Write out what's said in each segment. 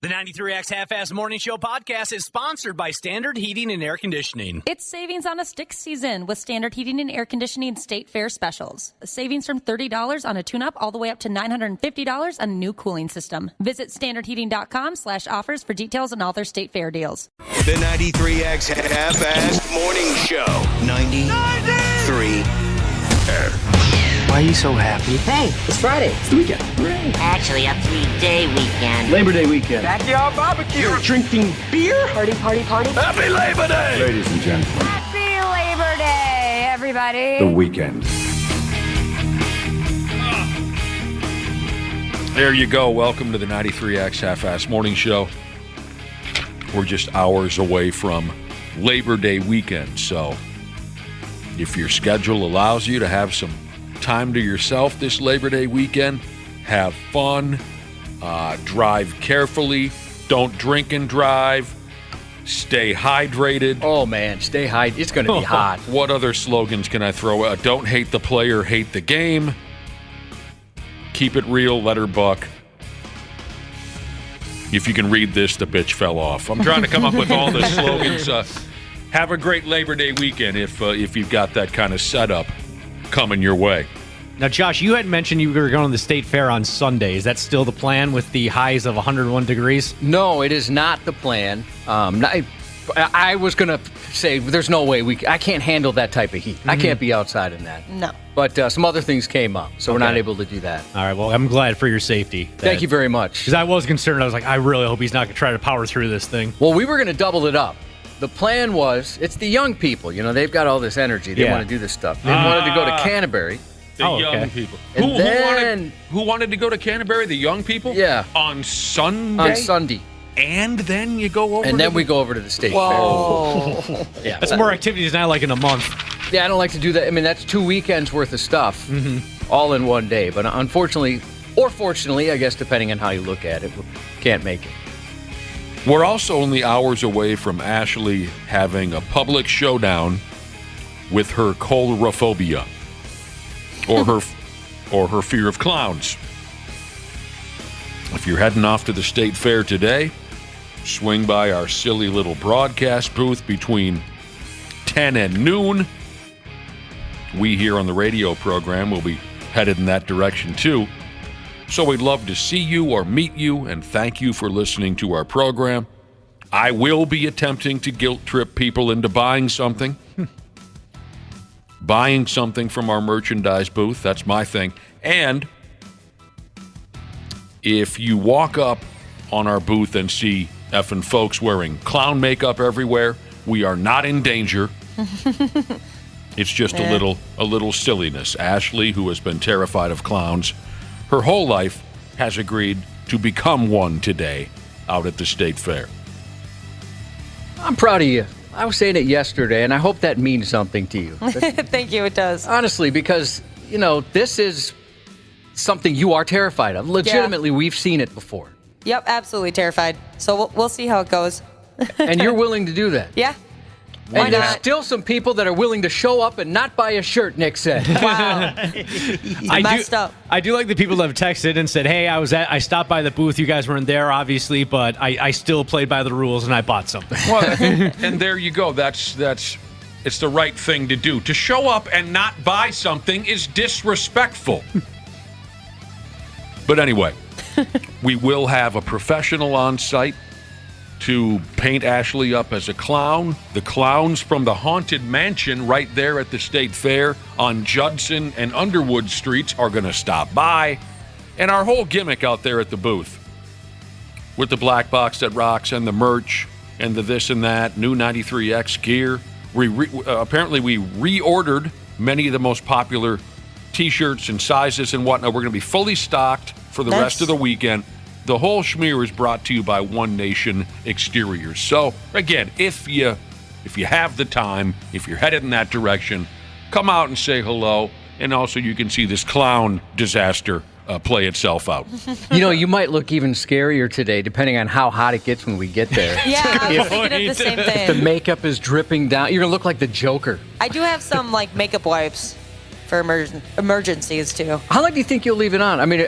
The 93X Half-Ass Morning Show podcast is sponsored by Standard Heating and Air Conditioning. It's savings on a stick season with Standard Heating and Air Conditioning State Fair specials. Savings from $30 on a tune-up all the way up to $950 on a new cooling system. Visit standardheating.com/offers for details on all their State Fair deals. The 93X Half-Ass Morning Show. 93. Why are you so happy? Hey, it's Friday. It's the weekend. Actually, a 3-day weekend. Labor Day weekend. Backyard barbecue. You're drinking beer? Party, party, party. Happy Labor Day! Ladies and gentlemen, Happy Labor Day, everybody. the weekend. There you go. Welcome to the 93X Half-Ass Morning Show. We're just hours away from Labor Day weekend, so if your schedule allows you to have some time to yourself this Labor Day weekend, have fun, drive carefully, don't drink and drive, stay hydrated. Oh, man, stay hydrated. It's going to be hot. What other slogans can I throw out? Don't hate the player, hate the game. Keep it real, let her buck. If you can read this, the bitch fell off. I'm trying to come up with all the slogans. Have a great Labor Day weekend if you've got that kind of setup coming your way. Now, Josh, you had mentioned you were going to the State Fair on Sunday. Is that still the plan with the highs of 101 degrees? No, it is not the plan. I was going to say there's no way I can't handle that type of heat. I can't be outside in that. No. But some other things came up, so we're not able to do that. All right, well, I'm glad for your safety. Thank you very much. Because I was concerned. I was like, I really hope he's not going to try to power through this thing. Well, we were going to double it up. The plan was, it's the young people. You know, they've got all this energy. They want to do this stuff. They wanted to go to Canterbury. The young people. And who wanted to go to Canterbury? The young people? Yeah. On Sunday? On Sunday. And then you go over And then we go over to the State Fair. Yeah. That's more activities than I like in a month. Yeah, I don't like to do that. I mean, that's 2 weekends worth of stuff all in one day. But unfortunately, or fortunately, I guess, depending on how you look at it, we can't make it. We're also only hours away from Ashley having a public showdown with her coulrophobia or her fear of clowns. If you're heading off to the State Fair today, swing by our silly little broadcast booth between 10 and noon. We here on the radio program will be headed in that direction too. So we'd love to see you or meet you, and thank you for listening to our program. I will be attempting to guilt trip people into buying something. Buying something from our merchandise booth, that's my thing. And if you walk up on our booth and see effing folks wearing clown makeup everywhere, we are not in danger. It's just a little silliness. Ashley, who has been terrified of clowns her whole life, has agreed to become one today out at the State Fair. I'm proud of you. I was saying it yesterday, and I hope that means something to you. Thank you, it does. Honestly, because, you know, this is something you are terrified of. Legitimately, we've seen it before. Yep, absolutely terrified. So we'll see how it goes. And you're willing to do that. Yeah. And there's still some people that are willing to show up and not buy a shirt, Nick said. Wow. Messed up. I do like the people that have texted and said, hey, I stopped by the booth. You guys weren't there, obviously, but I still played by the rules and I bought something. Well, and there you go. It's the right thing to do. To show up and not buy something is disrespectful. But anyway, we will have a professional on site to paint Ashley up as a clown. The clowns from the Haunted Mansion right there at the State Fair on Judson and Underwood Streets are going to stop by. And our whole gimmick out there at the booth with the black box that rocks and the merch and the this and that, new 93X gear. Apparently we reordered many of the most popular T-shirts and sizes and whatnot. We're going to be fully stocked for the rest of the weekend. The whole schmear is brought to you by One Nation Exteriors. So, again, if you have the time, if you're headed in that direction, come out and say hello. And also you can see this clown disaster play itself out. You know, you might look even scarier today, depending on how hot it gets when we get there. Yeah, I was thinking of the same thing. The makeup is dripping down. You're going to look like the Joker. I do have some, makeup wipes for emergencies, too. How long do you think you'll leave it on? I mean,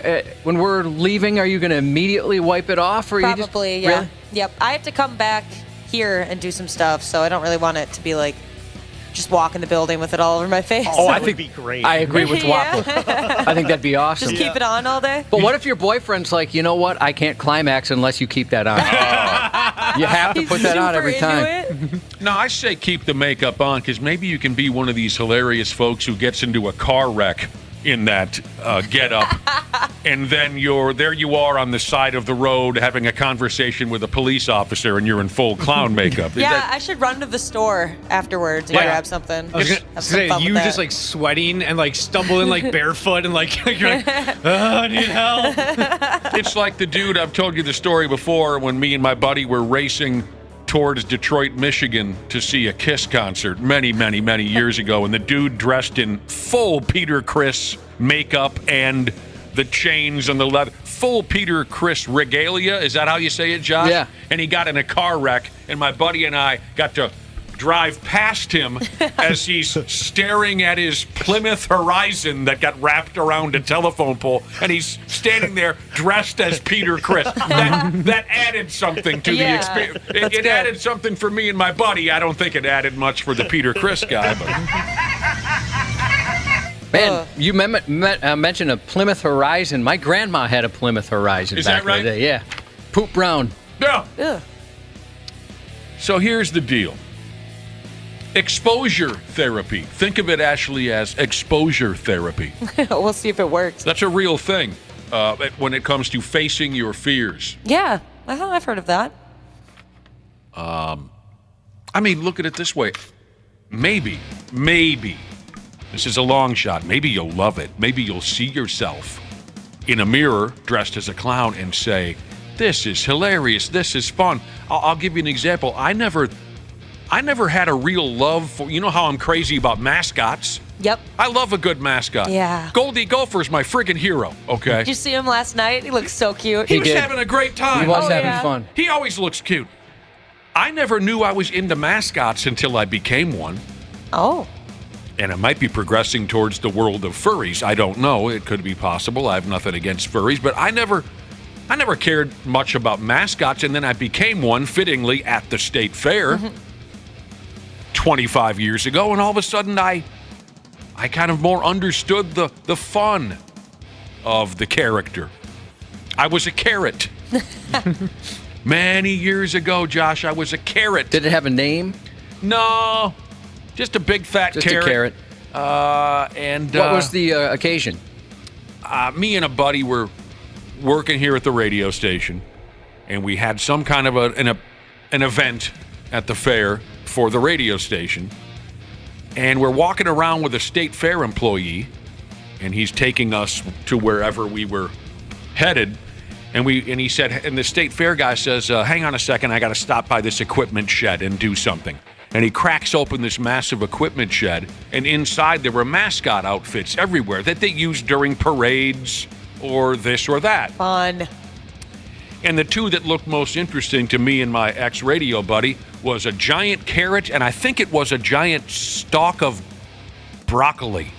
when we're leaving, are you going to immediately wipe it off? Or Probably, you just, yeah. Really? Yep. I have to come back here and do some stuff, so I don't really want it to be like just walk in the building with it all over my face. Oh, I think it'd be great. I agree with Waffle. Yeah. I think that'd be awesome. Just keep it on all day? But what if your boyfriend's like, you know what? I can't climax unless you keep that on. You have to put that on every time. No, I say keep the makeup on because maybe you can be one of these hilarious folks who gets into a car wreck in that get-up, and then there you are on the side of the road having a conversation with a police officer, and you're in full clown makeup. I should run to the store afterwards and grab something. I was Have gonna some say, fun you with just that. like sweating and like stumbling like barefoot and like you're like, oh, I need help. It's like the dude, I've told you the story before, when me and my buddy were racing towards Detroit, Michigan to see a Kiss concert many, many, many years ago, and the dude dressed in full Peter Criss makeup and the chains and the leather, full Peter Criss regalia. Is that how you say it, Josh? Yeah. And he got in a car wreck, and my buddy and I got to drive past him as he's staring at his Plymouth Horizon that got wrapped around a telephone pole, and he's standing there dressed as Peter Criss. That added something to the experience. It added something for me and my buddy. I don't think it added much for the Peter Criss guy, but... Man, you mentioned a Plymouth Horizon. My grandma had a Plymouth Horizon Is back that right? in the day. Yeah. Poop brown. Yeah. Ugh. So here's the deal. Exposure therapy. Think of it, Ashley, as exposure therapy. We'll see if it works. That's a real thing when it comes to facing your fears. Yeah, I've heard of that. I mean, look at it this way. Maybe, this is a long shot. Maybe you'll love it. Maybe you'll see yourself in a mirror dressed as a clown and say, this is hilarious. This is fun. I'll give you an example. I never had a real love for, you know how I'm crazy about mascots? Yep. I love a good mascot. Yeah. Goldie Gopher's my friggin' hero, okay? Did you see him last night? He looks so cute. He was did. having a great time. He was having fun. He always looks cute. I never knew I was into mascots until I became one. Oh. And it might be progressing towards the world of furries. I don't know. It could be possible. I have nothing against furries, but I never cared much about mascots, and then I became one fittingly at the state fair 25 years ago, and all of a sudden I kind of more understood the fun of the character. I was a carrot. Many years ago, Josh, I was a carrot. Did it have a name? No, just a big fat Just carrot. a carrot. What was the occasion? Me and a buddy were working here at the radio station, and we had some kind of an event at the fair for the radio station, and we're walking around with a state fair employee, and he's taking us to wherever we were headed, and he said, and the state fair guy says, hang on a second, I got to stop by this equipment shed and do something. And he cracks open this massive equipment shed, and inside there were mascot outfits everywhere that they used during parades or this or that. Fun. And the two that looked most interesting to me and my ex-radio buddy was a giant carrot, and I think it was a giant stalk of broccoli.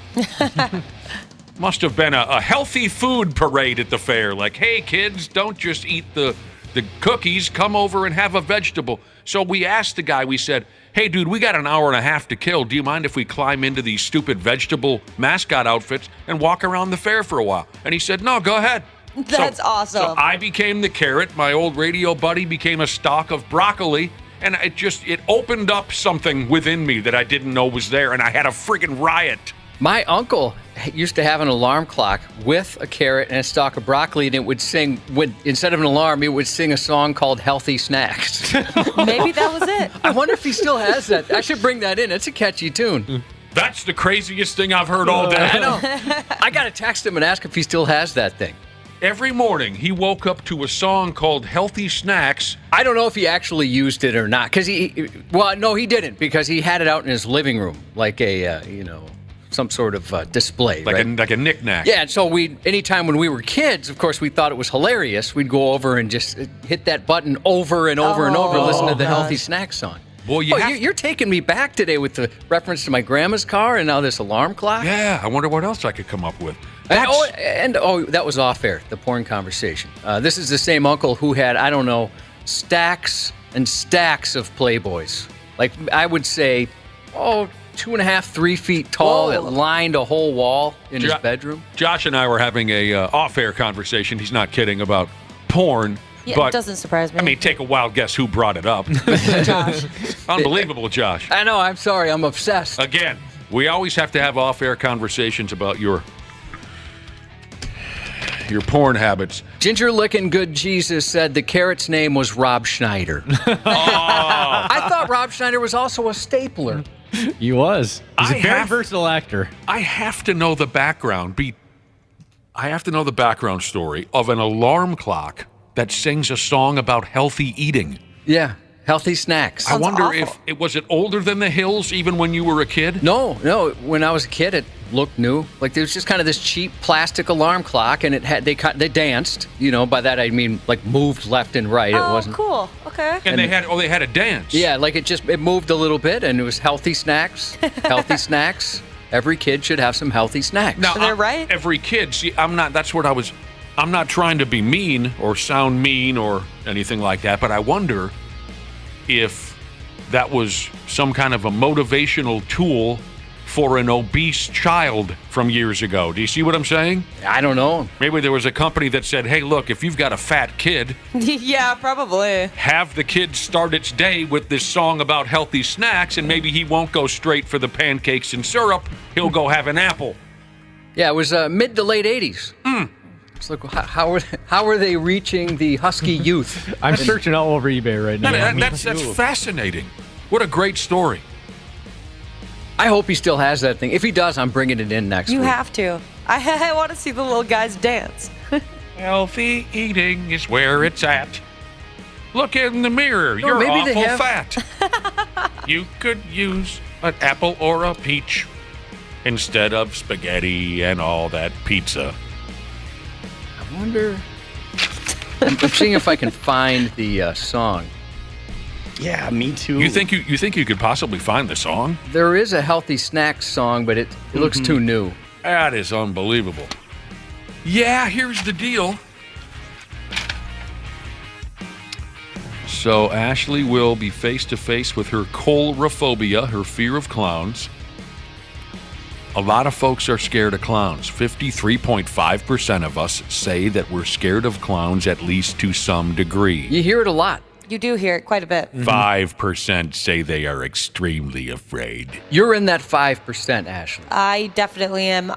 Must have been a healthy food parade at the fair. Like, hey, kids, don't just eat the cookies. Come over and have a vegetable. So we asked the guy, we said, hey, dude, we got an hour and a half to kill. Do you mind if we climb into these stupid vegetable mascot outfits and walk around the fair for a while? And he said, no, go ahead. That's awesome. So I became the carrot. My old radio buddy became a stalk of broccoli. And it opened up something within me that I didn't know was there. And I had a friggin' riot. My uncle used to have an alarm clock with a carrot and a stalk of broccoli, and it would sing, instead of an alarm, it would sing a song called Healthy Snacks. Maybe that was it. I wonder if he still has that. I should bring that in. It's a catchy tune. That's the craziest thing I've heard all day. I know. I got to text him and ask if he still has that thing. Every morning, he woke up to a song called Healthy Snacks. I don't know if he actually used it or not, because no, he didn't, because he had it out in his living room, like some sort of display, like right? like a knick-knack. Yeah, and so anytime when we were kids, of course, we thought it was hilarious. We'd go over and just hit that button over and over and over, listen to the Healthy Snacks song. Boy, you're taking me back today with the reference to my grandma's car and now this alarm clock. Yeah, I wonder what else I could come up with. And that was off air, the porn conversation. This is the same uncle who had, I don't know, stacks and stacks of Playboys. Like, I would say, 2.5, 3 feet tall. It lined a whole wall in his bedroom. Josh and I were having a off-air conversation. He's not kidding about porn. Yeah, but, it doesn't surprise me. I mean, take a wild guess who brought it up. Josh. Unbelievable, Josh. I know. I'm sorry. I'm obsessed. Again, we always have to have off-air conversations about your porn habits. Ginger Lickin' Good Jesus said the carrot's name was Rob Schneider. I thought Rob Schneider was also a stapler. He was. He's a very versatile actor. I have to know the background. I have to know the background story of an alarm clock that sings a song about healthy eating. Yeah, healthy snacks. I wonder if it was older than the Hills, even when you were a kid. No. When I was a kid, it looked new. Like, there was just kind of this cheap plastic alarm clock, and they danced. By that I mean like moved left and right. Oh, it wasn't cool. Okay. And they had a dance. Yeah, like it moved a little bit, and it was healthy snacks. Healthy snacks. Every kid should have some healthy snacks. Now, they're right. Every kid. See, I'm not trying to be mean or sound mean or anything like that, but I wonder if that was some kind of a motivational tool for an obese child from years ago. Do you see what I'm saying? I don't know. Maybe there was a company that said, hey, look, if you've got a fat kid, Yeah, probably. have the kid start its day with this song about healthy snacks, and maybe he won't go straight for the pancakes and syrup. He'll go have an apple. Yeah, it was mid to late 80s. It's like, how are they reaching the husky youth? I'm searching all over eBay right now. That's fascinating. What a great story. I hope he still has that thing. If he does, I'm bringing it in next week. You have to. I want to see the little guys dance. Healthy eating is where it's at. Look in the mirror. You're maybe they awful have- fat. You could use an apple or a peach instead of spaghetti and all that pizza. I wonder. I'm seeing if I can find the song. Yeah, me too. You think you could possibly find the song? There is a healthy snacks song, but it looks too new. That is unbelievable. Yeah, here's the deal. So Ashley will be face to face with her coulrophobia, her fear of clowns. A lot of folks are scared of clowns. 53.5% of us say that we're scared of clowns at least to some degree. You hear it a lot. You do hear it quite a bit. 5% say they are extremely afraid. You're in that 5%, Ashley. I definitely am.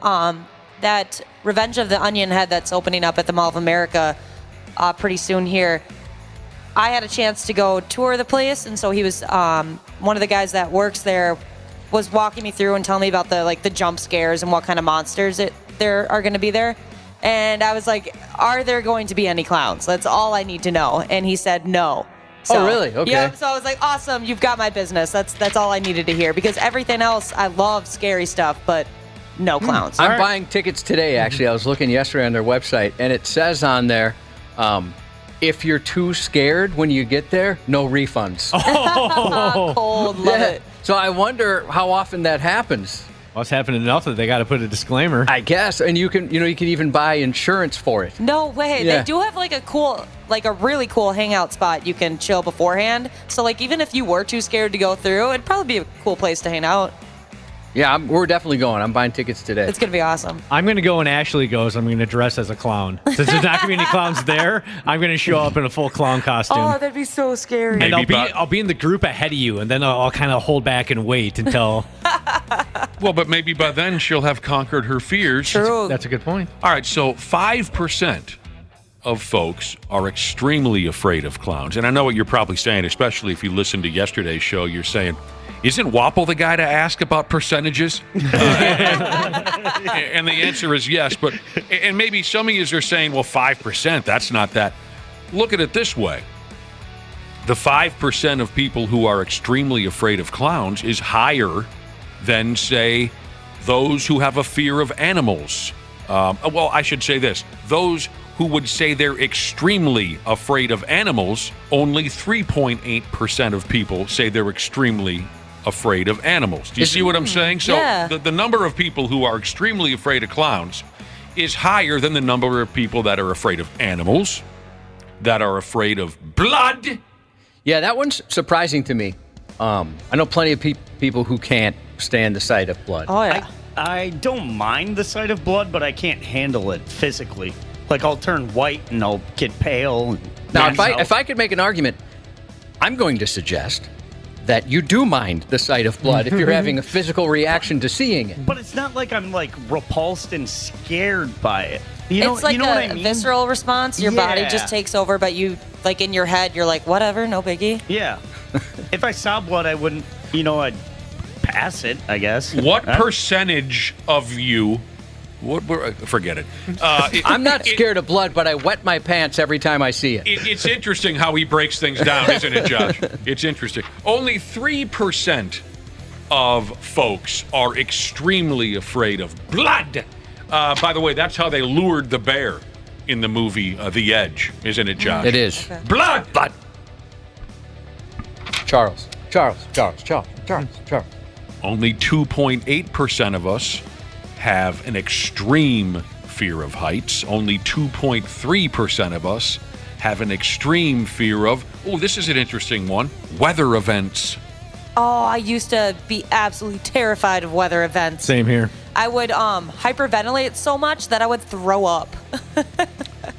That Revenge of the Onion Head that's opening up at the Mall of America pretty soon here. I had a chance to go tour the place, and so he was one of the guys that works there was walking me through and telling me about the jump scares and what kind of monsters there are going to be there. And I was like, are there going to be any clowns? That's all I need to know. And he said no. So, oh, really? Okay. Yeah, so I was like, awesome, you've got my business. That's all I needed to hear, because everything else, I love scary stuff, but no clowns. I'm buying tickets today, actually. I was looking yesterday on their website, and it says on there, if you're too scared when you get there, no refunds. Cold, love it. So I wonder how often that happens. Well, it's happening enough that they got to put a disclaimer. I guess, and you can even buy insurance for it. No way. Yeah. They do have a really cool hangout spot you can chill beforehand. So even if you were too scared to go through, it'd probably be a cool place to hang out. Yeah, we're definitely going. I'm buying tickets today. It's going to be awesome. I'm going to go when Ashley goes. I'm going to dress as a clown. Since there's not going to be any clowns there, I'm going to show up in a full clown costume. Oh, that'd be so scary. And I'll be in the group ahead of you, and then I'll kind of hold back and wait until... Well, but maybe by then she'll have conquered her fears. True. That's a good point. All right, so 5% of folks are extremely afraid of clowns. And I know what you're probably saying, especially if you listened to yesterday's show. You're saying, isn't Wapple the guy to ask about percentages? And the answer is yes. And maybe some of you are saying, well, 5%, that's not that. Look at it this way. The 5% of people who are extremely afraid of clowns is higher than, say, those who have a fear of animals. Well, I should say this. Those who would say they're extremely afraid of animals, only 3.8% of people say they're extremely afraid of animals. Do you see what I'm saying? So Yeah. the number of people who are extremely afraid of clowns is higher than the number of people that are afraid of animals, that are afraid of blood. Yeah, that one's surprising to me. I know plenty of people who can't stand the sight of blood. Oh, yeah. I don't mind the sight of blood, but I can't handle it physically. Like, I'll turn white and I'll get pale. And Now, pass out. if I could make an argument, I'm going to suggest that you do mind the sight of blood if you're having a physical reaction to seeing it. But it's not like I'm, like, repulsed and scared by it. You know, It's like you know a what I mean? visceral response. Your body Yeah. just takes over, but you, like, in your head, you're like, whatever, no biggie. Yeah. If I saw blood, I wouldn't, I'd pass it, I guess. What percentage of you... forget it. I'm not scared of blood, but I wet my pants every time I see it. It's interesting how he breaks things down, isn't it, Josh? It's interesting. Only 3% of folks are extremely afraid of blood. By the way, that's how they lured the bear in the movie The Edge, isn't it, Josh? It is. Blood! Blood! Charles. Only 2.8% of us have an extreme fear of heights. Only 2.3% of us have an extreme fear of, this is an interesting one, weather events. Oh, I used to be absolutely terrified of weather events. Same here. I would hyperventilate so much that I would throw up.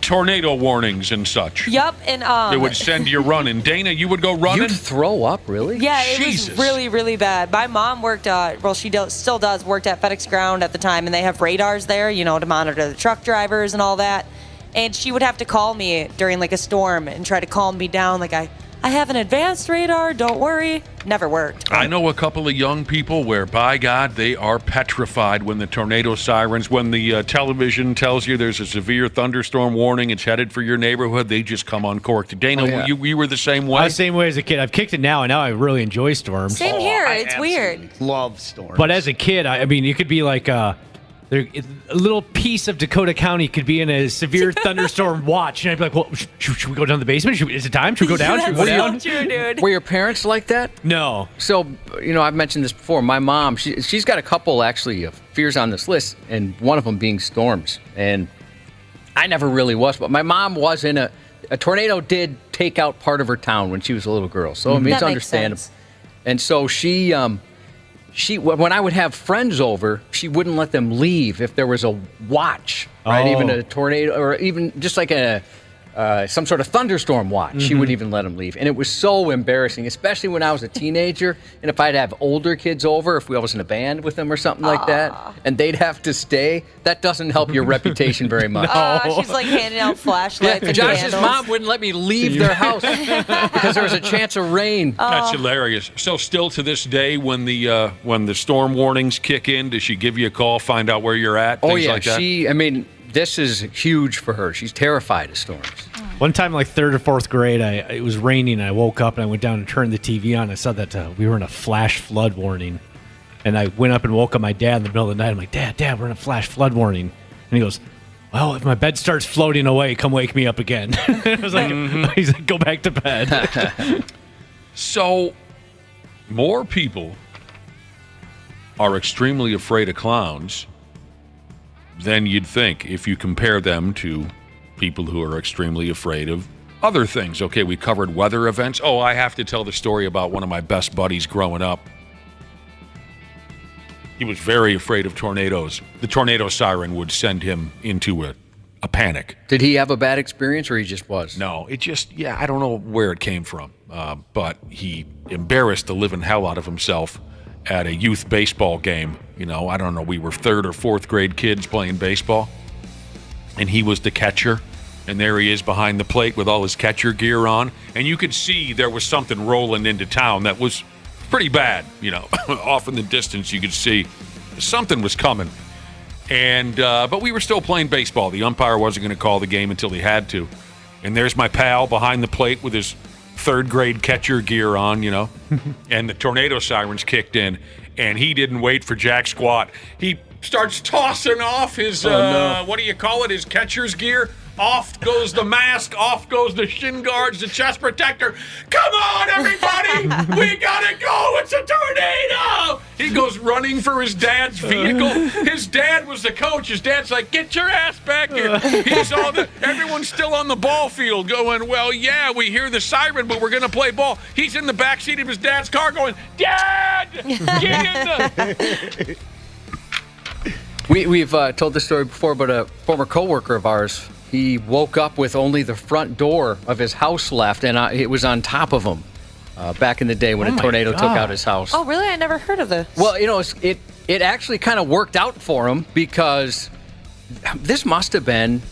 Tornado warnings and such. Yup, and They would send you running. Dana, you would go running? You'd throw up, really? yeah, it Jesus. was really, really bad. My mom worked, still does, worked at FedEx Ground at the time, and they have radars there, to monitor the truck drivers and all that. And she would have to call me during, like, a storm and try to calm me down, like, I have an advanced radar, don't worry. Never worked. I know a couple of young people where, by God, they are petrified when the tornado sirens, when the television tells you there's a severe thunderstorm warning, it's headed for your neighborhood, they just come uncorked. Dana, you were the same way? I was the same way as a kid. I've kicked it now, and now I really enjoy storms. Same here. I It's weird. absolutely love storms. But as a kid, I mean, you could be like a little piece of Dakota County could be in a severe thunderstorm watch, and I'd be like, well, should we go down the basement? Is it time? Should we go down? Should we go down? So true, dude. Were your parents like that? No. So, I've mentioned this before. My mom, she's got a couple, actually, of fears on this list, and one of them being storms. And I never really was, but my mom was in a tornado did take out part of her town when she was a little girl. So, I mean, it's That makes understandable. sense. And so she, when I would have friends over, she wouldn't let them leave if there was a watch, right? Oh. Even a tornado, or even just like some sort of thunderstorm watch. She wouldn't even let them leave. And it was so embarrassing, especially when I was a teenager. And if I'd have older kids over, if I was in a band with them or something like that, and they'd have to stay, that doesn't help your reputation very much. She's like handing out flashlights and Josh's candles. mom wouldn't let me leave their house because there was a chance of rain. That's hilarious. So still to this day, when the storm warnings kick in, does she give you a call, find out where you're at, things like that? This is huge for her. She's terrified of storms. One time, like third or fourth grade, it was raining, and I woke up and I went down and turned the TV on. I saw that we were in a flash flood warning. And I went up and woke up my dad in the middle of the night. I'm like, Dad, we're in a flash flood warning. And he goes, well, if my bed starts floating away, come wake me up again. I was like, he's like, go back to bed. So, more people are extremely afraid of clowns than you'd think if you compare them to people who are extremely afraid of other things. Okay, we covered weather events. Oh, I have to tell the story about one of my best buddies growing up. He was very afraid of tornadoes. The tornado siren would send him into a panic. Did he have a bad experience, or he just was? No, I don't know where it came from, but he embarrassed the living hell out of himself at a youth baseball game. I don't know, we were third or fourth grade kids playing baseball, and he was the catcher, and there he is behind the plate with all his catcher gear on, and you could see there was something rolling into town that was pretty bad. Off in the distance you could see something was coming, and but we were still playing baseball. The umpire wasn't going to call the game until he had to, and there's my pal behind the plate with his third grade catcher gear on, and the tornado sirens kicked in, and he didn't wait for jack squat. He starts tossing off his, what do you call it, his catcher's gear, Off goes the mask. Off goes the shin guards, the chest protector. Come on, everybody! We gotta go! It's a tornado! He goes running for his dad's vehicle. His dad was the coach. His dad's like, get your ass back here. Everyone's still on the ball field going, well, yeah, we hear the siren, but we're going to play ball. He's in the backseat of his dad's car going, Dad! Get in the... We've told this story before, but a former coworker of ours, he woke up with only the front door of his house left, and it was on top of him back in the day when a tornado took out his house. Oh, really? I never heard of this. Well, it actually kind of worked out for him because this must have been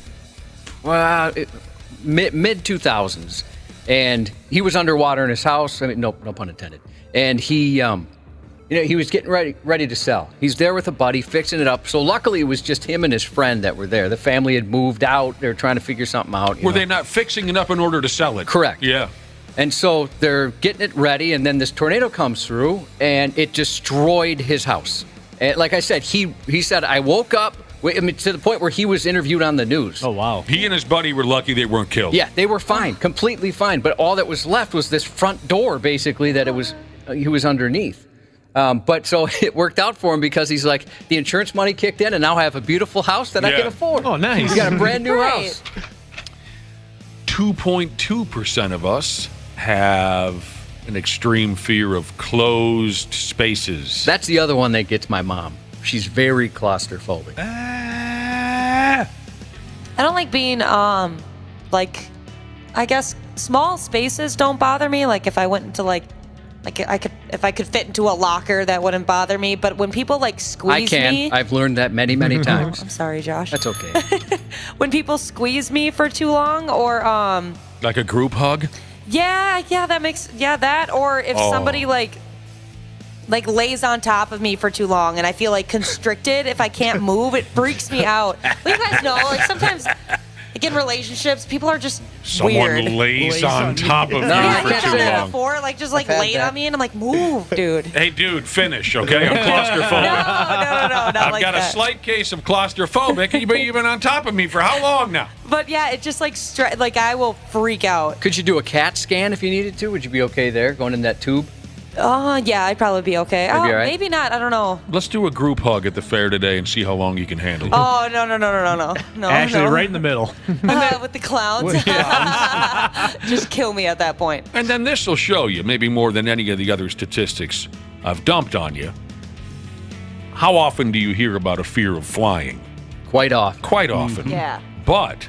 mid-2000s, and he was underwater in his house. I mean, no pun intended. And he was getting ready to sell. He's there with a buddy, fixing it up. So luckily, it was just him and his friend that were there. The family had moved out. They were trying to figure something out. Were they not fixing it up in order to sell it? Correct. Yeah. And so they're getting it ready, and then this tornado comes through, and it destroyed his house. And like I said, he said, I woke up to the point where he was interviewed on the news. Oh, wow. He and his buddy were lucky they weren't killed. Yeah, they were fine, completely fine. But all that was left was this front door, basically, that he was underneath. But so it worked out for him because he's like, the insurance money kicked in, and now I have a beautiful house that I can afford. Oh, nice. He's got a brand new house. 2.2% of us have an extreme fear of closed spaces. That's the other one that gets my mom. She's very claustrophobic. I don't like being, I guess small spaces don't bother me. Like if I went into if I could fit into a locker, that wouldn't bother me. But when people squeeze me, I've learned that many, many times. I'm sorry, Josh. That's okay. When people squeeze me for too long, or like a group hug. That or if somebody lays on top of me for too long and I feel constricted if I can't move, it freaks me out. Well, you guys know, sometimes in relationships, people are just weird. Someone lays on top of you for too long. Before, laid on me, and I'm like, move, dude. Hey, dude, finish, okay? I'm claustrophobic. No, not I've got a slight case of claustrophobic, and you've been on top of me for how long now? But yeah, it just I will freak out. Could you do a CAT scan if you needed to? Would you be okay there, going in that tube? Yeah, I'd probably be okay. Maybe, right? Maybe not. I don't know. Let's do a group hug at the fair today and see how long you can handle it. Oh, no. Actually, right in the middle. With the clowns. Just kill me at that point. And then this will show you, maybe more than any of the other statistics I've dumped on you, how often do you hear about a fear of flying? Quite often. Quite often. Yeah. But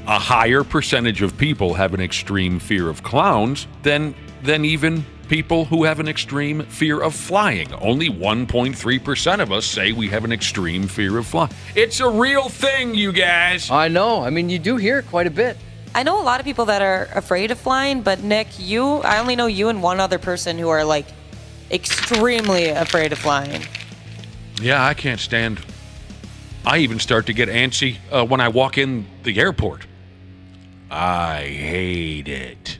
a higher percentage of people have an extreme fear of clowns than even people who have an extreme fear of flying. Only 1.3% of us say we have an extreme fear of flying. It's a real thing, you guys. I know. I mean, you do hear it quite a bit. I know a lot of people that are afraid of flying, but Nick, I only know you and one other person who are extremely afraid of flying. Yeah, I can't stand. I even start to get antsy when I walk in the airport. I hate it.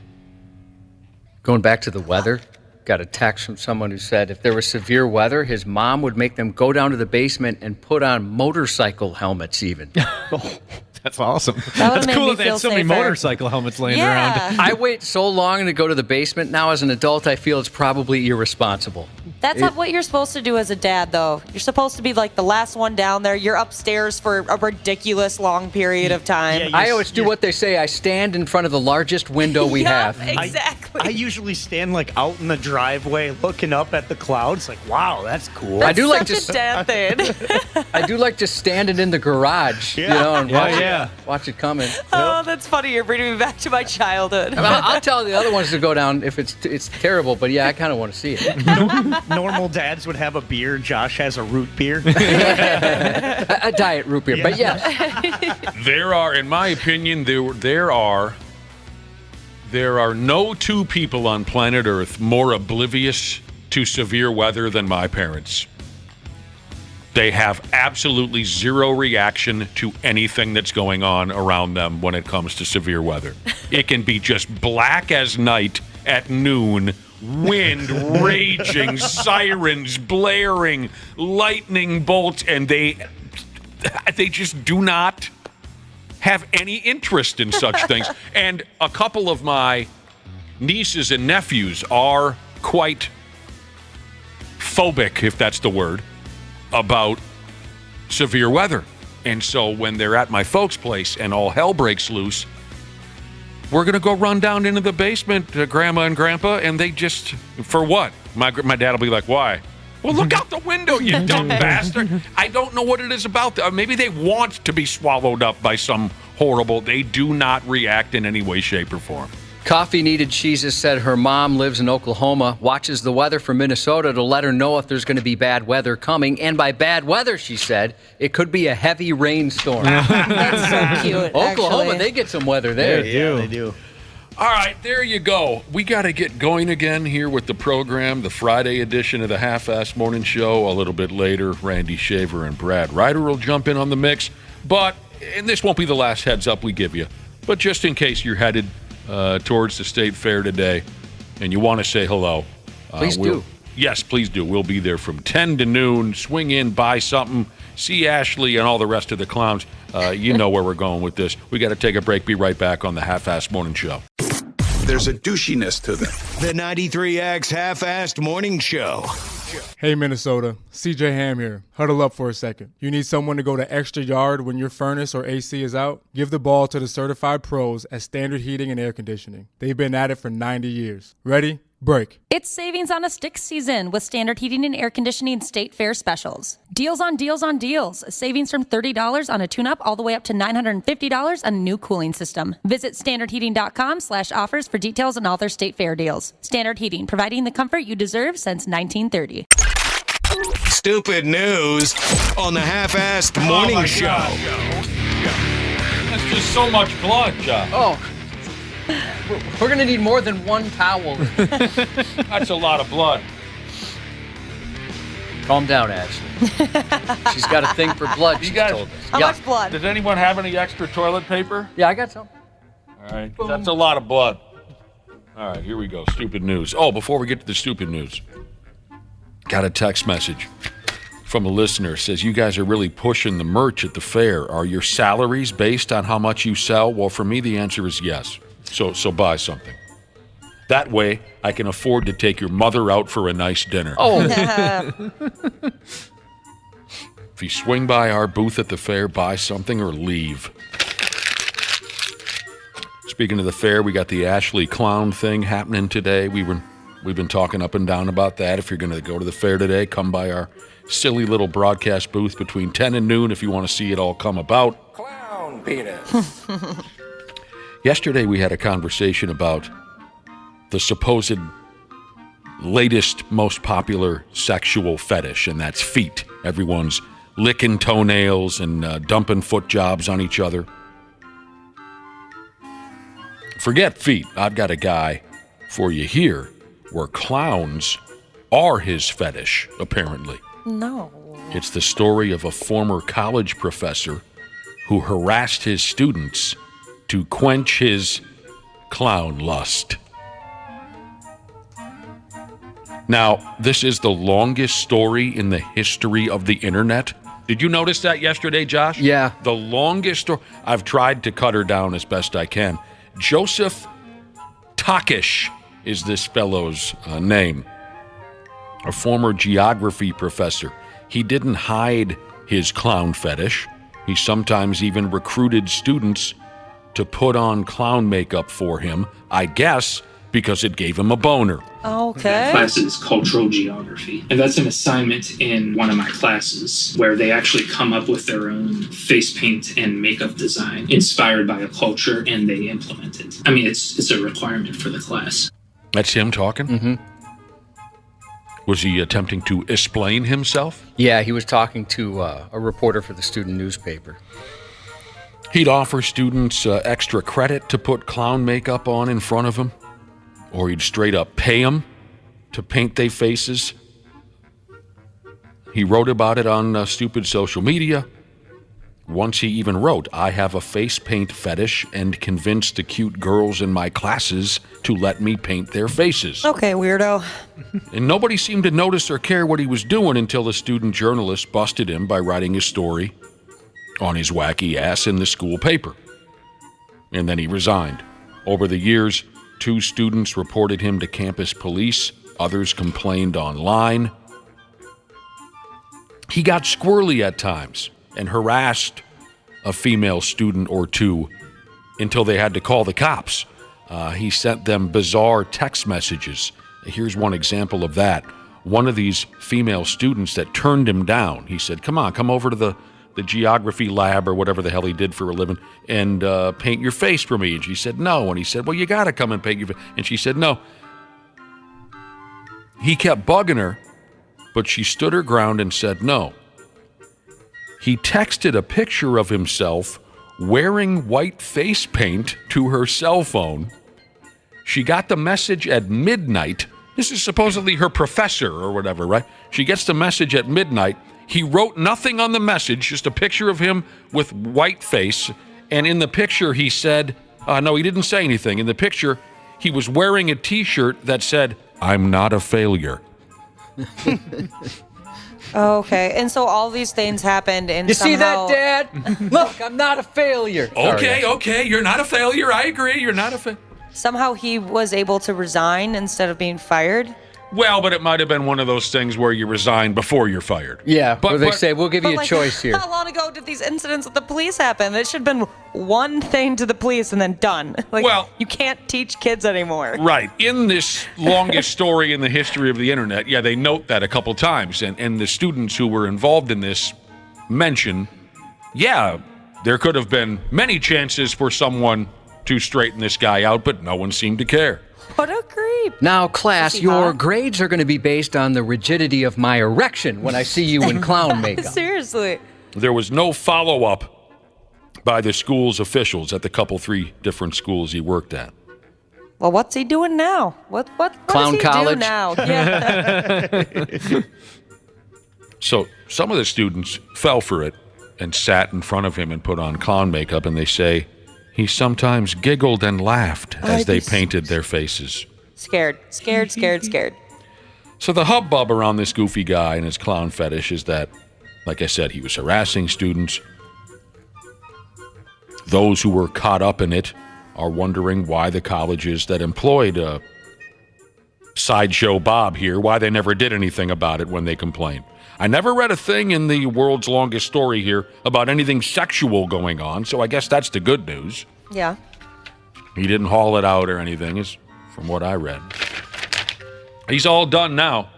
Going back to the weather, got a text from someone who said if there was severe weather, his mom would make them go down to the basement and put on motorcycle helmets even. That's awesome. That That's cool me that they had so many safer. motorcycle helmets laying around. I wait so long to go to the basement. Now, as an adult, I feel it's probably irresponsible. That's not what you're supposed to do as a dad, though. You're supposed to be the last one down there. You're upstairs for a ridiculous long period of time. Yeah, I always do what they say. I stand in front of the largest window we have. Exactly. I usually stand out in the driveway looking up at the clouds. Wow, that's cool. That's I do like such a dad thing. I do like just standing in the garage, and watch it coming. Oh, that's funny. You're bringing me back to my childhood. I'll tell the other ones to go down if it's terrible, but yeah, I kind of want to see it. Normal dads would have a beer. Josh has a root beer. A diet root beer, but yes. There are, in my opinion, there are no two people on planet Earth more oblivious to severe weather than my parents. They have absolutely zero reaction to anything that's going on around them when it comes to severe weather. It can be just black as night at noon, wind raging, sirens blaring, lightning bolts, and they just do not have any interest in such things. And a couple of my nieces and nephews are quite phobic, if that's the word, about severe weather. And so when they're at my folks' place and all hell breaks loose, we're going to go run down into the basement, Grandma and Grandpa, and they just, for what? My dad will be like, why? Well, look out the window, you dumb bastard. I don't know what it is about. Maybe they want to be swallowed up by some horrible, they do not react in any way, shape, or form. Coffee Needed Jesus said her mom lives in Oklahoma, watches the weather from Minnesota to let her know if there's going to be bad weather coming. And by bad weather, she said, it could be a heavy rainstorm. That's so cute. Oklahoma, actually. they get some weather there. They do. All right, there you go. We got to get going again here with the program, the Friday edition of the Half-Assed Morning Show. A little bit later, Randy Shaver and Brad Ryder will jump in on the mix. And this won't be the last heads up we give you, but just in case you're headed towards the State Fair today and you want to say hello. Please do. Yes, please do. We'll be there from 10 to noon. Swing in, buy something, see Ashley and all the rest of the clowns. You know where we're going with this. We got to take a break. Be right back on the Half-Assed Morning Show. There's a douchiness to them. The 93X Half-Assed Morning Show. Hey, Minnesota. CJ Ham here. Huddle up for a second. You need someone to go the extra yard when your furnace or AC is out? Give the ball to the certified pros at Standard Heating and Air Conditioning. They've been at it for 90 years. Ready? Break. It's savings on a stick season with Standard Heating and Air Conditioning State Fair specials. Deals on deals on deals. Savings from $30 on a tune-up all the way up to $950 on a new cooling system. Visit standardheating.com/offers for details on all their State Fair deals. Standard Heating, providing the comfort you deserve since 1930. Stupid news on the Half-Assed Morning Show. That's just so much blood, Josh. Oh, we're going to need more than one towel. That's a lot of blood. Calm down, Ashley. She's got a thing for blood, she's told us. How much blood? Does anyone have any extra toilet paper? Yeah, I got some. All right. That's a lot of blood. All right, here we go. Stupid news. Oh, before we get to the stupid news, got a text message from a listener. Says, you guys are really pushing the merch at the fair. Are your salaries based on how much you sell? Well, for me, the answer is yes. So buy something. That way, I can afford to take your mother out for a nice dinner. Oh. If you swing by our booth at the fair, buy something or leave. Speaking of the fair, we got the Ashley Clown thing happening today. We've been talking up and down about that. If you're going to go to the fair today, come by our silly little broadcast booth between 10 and noon if you want to see it all come about. Clown penis. Yesterday, we had a conversation about the supposed latest, most popular sexual fetish, and that's feet. Everyone's licking toenails and dumping foot jobs on each other. Forget feet. I've got a guy for you here where clowns are his fetish, apparently. No. It's the story of a former college professor who harassed his students to quench his clown lust. Now, this is the longest story in the history of the internet. Did you notice that yesterday, Josh? Yeah. The longest story. I've tried to cut her down as best I can. Joseph Takish is this fellow's name. A former geography professor. He didn't hide his clown fetish. He sometimes even recruited students to put on clown makeup for him, I guess, because it gave him a boner. Okay. That class is cultural geography. And that's an assignment in one of my classes where they actually come up with their own face paint and makeup design inspired by a culture and they implement it. I mean, it's a requirement for the class. That's him talking? Mm-hmm. Was he attempting to explain himself? Yeah, he was talking to a reporter for the student newspaper. He'd offer students extra credit to put clown makeup on in front of him, or he'd straight up pay them to paint their faces. He wrote about it on stupid social media. Once he even wrote, I have a face paint fetish and convinced the cute girls in my classes to let me paint their faces. Okay, weirdo. And nobody seemed to notice or care what he was doing until a student journalist busted him by writing his story on his wacky ass in the school paper. and then he resigned. Over the years, 2 students reported him to campus police. Others complained online. He got squirrely at times and harassed a female student or 2 until they had to call the cops. He sent them bizarre text messages. Here's one example of that. One of these female students that turned him down, he said, come over to the geography lab or whatever the hell he did for a living and paint your face for me. And she said, no. And he said, well, you got to come and paint your face. And she said, no. He kept bugging her, but she stood her ground and said no. He texted a picture of himself wearing white face paint to her cell phone. She got the message at midnight. This is supposedly her professor or whatever, right? She gets the message at midnight. He wrote nothing on the message, just a picture of him with white face. And in the picture, he said, no, he didn't say anything. In the picture, he was wearing a T-shirt that said, I'm not a failure. Okay, and so all these things happened, and You somehow... see that, Dad? Look, I'm not a failure. Okay, you're not a failure. I agree, you're not a failure. Somehow he was able to resign instead of being fired? Well, but it might have been one of those things where you resign before you're fired. Yeah, where they say, we'll give you a choice here. How long ago did these incidents with the police happen? It should have been one thing to the police and then done. You can't teach kids anymore. Right. In this longest story in the history of the internet, yeah, they note that a couple times. And the students who were involved in this mention, yeah, there could have been many chances for someone to straighten this guy out, but no one seemed to care. What a creep. Now, class, your grades are going to be based on the rigidity of my erection when I see you in clown makeup. Seriously. There was no follow-up by the school's officials at the 3 different schools he worked at. Well, what's he doing now? What Clown does he college? do now? Yeah. So some of the students fell for it and sat in front of him and put on clown makeup, and they say he sometimes giggled and laughed as they painted their faces. Scared. So the hubbub around this goofy guy and his clown fetish is that, like I said, he was harassing students. Those who were caught up in it are wondering why the colleges that employed Sideshow Bob here, why they never did anything about it when they complained. I never read a thing in the world's longest story here about anything sexual going on, so I guess that's the good news. Yeah. He didn't haul it out or anything, is from what I read. He's all done now.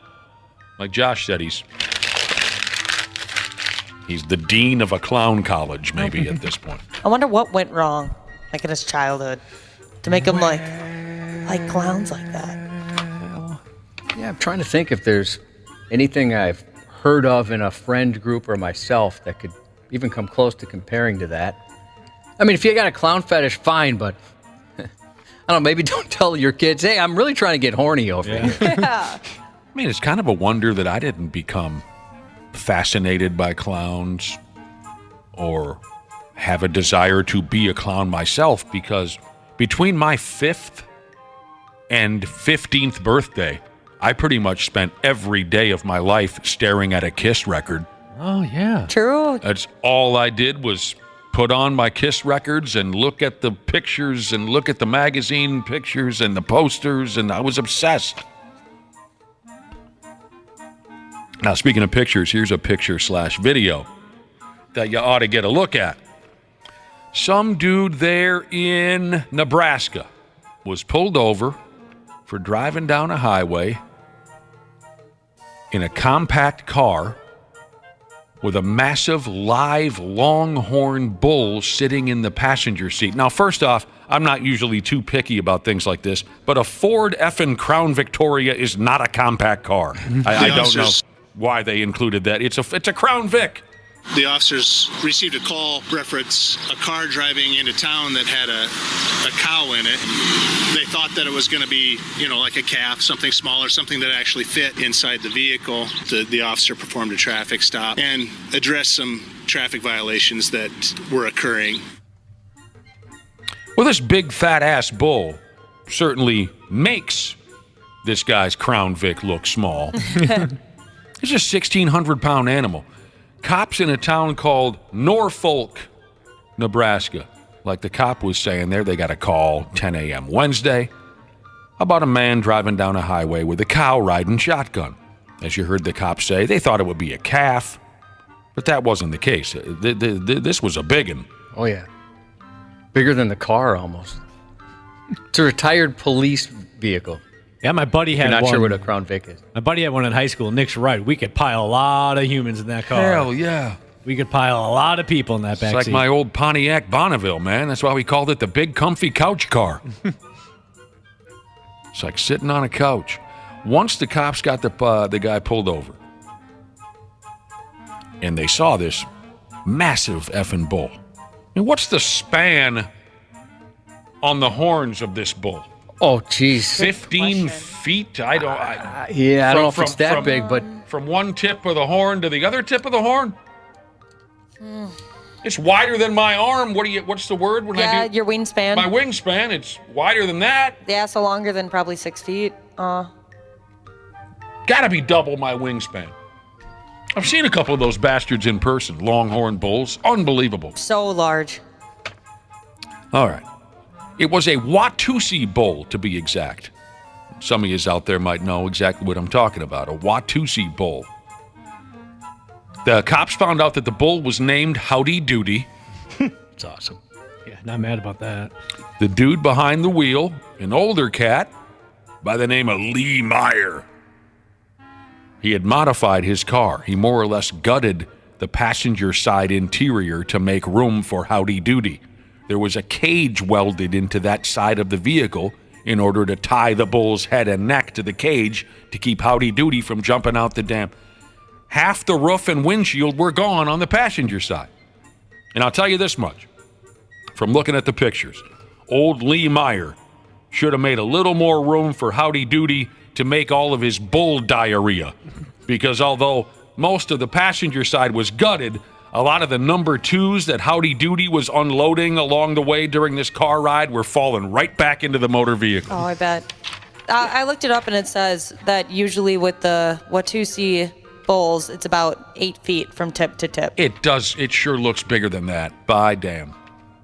Like Josh said, he's the dean of a clown college, maybe, at this point. I wonder what went wrong, in his childhood, to make him like clowns like that. Yeah, I'm trying to think if there's anything I've heard of in a friend group or myself that could even come close to comparing to that. I mean, if you got a clown fetish, fine, but I don't know, maybe don't tell your kids, hey, I'm really trying to get horny over here. Yeah. I mean, it's kind of a wonder that I didn't become fascinated by clowns or have a desire to be a clown myself, because between my 5th and 15th birthday, I pretty much spent every day of my life staring at a Kiss record. Oh, yeah. True. That's all I did was put on my Kiss records and look at the pictures and look at the magazine pictures and the posters, and I was obsessed. Now, speaking of pictures, here's a picture/video that you ought to get a look at. Some dude there in Nebraska was pulled over for driving down a highway in a compact car with a massive live longhorn bull sitting in the passenger seat. Now, first off, I'm not usually too picky about things like this, but a Ford effing Crown Victoria is not a compact car. I don't know why they included that. It's a Crown Vic. The officers received a call reference a car driving into town that had a cow in it. They thought that it was going to be, like a calf, something smaller, something that actually fit inside the vehicle. The officer performed a traffic stop and addressed some traffic violations that were occurring. Well, this big fat ass bull certainly makes this guy's Crown Vic look small. It's a 1,600-pound animal. Cops in a town called Norfolk, Nebraska, like the cop was saying there, they got a call 10 a.m. Wednesday about a man driving down a highway with a cow riding shotgun. As you heard the cop say, they thought it would be a calf, but that wasn't the case. This was a biggin. Oh, yeah. Bigger than the car, almost. It's a retired police vehicle. Yeah, my buddy had one. You're not sure what a Crown Vic is. My buddy had one in high school. Nick's right. We could pile a lot of humans in that car. Hell yeah. We could pile a lot of people in that backseat. It's like my old Pontiac Bonneville, man. That's why we called it the big comfy couch car. It's like sitting on a couch. Once the cops got the guy pulled over, and they saw this massive effing bull. I mean, what's the span on the horns of this bull? Oh, geez. 15 feet? I don't know if it's that big, but... From one tip of the horn to the other tip of the horn? It's wider than my arm. What's the word when I do? Your wingspan. My wingspan, it's wider than that. Yeah, so longer than probably 6 feet. Gotta be double my wingspan. I've seen a couple of those bastards in person. Longhorn bulls. Unbelievable. So large. All right. It was a Watusi bull, to be exact. Some of you out there might know exactly what I'm talking about. A Watusi bull. The cops found out that the bull was named Howdy Doody. It's awesome. Yeah, not mad about that. The dude behind the wheel, an older cat by the name of Lee Meyer. He had modified his car. He more or less gutted the passenger side interior to make room for Howdy Doody. There was a cage welded into that side of the vehicle in order to tie the bull's head and neck to the cage to keep Howdy Doody from jumping out the damn. Half the roof and windshield were gone on the passenger side. And I'll tell you this much, from looking at the pictures, old Lee Meyer should have made a little more room for Howdy Doody to make all of his bull diarrhea. Because although most of the passenger side was gutted, a lot of the number twos that Howdy Doody was unloading along the way during this car ride were falling right back into the motor vehicle. Oh, I bet. I looked it up, and it says that usually with the Watusi bulls, it's about 8 feet from tip to tip. It does. It sure looks bigger than that. By damn.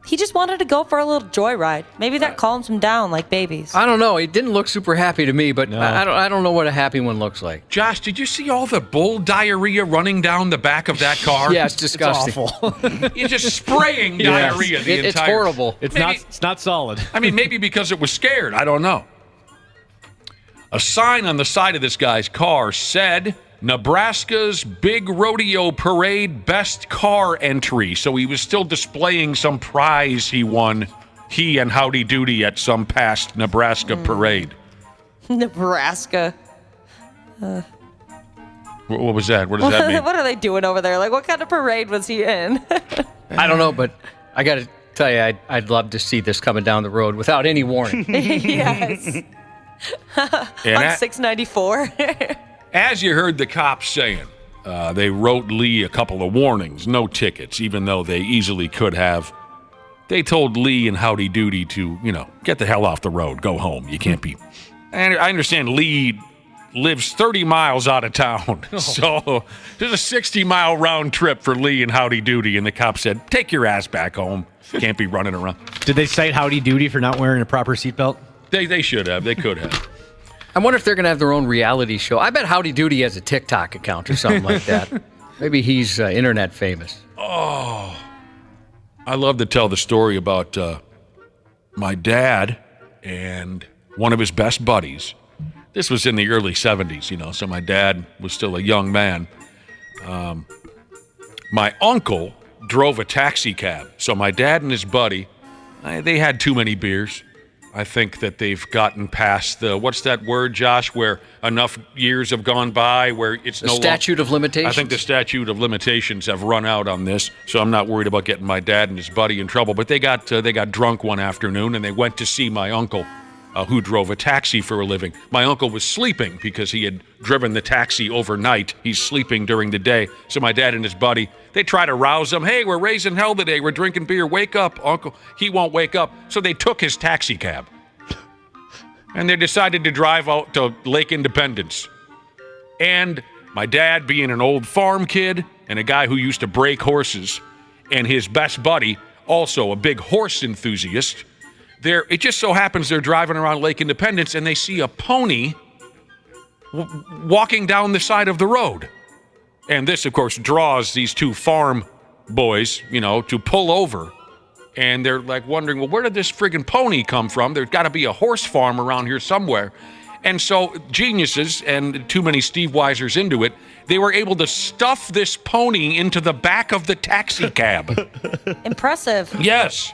He just wanted to go for a little joyride. Maybe that calms him down like babies. I don't know. He didn't look super happy to me, but no. I don't know what a happy one looks like. Josh, did you see all the bull diarrhea running down the back of that car? Yeah, it's disgusting. It's awful. You're just spraying diarrhea the entire... It's horrible. It's not solid. I mean, maybe because it was scared. I don't know. A sign on the side of this guy's car said... Nebraska's Big Rodeo Parade Best Car Entry. So he was still displaying some prize he won, he and Howdy Doody, at some past Nebraska parade. Nebraska. What was that? What does that mean? What are they doing over there? Like, what kind of parade was he in? I don't know, but I got to tell you, I'd love to see this coming down the road without any warning. Yes. On 694. As you heard the cops saying, they wrote Lee a couple of warnings, no tickets, even though they easily could have. They told Lee and Howdy Doody to, get the hell off the road, go home. You can't be. And I understand Lee lives 30 miles out of town, so there's a 60-mile round trip for Lee and Howdy Doody, and the cops said, take your ass back home. Can't be running around. Did they cite Howdy Doody for not wearing a proper seatbelt? They should have. They could have. I wonder if they're going to have their own reality show. I bet Howdy Doody has a TikTok account or something like that. Maybe he's internet famous. Oh, I love to tell the story about my dad and one of his best buddies. This was in the early 70s, so my dad was still a young man. My uncle drove a taxi cab. So my dad and his buddy, they had too many beers. I think that they've gotten past the, what's that word, Josh, where enough years have gone by where it's no statute of limitations. I think the statute of limitations have run out on this, so I'm not worried about getting my dad and his buddy in trouble. But they got drunk one afternoon, and they went to see my uncle, who drove a taxi for a living. My uncle was sleeping because he had driven the taxi overnight. He's sleeping during the day. So my dad and his buddy, they try to rouse him. Hey, we're raising hell today. We're drinking beer. Wake up, Uncle. He won't wake up. So they took his taxi cab. And they decided to drive out to Lake Independence. And my dad, being an old farm kid and a guy who used to break horses, and his best buddy, also a big horse enthusiast. It just so happens they're driving around Lake Independence and they see a pony walking down the side of the road. And this, of course, draws these two farm boys, to pull over. And they're like wondering, well, where did this friggin' pony come from? There's got to be a horse farm around here somewhere. And so geniuses and too many Steve Weisers into it, they were able to stuff this pony into the back of the taxi cab. Impressive. Yes.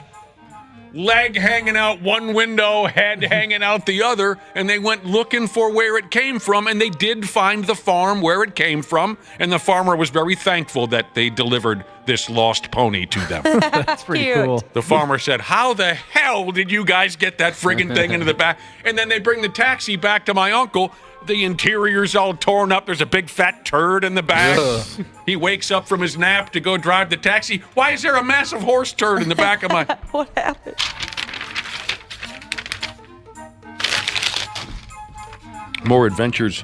Leg hanging out one window, head hanging out the other, and they went looking for where it came from, and they did find the farm where it came from, and the farmer was very thankful that they delivered this lost pony to them. That's pretty cool. The farmer said, how the hell did you guys get that friggin' thing into the back? And then they bring the taxi back to my uncle. The interior's all torn up. There's a big fat turd in the back. Ugh. He wakes up from his nap to go drive the taxi. Why is there a massive horse turd in the back of my... What happened? More adventures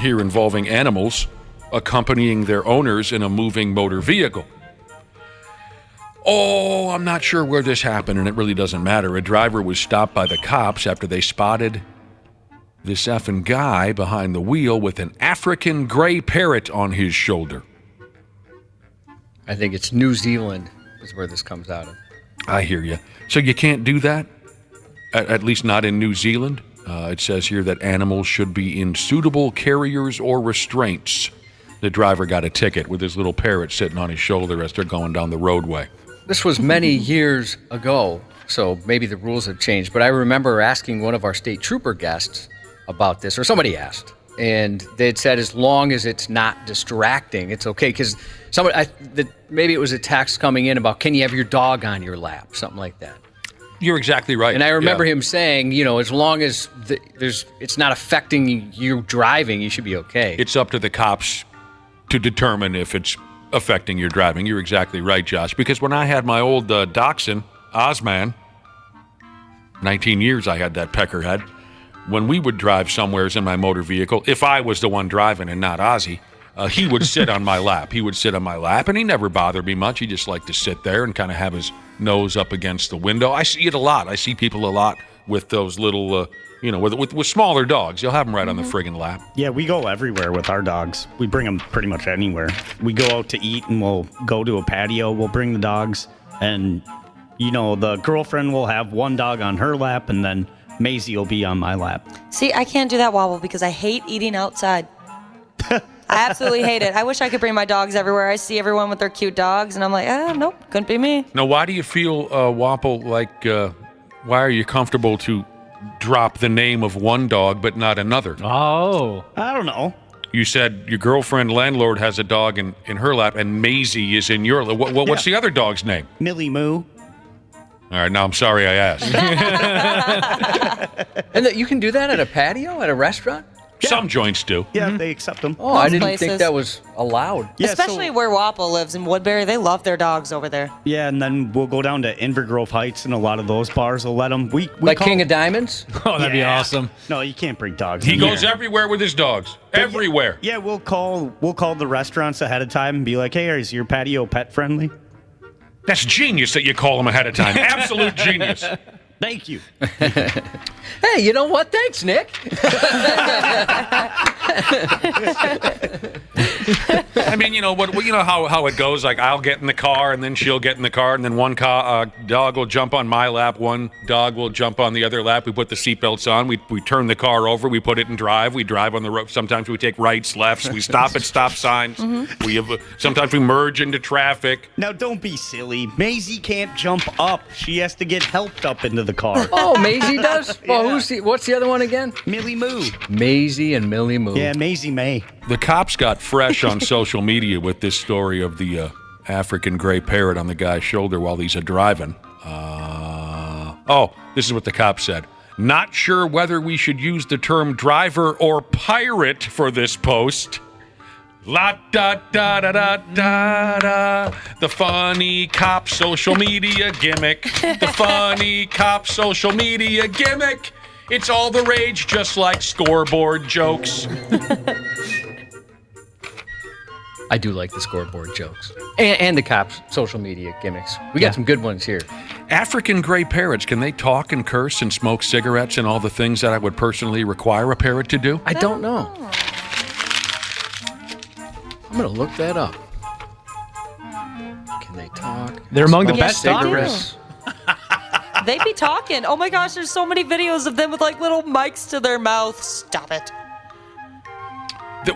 here involving animals accompanying their owners in a moving motor vehicle. Oh, I'm not sure where this happened, and it really doesn't matter. A driver was stopped by the cops after they spotted this effing guy behind the wheel with an African gray parrot on his shoulder. I think it's New Zealand is where this comes out of. I hear you. So you can't do that? At least not in New Zealand? It says here that animals should be in suitable carriers or restraints. The driver got a ticket with his little parrot sitting on his shoulder as they're going down the roadway. This was many years ago, so maybe the rules have changed. But I remember asking one of our state trooper guests about this, or somebody asked, and they'd said as long as it's not distracting, it's okay. Because maybe it was a text coming in about, can you have your dog on your lap, something like that. You're exactly right. And I remember him saying, as long as it's not affecting you driving, you should be okay. It's up to the cops to determine if it's affecting your driving. You're exactly right, Josh. Because when I had my old Dachshund, Ozman, 19 years I had that peckerhead. When we would drive somewheres in my motor vehicle, if I was the one driving and not Ozzy, he would sit on my lap. He would sit on my lap, and he never bothered me much. He just liked to sit there and kind of have his nose up against the window. I see it a lot. I see people a lot with those little, with smaller dogs. You'll have them right on the friggin' lap. Yeah, we go everywhere with our dogs. We bring them pretty much anywhere. We go out to eat, and we'll go to a patio. We'll bring the dogs, and, the girlfriend will have one dog on her lap, and then Maisie will be on my lap. See, I can't do that, Wobble, because I hate eating outside. I absolutely hate it. I wish I could bring my dogs everywhere. I see everyone with their cute dogs, and I'm like, nope, couldn't be me. Now, why do you feel, Wapple, like, why are you comfortable to drop the name of one dog but not another? Oh, I don't know. You said your girlfriend, landlord, has a dog in her lap, and Maisie is in your lap. What's the other dog's name? Millie Moo. All right, now I'm sorry I asked. And you can do that at a patio, at a restaurant? Yeah. Some joints do. Yeah, they accept them. Oh, I didn't think that was allowed. Yeah, especially where Wapple lives in Woodbury. They love their dogs over there. Yeah, and then we'll go down to Invergrove Heights, and a lot of those bars will let them. We like King of Diamonds? Oh, that'd be awesome. No, you can't bring dogs. He goes everywhere with his dogs. Everywhere. Yeah, we'll call the restaurants ahead of time and be like, hey, is your patio pet friendly? That's genius that you call them ahead of time. Absolute genius. Thank you. Hey, you know what? Thanks, Nick. I mean, how it goes. Like, I'll get in the car, and then she'll get in the car, and then one dog will jump on my lap, one dog will jump on the other lap. We put the seatbelts on. We turn the car over. We put it in drive. We drive on the road. Sometimes we take rights, lefts. We stop at stop signs. Mm-hmm. Sometimes we merge into traffic. Now, don't be silly. Maisie can't jump up. She has to get helped up into the car. Oh, Maisie does? Well, what's the other one again? Millie Moo. Maisie and Millie Moo. Yeah, Maisie May. The cops got fresh on social media with this story of the African gray parrot on the guy's shoulder while he's driving. This is what the cops said. Not sure whether we should use the term driver or pirate for this post. La da da da da da da. The funny cop social media gimmick. The funny cop social media gimmick. It's all the rage, just like scoreboard jokes. I do like the scoreboard jokes and the cops' social media gimmicks. We got some good ones here. African gray parrots, can they talk and curse and smoke cigarettes and all the things that I would personally require a parrot to do? I don't know. I'm going to look that up. Can they talk? They're among the Smoke best cigarettes. They be talking. Oh my gosh, there's so many videos of them with like little mics to their mouth. Stop it.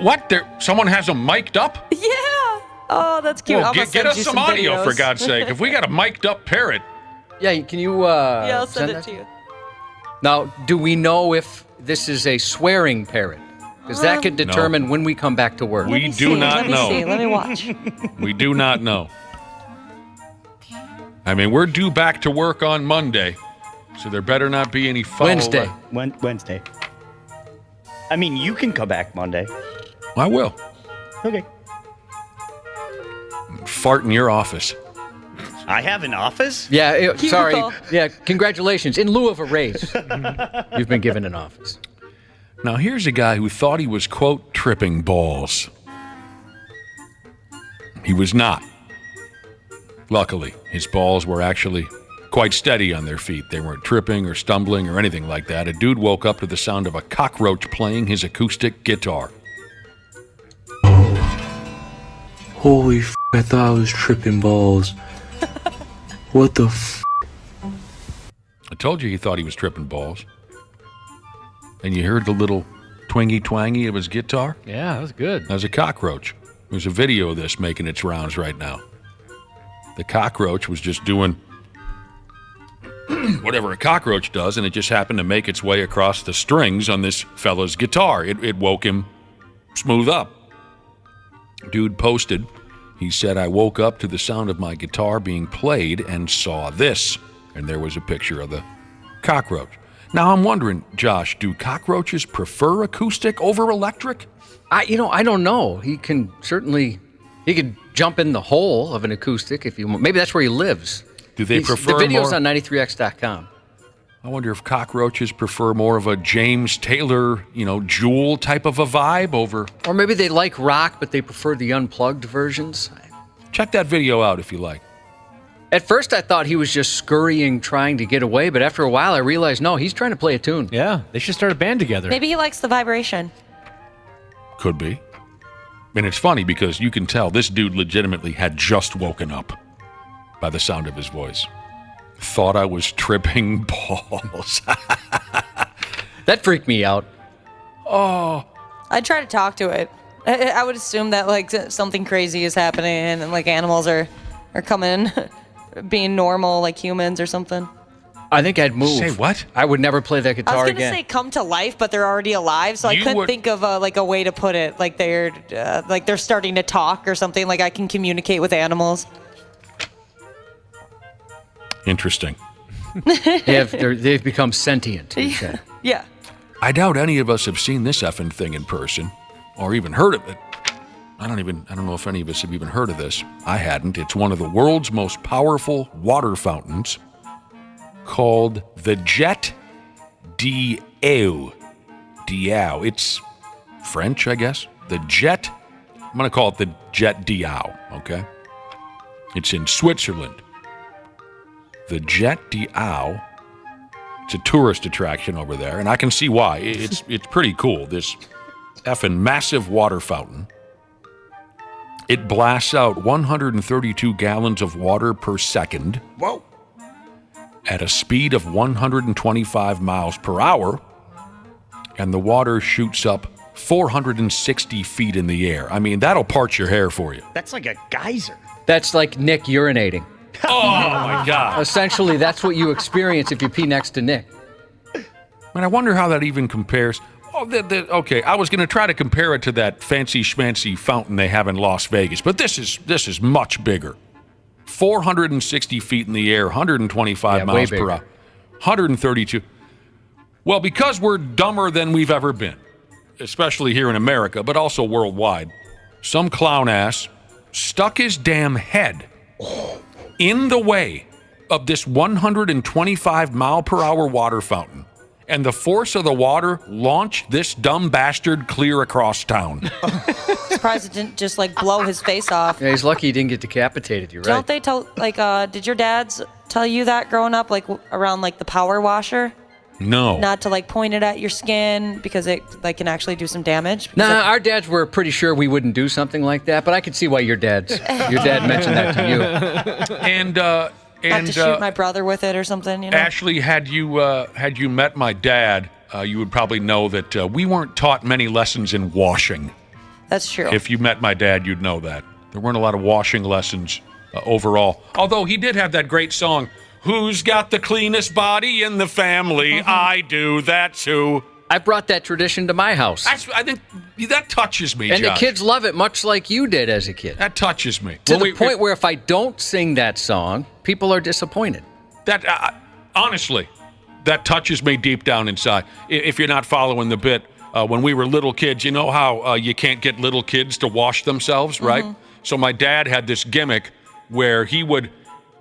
What? Someone has them mic'd up? Yeah. Oh, that's cute. Well, I'm gonna get send us you some audio, videos. for God's sake. If we got a mic'd up parrot. Yeah, can you yeah, I'll send it to you. Now, do we know if this is a swearing parrot? Because that could determine when we come back to work. We do not know. Let me watch. We do not know. I mean, we're due back to work on Monday, so there better not be any foul. Wednesday. Wednesday. I mean, you can come back Monday. I will. Okay. Fart in your office. I have an office? Yeah, sorry. Yeah, congratulations. In lieu of a raise, you've been given an office. Now, here's a guy who thought he was, quote, tripping balls. He was not. Luckily, his balls were actually quite steady on their feet. They weren't tripping or stumbling or anything like that. A dude woke up to the sound of a cockroach playing his acoustic guitar. Holy f***, I thought I was tripping balls. What the f***? I told you he thought he was tripping balls. And you heard the little twingy-twangy of his guitar? Yeah, that was good. That was a cockroach. There's a video of this making its rounds right now. The cockroach was just doing whatever a cockroach does, and it just happened to make its way across the strings on this fella's guitar. It woke him smooth up. Dude posted, he said, I woke up to the sound of my guitar being played and saw this. And there was a picture of the cockroach. Now I'm wondering, Josh, do cockroaches prefer acoustic over electric? I don't know. He could jump in the hole of an acoustic if you want. Maybe that's where he lives. Do they prefer the video's more? on 93x.com. I wonder if cockroaches prefer more of a James Taylor, Jewel type of a vibe over... Or maybe they like rock, but they prefer the unplugged versions. Check that video out if you like. At first, I thought he was just scurrying, trying to get away, but after a while, I realized, no, he's trying to play a tune. Yeah, they should start a band together. Maybe he likes the vibration. Could be. And it's funny because you can tell this dude legitimately had just woken up by the sound of his voice. Thought I was tripping balls. That freaked me out. Oh. I'd try to talk to it. I would assume that like something crazy is happening and like animals are coming, being normal like humans or something. I think I'd move. Say what? I would never play that guitar I was again. gonna say come to life, but they're already alive, so I couldn't think of a way to put it. Like they're starting to talk or something. Like I can communicate with animals. Interesting. They've become sentient. Yeah. I doubt any of us have seen this effing thing in person or even heard of it. I don't know if any of us have even heard of this. I hadn't. It's one of the world's most powerful water fountains called the Jet d'Eau. It's French, I guess. I'm going to call it the Jet d'Eau, okay? It's in Switzerland. The Jet d'Eau. It's a tourist attraction over there, and I can see why. It's pretty cool. This effing massive water fountain. It blasts out 132 gallons of water per second. Whoa. At a speed of 125 miles per hour, and the water shoots up 460 feet in the air. I mean, that'll part your hair for you. That's like a geyser. That's like Nick urinating. Oh, my God. Essentially, that's what you experience if you pee next to Nick. Man, I wonder how that even compares. Oh, okay, I was going to try to compare it to that fancy schmancy fountain they have in Las Vegas, but this is much bigger. 460 feet in the air, 125 miles per hour, 132. Well, because we're dumber than we've ever been, especially here in America, but also worldwide, some clown ass stuck his damn head in the way of this 125 mile per hour water fountain and the force of the water launched this dumb bastard clear across town. Surprised it didn't just like blow his face off. Yeah, he's lucky he didn't get decapitated. You're right. Don't they tell did your dads tell you that growing up, like around like the power washer? No. Not to like point it at your skin because it like can actually do some damage. Nah, our dads were pretty sure we wouldn't do something like that, but I could see why your dad mentioned that to you. And have to shoot my brother with it or something, you know? Ashley, had you met my dad, you would probably know that we weren't taught many lessons in washing. That's true. If you met my dad, you'd know that. There weren't a lot of washing lessons overall. Although he did have that great song, "Who's got the cleanest body in the family? I do, that's who." I brought that tradition to my house. I think that touches me, and Josh. the kids love it, much like you did as a kid. That touches me. To the point where if I don't sing that song, people are disappointed. That honestly, that touches me deep down inside. If you're not following the bit, when we were little kids, you know how you can't get little kids to wash themselves, right? So my dad had this gimmick where he would,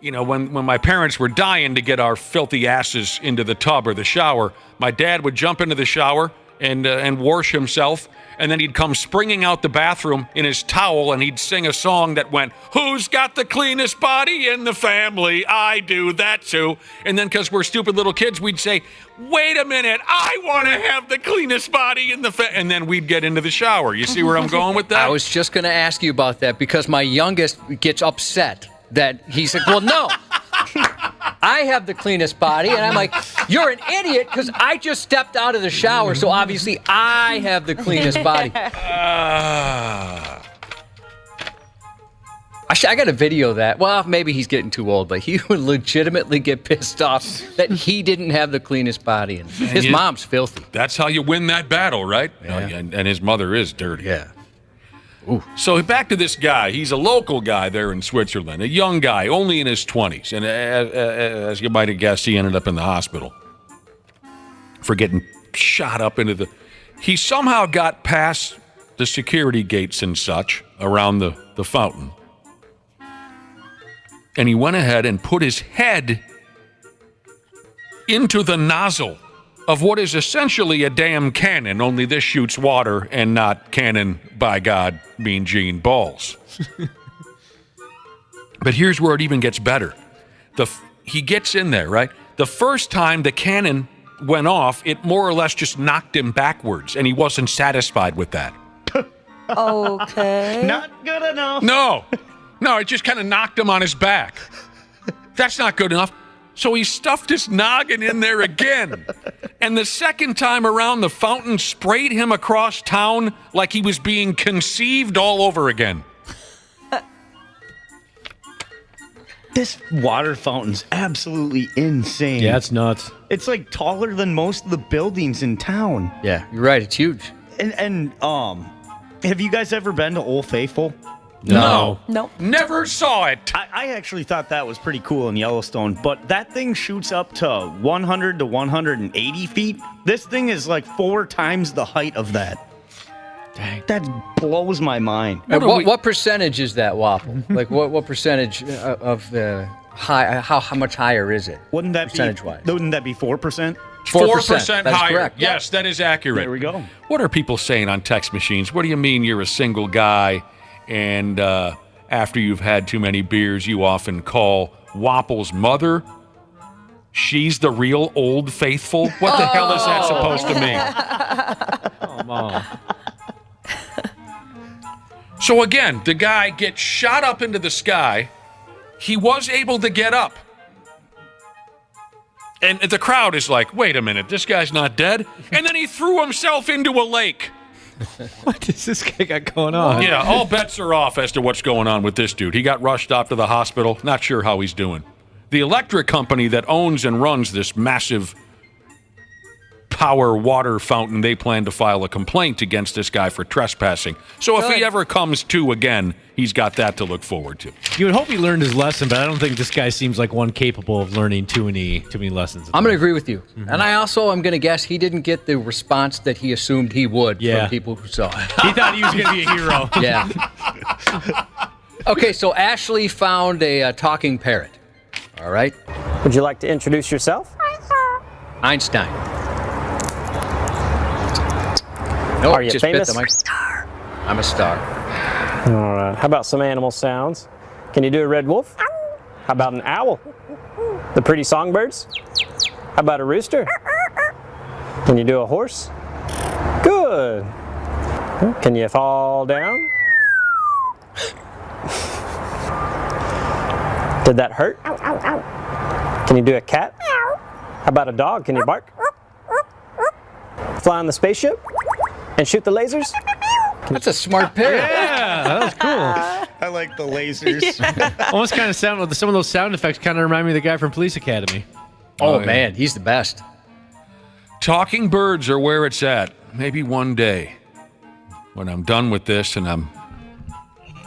you know, when my parents were dying to get our filthy asses into the tub or the shower, my dad would jump into the shower and wash himself, and then he'd come springing out the bathroom in his towel, and he'd sing a song that went, "Who's got the cleanest body in the family? I do, that's who." And then because we're stupid little kids, we'd say, "Wait a minute, I want to have the cleanest body in the and then we'd get into the shower. You see where I'm going with that? I was just going to ask you about that because my youngest gets upset that he said, "Well, no, I have the cleanest body." And I'm like, "You're an idiot because I just stepped out of the shower, so obviously I have the cleanest body." I got a video of that. Well, maybe he's getting too old, but he would legitimately get pissed off that he didn't have the cleanest body. And his mom's filthy. That's how you win that battle, right? Yeah. And his mother is dirty. Yeah. Ooh. So back to this guy. He's a local guy there in Switzerland, a young guy, only in his 20s. And as you might have guessed, he ended up in the hospital for getting shot up into the... He somehow got past the security gates and such around the fountain. And he went ahead and put his head into the nozzle of what is essentially a damn cannon, only this shoots water and not cannon, by God, Mean Gene balls. But here's where it even gets better. He gets in there, right? The first time the cannon went off, it more or less just knocked him backwards, and he wasn't satisfied with that. Okay. Not good enough. No, it just kind of knocked him on his back. That's not good enough. So he stuffed his noggin in there again. And the second time around, the fountain sprayed him across town like he was being conceived all over again. This water fountain's absolutely insane. Yeah, it's nuts. It's like taller than most of the buildings in town. Yeah, you're right. It's huge. And have you guys ever been to Old Faithful? No. Nope. Never saw it. I actually thought that was pretty cool in Yellowstone, but that thing shoots up to 100 to 180 feet. This thing is like 4 times the height of that. Dang. That blows my mind. What percentage is that, Waffle? Like, what percentage of the high? How much higher is it? Wouldn't that percentage-wise? Wouldn't that be 4%? 4% That's higher. correct. Yes, that is accurate. There we go. What are people saying on text machines? What do you mean you're a single guy and after you've had too many beers, you often call Wapple's mother? She's the real Old Faithful? What the hell is that supposed to mean? Come on. So again, the guy gets shot up into the sky. He was able to get up. And the crowd is like, wait a minute, this guy's not dead? And then he threw himself into a lake. What does this guy got going on? Yeah, all bets are off as to what's going on with this dude. He got rushed off to the hospital. Not sure how he's doing. The electric company that owns and runs this massive power water fountain, they plan to file a complaint against this guy for trespassing. So if he ever comes to again, he's got that to look forward to. You would hope he learned his lesson, but I don't think this guy seems like one capable of learning too many lessons. I'm going to agree with you. Mm-hmm. And I also am going to guess he didn't get the response that he assumed he would from people who saw it. He thought he was going to be a hero. Yeah. Okay, so Ashley found a talking parrot. All right. Would you like to introduce yourself? Einstein. No, Are you just famous? bit the mic. I'm a star. All right. How about some animal sounds? Can you do a red wolf? How about an owl? The pretty songbirds? How about a rooster? Can you do a horse? Good. Can you fall down? Did that hurt? Can you do a cat? How about a dog? Can you bark? Fly on the spaceship? And shoot the lasers? That's a smart pair. Yeah, that was cool. I like the lasers. Almost kind of sound. Some of those sound effects kind of remind me of the guy from Police Academy. Oh, man, he's the best. Talking birds are where it's at. Maybe one day when I'm done with this and I'm,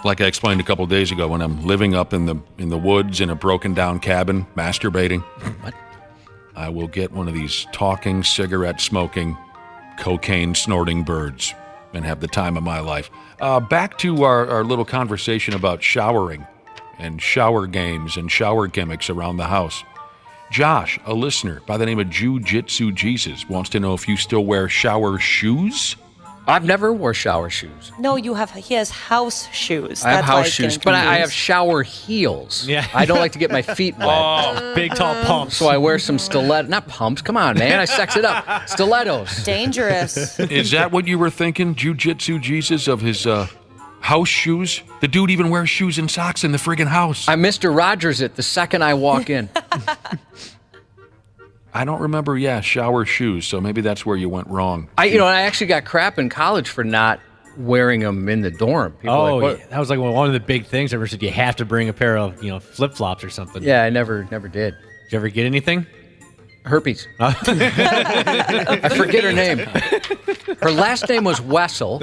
like I explained a couple days ago, when I'm living up in the woods in a broken down cabin, masturbating. What? I will get one of these talking, cigarette smoking, cocaine snorting birds and have the time of my life. Back to our little conversation about showering and shower games and shower gimmicks around the house. Josh, a listener by the name of Jiu-Jitsu Jesus, wants to know if you still wear shower shoes. I've never wore shower shoes. No, he has house shoes. I have That's why house it's shoes, getting but I have confused. shower heels. Yeah. I don't like to get my feet wet. Oh, big tall pumps. So I wear some stilettos. Not pumps. Come on, man. I sex it up. Stilettos. Dangerous. Is that what you were thinking, Jiu-Jitsu Jesus, of his house shoes? The dude even wears shoes and socks in the friggin' house. I Mr. Rogers it the second I walk in. I don't remember, shower shoes, so maybe that's where you went wrong. I actually got crap in college for not wearing them in the dorm. People were like, yeah. That was like one of the big ththings. I ever said you have to bring a pair of flip-flops or something. Yeah, I never did. Did you ever get anything? Herpes. I forget her name. Her last name was Wessel.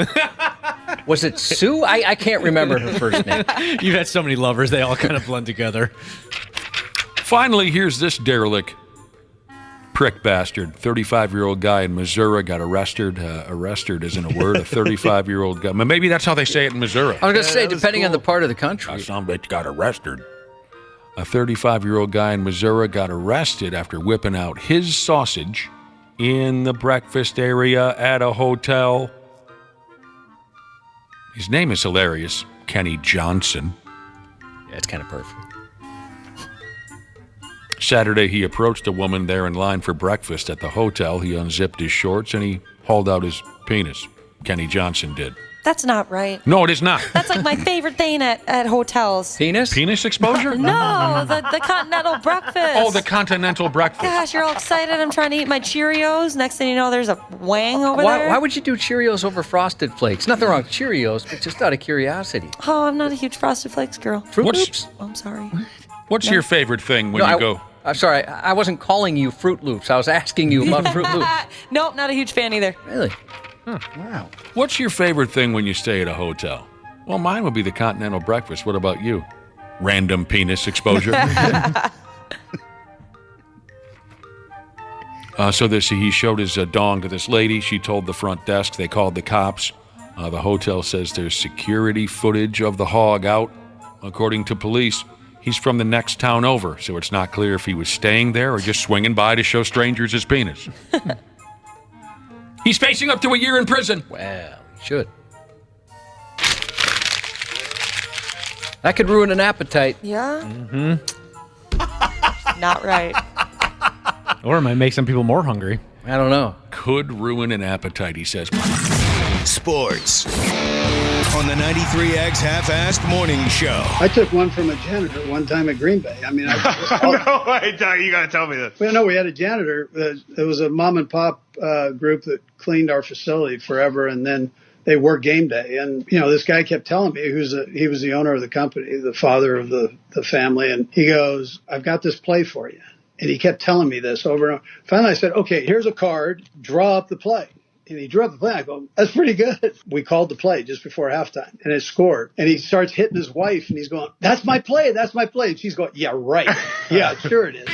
Was it Sue? I can't remember her first name. You've had so many lovers, they all kind of blend together. Finally, here's this derelict. Prick bastard. 35-year-old guy in Missouri got arrested. Arrested isn't a word. A 35-year-old guy. Maybe that's how they say it in Missouri. I was going to say, depending on the part of the country. Some bitch got arrested. A 35-year-old guy in Missouri got arrested after whipping out his sausage in the breakfast area at a hotel. His name is hilarious. Kenny Johnson. Yeah, it's kind of perfect. Saturday, he approached a woman there in line for breakfast at the hotel. He unzipped his shorts and he hauled out his penis. Kenny Johnson did. That's not right. No, it is not. That's like my favorite thing at hotels. Penis? Penis exposure? No, the continental breakfast. Oh, the continental breakfast. Gosh, you're all excited. I'm trying to eat my Cheerios. Next thing you know, there's a wang over there. Why would you do Cheerios over Frosted Flakes? Nothing wrong with Cheerios, but just out of curiosity. Oh, I'm not a huge Frosted Flakes girl. Fruit Loops? Oh, I'm sorry. What's your favorite thing when you go? I'm sorry, I wasn't calling you Fruit Loops. I was asking you about Fruit Loops. Nope, not a huge fan either. Really? Huh. Wow. What's your favorite thing when you stay at a hotel? Well, mine would be the continental breakfast. What about you? Random penis exposure? He showed his dong to this lady. She told the front desk. They called the cops. The hotel says there's security footage of the hog out. According to police, he's from the next town over, so it's not clear if he was staying there or just swinging by to show strangers his penis. He's facing up to a year in prison. Well, he should. That could ruin an appetite. Yeah? Mm-hmm. Not right. Or it might make some people more hungry. I don't know. Could ruin an appetite, he says. Sports on the 93X Half-Assed Morning Show. I took one from a janitor one time at Green Bay. I mean, No, wait, you got to tell me this. Well, no, we had a janitor. It was a mom and pop group that cleaned our facility forever, and then they worked game day. And this guy kept telling me he was the owner of the company, the father of the family, and he goes, "I've got this play for you." And he kept telling me this over and over. Finally, I said, "Okay, here's a card. Draw up the play." And he drew up the play. I go, "That's pretty good." We called the play just before halftime, and it scored. And he starts hitting his wife, and he's going, "That's my play. That's my play." And she's going, "Yeah, right. Yeah, sure it is."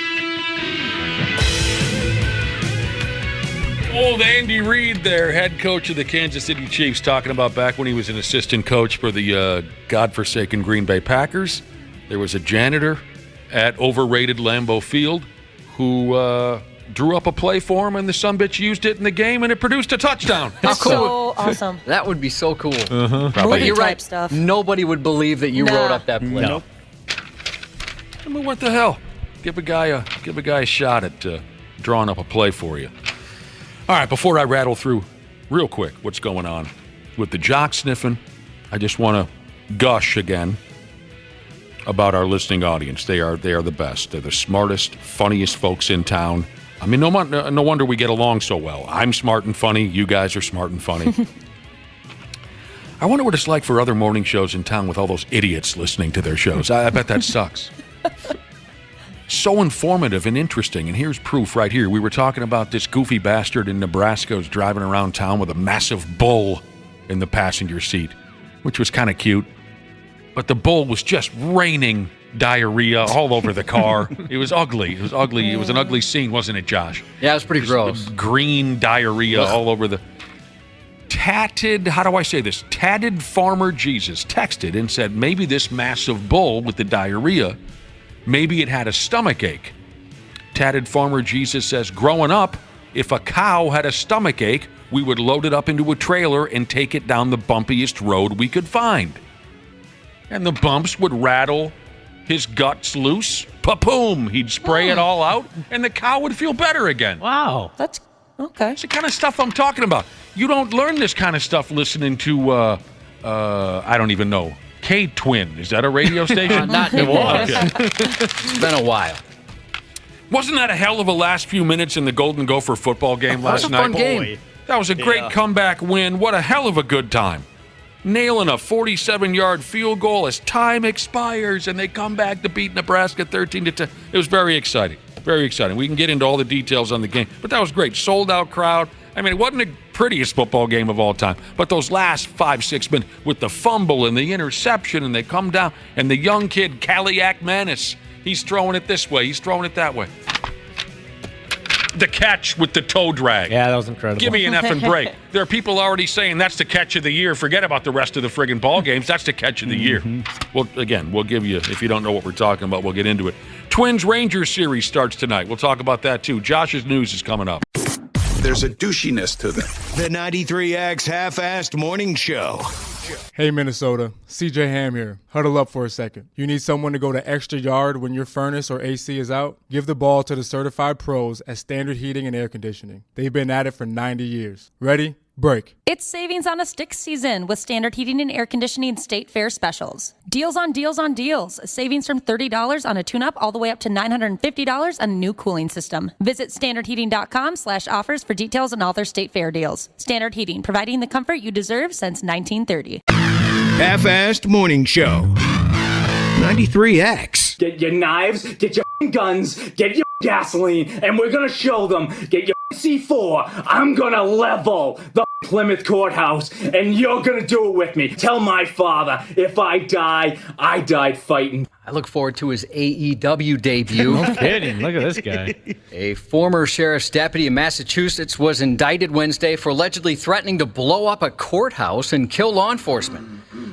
Old Andy Reid there, head coach of the Kansas City Chiefs, talking about back when he was an assistant coach for the godforsaken Green Bay Packers. There was a janitor at overrated Lambeau Field who drew up a play for him, and the sumbitch used it in the game, and it produced a touchdown. That's so awesome. That would be so cool. Uh-huh. But you're type right. stuff. Nobody would believe that you wrote up that play. No. I mean, what the hell? Give a guy a shot at drawing up a play for you. All right, before I rattle through real quick what's going on with the jock sniffing, I just want to gush again about our listening audience. They are the best. They're the smartest, funniest folks in town. I mean, no wonder we get along so well. I'm smart and funny. You guys are smart and funny. I wonder what it's like for other morning shows in town with all those idiots listening to their shows. I bet that sucks. So informative and interesting, and here's proof right here. We were talking about this goofy bastard in Nebraska who's driving around town with a massive bull in the passenger seat, which was kind of cute. But the bull was just raining diarrhea all over the car. It was ugly. It was ugly. It was an ugly scene, wasn't it, Josh? Yeah, it was pretty gross. Green diarrhea all over the... Tatted Farmer Jesus texted and said maybe this massive bull with the diarrhea, maybe it had a stomach ache. Tatted Farmer Jesus says, growing up, if a cow had a stomach ache, we would load it up into a trailer and take it down the bumpiest road we could find. And the bumps would rattle his guts loose. Pa-boom! He'd spray it all out, and the cow would feel better again. Wow. That's okay. It's the kind of stuff I'm talking about. You don't learn this kind of stuff listening to, I don't even know, K-Twin. Is that a radio station? Not anymore. Okay. It's been a while. Wasn't that a hell of a last few minutes in the Golden Gopher football game last night? That was a fun game. That was a great comeback win. What a hell of a good time. Nailing a 47-yard field goal as time expires, and they come back to beat Nebraska 13-10. It was very exciting. Very exciting. We can get into all the details on the game, but that was great. Sold-out crowd. I mean, it wasn't the prettiest football game of all time, but those last 5-6 minutes with the fumble and the interception, and they come down, and the young kid, Kaliak Manis, he's throwing it this way. He's throwing it that way. The catch with the toe drag. Yeah, that was incredible. Give me an effing break. There are people already saying that's the catch of the year. Forget about the rest of the friggin' ball games. That's the catch of the year. Well, again, we'll give you, if you don't know what we're talking about, we'll get into it. Twins-Rangers series starts tonight. We'll talk about that, too. Josh's news is coming up. There's a douchiness to them. The 93X Half-Assed Morning Show. Hey, Minnesota. CJ Ham here. Huddle up for a second. You need someone to go the extra yard when your furnace or AC is out? Give the ball to the certified pros at Standard Heating and Air Conditioning. They've been at it for 90 years. Ready? Break. It's savings on a stick season with Standard Heating and Air Conditioning State Fair specials. Deals on deals on deals. Savings from $30 on a tune-up all the way up to $950 on a new cooling system. Visit standardheating.com/offers for details on all their State Fair deals. Standard Heating, providing the comfort you deserve since 1930. Half-Assed Morning Show. 93X. Get your knives, get your guns, get your gasoline, and we're gonna show them. Get your C4. I'm gonna level the Plymouth courthouse, and you're gonna do it with me. Tell my father, if I die, I died fighting. I look forward to his AEW debut. No kidding. Look at this guy. A former sheriff's deputy in Massachusetts was indicted Wednesday for allegedly threatening to blow up a courthouse and kill law enforcement.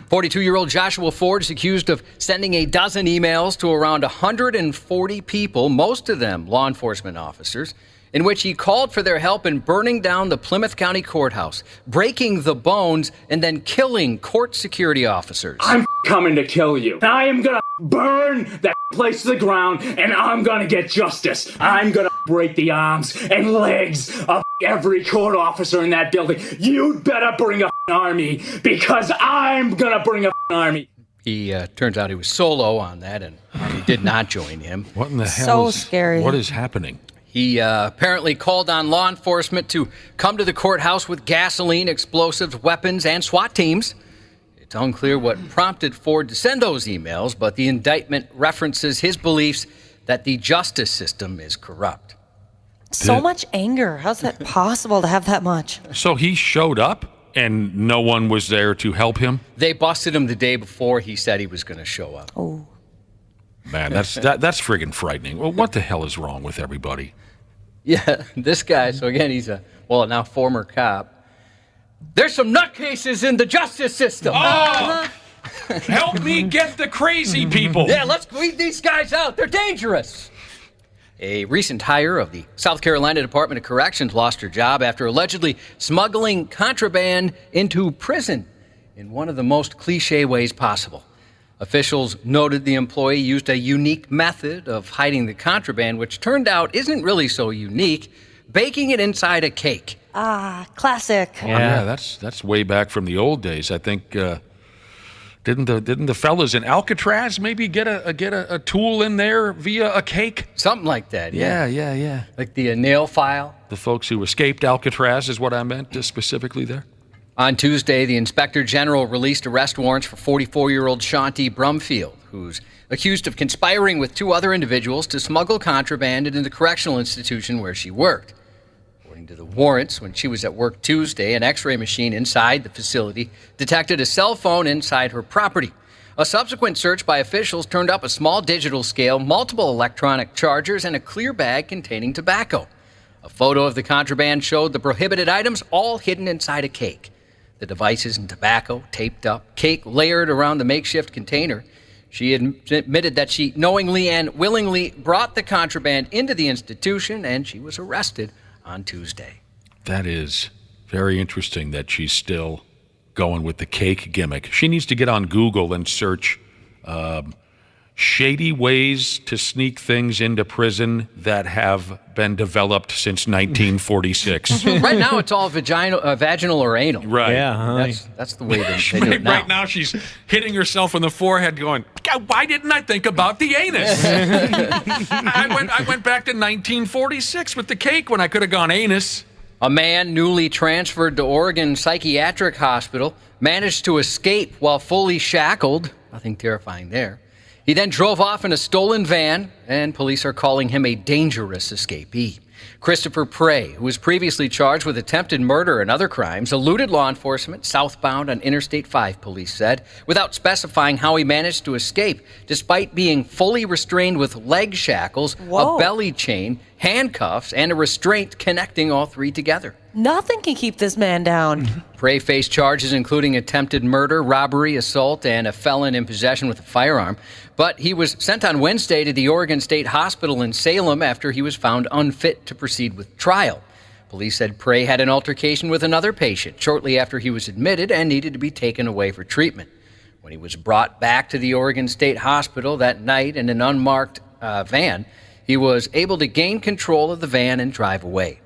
42-year-old Joshua Ford is accused of sending a dozen emails to around 140 people, most of them law enforcement officers, in which he called for their help in burning down the Plymouth County Courthouse, breaking the bones, and then killing court security officers. I'm coming to kill you. I am gonna burn that place to the ground, and I'm gonna get justice. I'm gonna break the arms and legs of every court officer in that building. You'd better bring a army, because I'm gonna bring a army. He turns out he was solo on that, and he did not join him. What in the hell? So scary. What is happening? He apparently called on law enforcement to come to the courthouse with gasoline, explosives, weapons, and SWAT teams. It's unclear what prompted Ford to send those emails, but the indictment references his beliefs that the justice system is corrupt. So much anger. How's that possible to have that much? So he showed up and no one was there to help him? They busted him the day before he said he was going to show up. Oh. Man, that's friggin' frightening. Well, what the hell is wrong with everybody? Yeah, this guy, so again, he's now former cop. There's some nutcases in the justice system. Oh! Help me get the crazy people. Yeah, let's weed these guys out. They're dangerous. A recent hire of the South Carolina Department of Corrections lost her job after allegedly smuggling contraband into prison in one of the most cliche ways possible. Officials noted the employee used a unique method of hiding the contraband, which turned out isn't really so unique, baking it inside a cake. Ah, classic. Yeah, that's way back from the old days. I think didn't the fellas in Alcatraz maybe get a tool in there via a cake? Something like that. Yeah. Like the nail file. The folks who escaped Alcatraz is what I meant specifically there. On Tuesday, the Inspector General released arrest warrants for 44-year-old Shanti Brumfield, who's accused of conspiring with 2 other individuals to smuggle contraband into the correctional institution where she worked. According to the warrants, when she was at work Tuesday, an X-ray machine inside the facility detected a cell phone inside her property. A subsequent search by officials turned up a small digital scale, multiple electronic chargers, and a clear bag containing tobacco. A photo of the contraband showed the prohibited items all hidden inside a cake. The devices and tobacco taped up, cake layered around the makeshift container. She admitted that she knowingly and willingly brought the contraband into the institution, and she was arrested on Tuesday. That is very interesting that she's still going with the cake gimmick. She needs to get on Google and search shady ways to sneak things into prison that have been developed since 1946. Right now, it's all vaginal or anal. Right. Yeah. That's the way they do it now. Right now, she's hitting herself in the forehead going, God, why didn't I think about the anus? I went back to 1946 with the cake when I could have gone anus. A man newly transferred to Oregon Psychiatric Hospital managed to escape while fully shackled. Nothing terrifying there. He then drove off in a stolen van, and police are calling him a dangerous escapee. Christopher Prey, who was previously charged with attempted murder and other crimes, eluded law enforcement southbound on Interstate 5, police said, without specifying how he managed to escape, despite being fully restrained with leg shackles, Whoa. a belly chain, handcuffs, and a restraint connecting all 3 together. Nothing can keep this man down. Prey faced charges including attempted murder, robbery, assault, and a felon in possession with a firearm. But he was sent on Wednesday to the Oregon State Hospital in Salem after he was found unfit to proceed with trial. Police said Prey had an altercation with another patient shortly after he was admitted and needed to be taken away for treatment. When he was brought back to the Oregon State Hospital that night in an unmarked van, he was able to gain control of the van and drive away.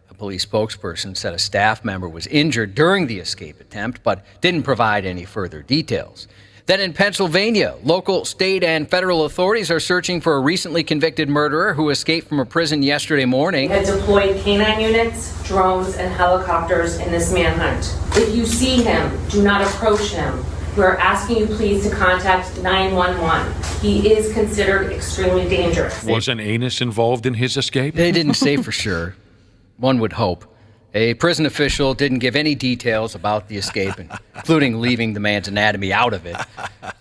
A police spokesperson said a staff member was injured during the escape attempt, but didn't provide any further details. Then in Pennsylvania, local, state, and federal authorities are searching for a recently convicted murderer who escaped from a prison yesterday morning. We had deployed canine units, drones, and helicopters in this manhunt. If you see him, do not approach him. We're asking you please to contact 911. He is considered extremely dangerous. Was an anus involved in his escape? They didn't say for sure. One would hope. A prison official didn't give any details about the escape, including leaving the man's anatomy out of it.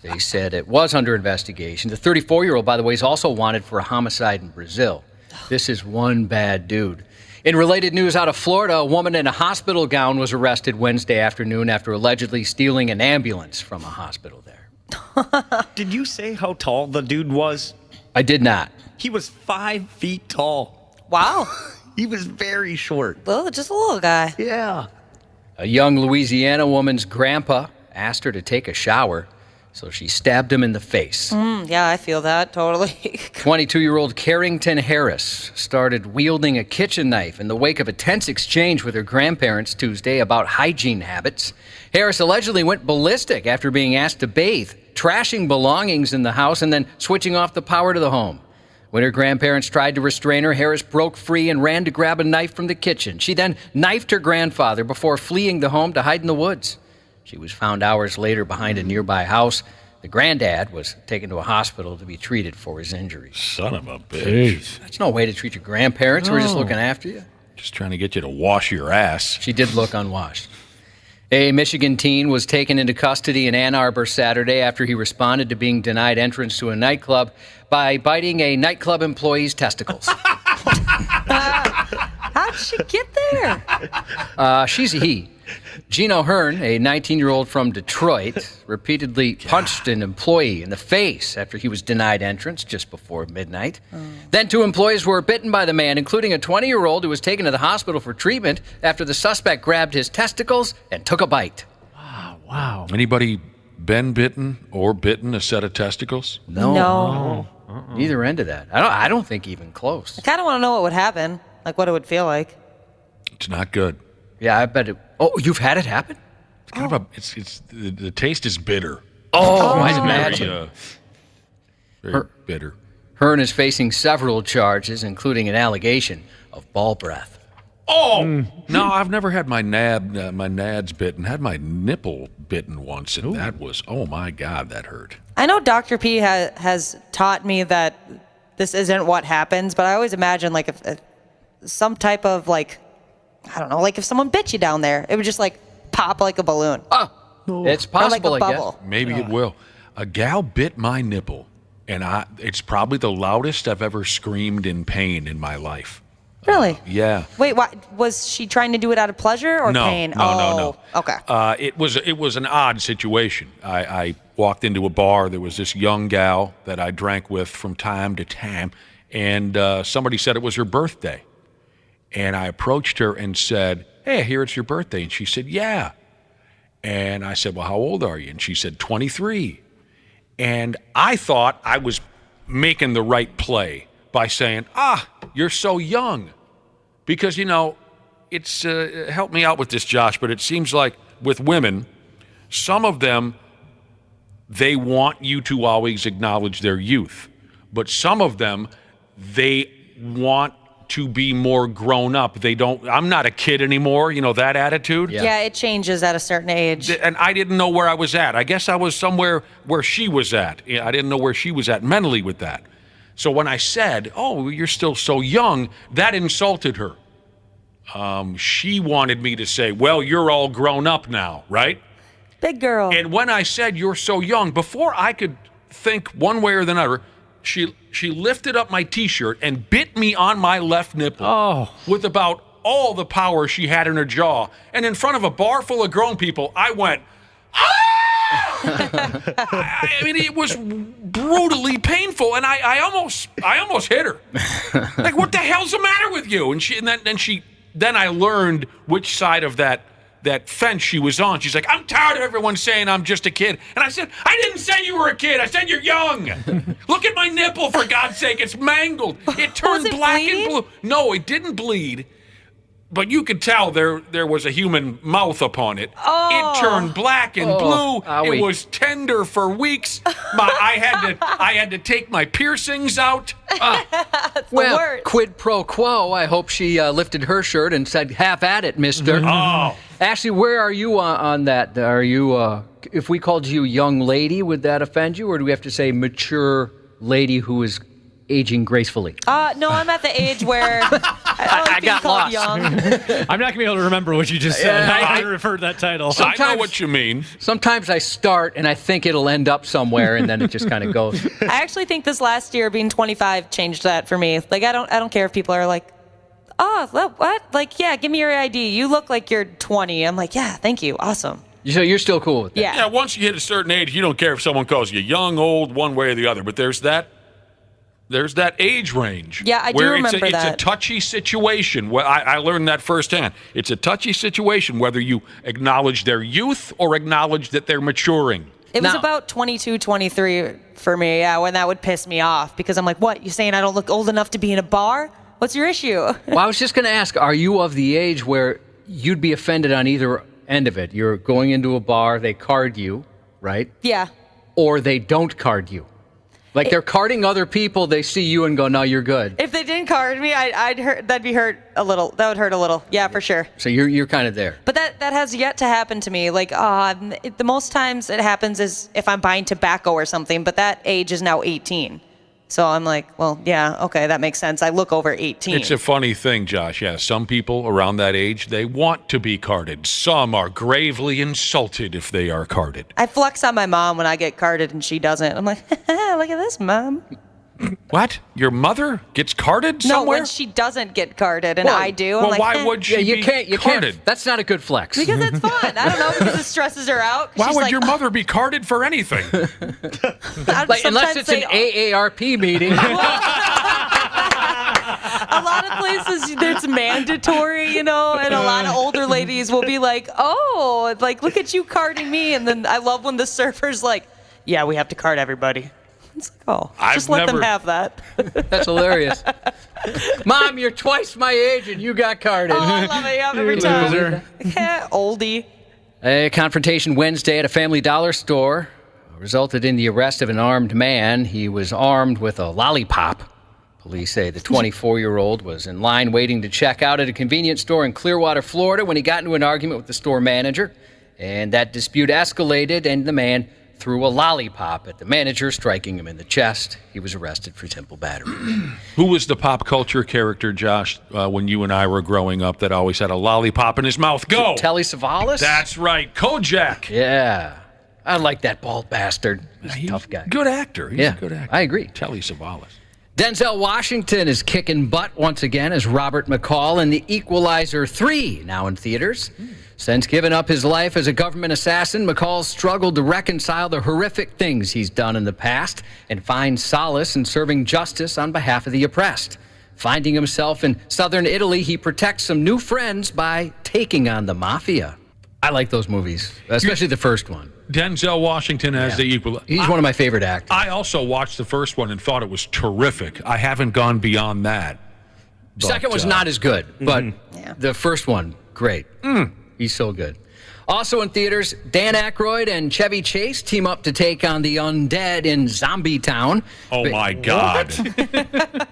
They said it was under investigation. The 34-year-old, by the way, is also wanted for a homicide in Brazil. This is one bad dude. In related news out of Florida, a woman in a hospital gown was arrested Wednesday afternoon after allegedly stealing an ambulance from a hospital there. Did you say how tall the dude was? I did not. He was 5 feet tall. Wow. He was very short. Well, just a little guy. Yeah. A young Louisiana woman's grandpa asked her to take a shower, so she stabbed him in the face. Yeah, I feel that totally. 22-year-old Carrington Harris started wielding a kitchen knife in the wake of a tense exchange with her grandparents Tuesday about hygiene habits. Harris allegedly went ballistic after being asked to bathe, trashing belongings in the house and then switching off the power to the home. When her grandparents tried to restrain her, Harris broke free and ran to grab a knife from the kitchen. She then knifed her grandfather before fleeing the home to hide in the woods. She was found hours later behind a nearby house. The granddad was taken to a hospital to be treated for his injuries. Son of a bitch. That's no way to treat your grandparents. We're just looking after you. Just trying to get you to wash your ass. She did look unwashed. A Michigan teen was taken into custody in Ann Arbor Saturday after he responded to being denied entrance to a nightclub by biting a nightclub employee's testicles. How did she get there? She's a he. Gino Hearn, a 19-year-old from Detroit, repeatedly punched an employee in the face after he was denied entrance just before midnight. Then 2 employees were bitten by the man, including a 20-year-old who was taken to the hospital for treatment after the suspect grabbed his testicles and took a bite. Wow. Anybody been bitten or bitten a set of testicles? No. Neither end of that. I don't think even close. I kind of want to know what would happen, like what it would feel like. It's not good. Yeah, I bet it. Oh, you've had it happen? It's kind of the taste is bitter. Oh, It's I imagine. Very bitter. Hearn is facing several charges, including an allegation of ball breath. Oh no, I've never had my nads bitten. Had my nipple bitten once, and that was, oh my God, that hurt. I know Dr. P has taught me that this isn't what happens, but I always imagine like if some type of like, I don't know, like if someone bit you down there, it would just like pop like a balloon. It's possible, or like a I guess. bubble. Maybe it will. A gal bit my nipple, and it's probably the loudest I've ever screamed in pain in my life. Really? Yeah. Wait, what was she trying to do it out of pleasure or pain? No. Okay. It was an odd situation. I walked into a bar. There was this young gal that I drank with from time to time, and somebody said it was her birthday. And I approached her and said, "Hey, I hear it's your birthday." And she said, "Yeah." And I said, "Well, how old are you?" And she said, 23. And I thought I was making the right play by saying, "You're so young." Because, it's, help me out with this, Josh, but it seems like with women, some of them, they want you to always acknowledge their youth. But some of them, they want to be more grown up. They don't, I'm not a kid anymore, that attitude. Yeah, it changes at a certain age. And I didn't know where I was at. I guess I was somewhere where she was at. I didn't know where she was at mentally with that. So when I said, "Oh, you're still so young," that insulted her. She wanted me to say, "Well, you're all grown up now, right?" Big girl. And when I said, "You're so young," before I could think one way or the other, she lifted up my T-shirt and bit me on my left nipple with about all the power she had in her jaw. And in front of a bar full of grown people, I went, I mean, it was brutally painful, and I almost hit her. Like, what the hell's the matter with you? And then I learned which side of that fence she was on. She's like, "I'm tired of everyone saying I'm just a kid." And I said, "I didn't say you were a kid. I said you're young. Look at my nipple, for God's sake. It's mangled. It turned black and blue." No, it didn't bleed. But you could tell there was a human mouth upon it. It turned black and blue. Owie. It was tender for weeks. I had to take my piercings out. Well, quid pro quo. I hope she lifted her shirt and said, "Have at it, mister." Ashley, where are you on that? Are you, if we called you young lady, would that offend you? Or do we have to say mature lady who is aging gracefully? No, I'm at the age where I got lost. Young. I'm not going to be able to remember what you just said. I heard that title. I know what you mean. Sometimes I start and I think it'll end up somewhere, and then it just kind of goes. I actually think this last year being 25 changed that for me. Like, I don't care if people are like, "Oh, what? Like, yeah, give me your ID. You look like you're 20. I'm like, "Yeah, thank you. Awesome." So you're still cool with that? Yeah. Yeah, once you hit a certain age, you don't care if someone calls you young, old, one way or the other. But there's that age range. Yeah, I do where remember it's that. a touchy situation. Well, I learned that firsthand. It's a touchy situation whether you acknowledge their youth or acknowledge that they're maturing. It was about 22, 23 for me, yeah, when that would piss me off because I'm like, "What? You saying I don't look old enough to be in a bar? What's your issue?" Well, I was just going to ask, are you of the age where you'd be offended on either end of it? You're going into a bar, they card you, right? Yeah. Or they don't card you. Like they're carding other people, they see you and go, "No, you're good." If they didn't card me, I'd hurt. That'd be hurt a little. That would hurt a little. Yeah, for sure. So you're kind of there. But that has yet to happen to me. Like, the most times it happens is if I'm buying tobacco or something. But that age is now 18. So I'm like, well, yeah, okay, that makes sense. I look over 18. It's a funny thing, Josh. Yeah, some people around that age, they want to be carded. Some are gravely insulted if they are carded. I flex on my mom when I get carded and she doesn't. I'm like, "Look at this, Mom." What? Your mother gets carded somewhere? No, when she doesn't get carded and I do. I'm Well, like, why would she you be can't carded? That's not a good flex. Because it's fun. I don't know, because it stresses her out. Why She's would like, your mother be carded for anything? Unless it's an AARP meeting. A lot of places it's mandatory, and a lot of older ladies will be like, oh, like, look at you carding me. And then I love when the surfer's like, yeah, we have to card everybody. It's like, oh, just let them have that. That's hilarious. Mom, you're twice my age and you got carded. Oh, I love it. Yeah, every time. Oldie. A confrontation Wednesday at a Family Dollar store resulted in the arrest of an armed man. He was armed with a lollipop. Police say the 24-year-old was in line waiting to check out at a convenience store in Clearwater, Florida, when he got into an argument with the store manager. And that dispute escalated, and the man threw a lollipop at the manager, striking him in the chest. He was arrested for simple battery. Who was the pop culture character, Josh, when you and I were growing up that always had a lollipop in his mouth? Go! Telly Savalas? That's right. Kojak. Yeah. I like that bald bastard. He's a tough guy. Good actor. He's a good actor. I agree. Telly Savalas. Denzel Washington is kicking butt once again as Robert McCall in The Equalizer 3, now in theaters. Since giving up his life as a government assassin, McCall's struggled to reconcile the horrific things he's done in the past and find solace in serving justice on behalf of the oppressed. Finding himself in southern Italy, he protects some new friends by taking on the mafia. I like those movies, especially the first one. Denzel Washington as the Equalizer. He's one of my favorite actors. I also watched the first one and thought it was terrific. I haven't gone beyond that. But, Second was not as good, but the first one, great. He's so good. Also in theaters, Dan Aykroyd and Chevy Chase team up to take on the undead in Zombie Town. Oh, my God.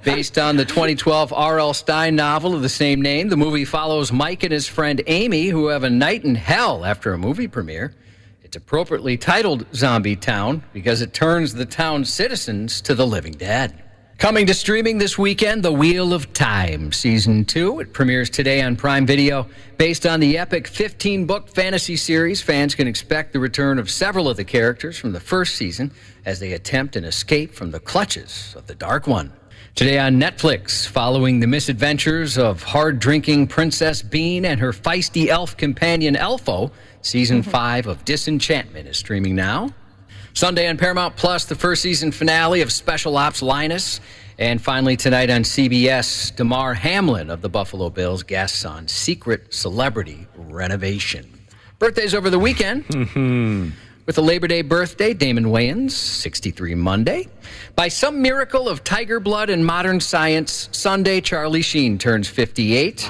Based on the 2012 R.L. Stine novel of the same name, the movie follows Mike and his friend Amy, who have a night in hell after a movie premiere. It's appropriately titled Zombie Town because it turns the town's citizens to the living dead. Coming to streaming this weekend, The Wheel of Time, Season 2. It premieres today on Prime Video. Based on the epic 15-book fantasy series, fans can expect the return of several of the characters from the first season as they attempt an escape from the clutches of the Dark One. Today on Netflix, following the misadventures of hard-drinking Princess Bean and her feisty elf companion Elfo, Season 5 of Disenchantment is streaming now. Sunday on Paramount Plus, the first season finale of Special Ops Linus. And finally tonight on CBS, Damar Hamlin of the Buffalo Bills guests on Secret Celebrity Renovation. Birthdays over the weekend. With a Labor Day birthday, Damon Wayans, 63 Monday. By some miracle of tiger blood and modern science, Sunday, Charlie Sheen turns 58.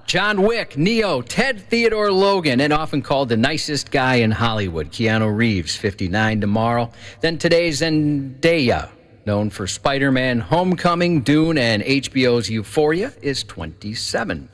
John Wick, Neo, Ted Theodore Logan, and often called the nicest guy in Hollywood, Keanu Reeves, 59 tomorrow. Then today's Zendaya, known for Spider-Man, Homecoming, Dune, and HBO's Euphoria, is 27.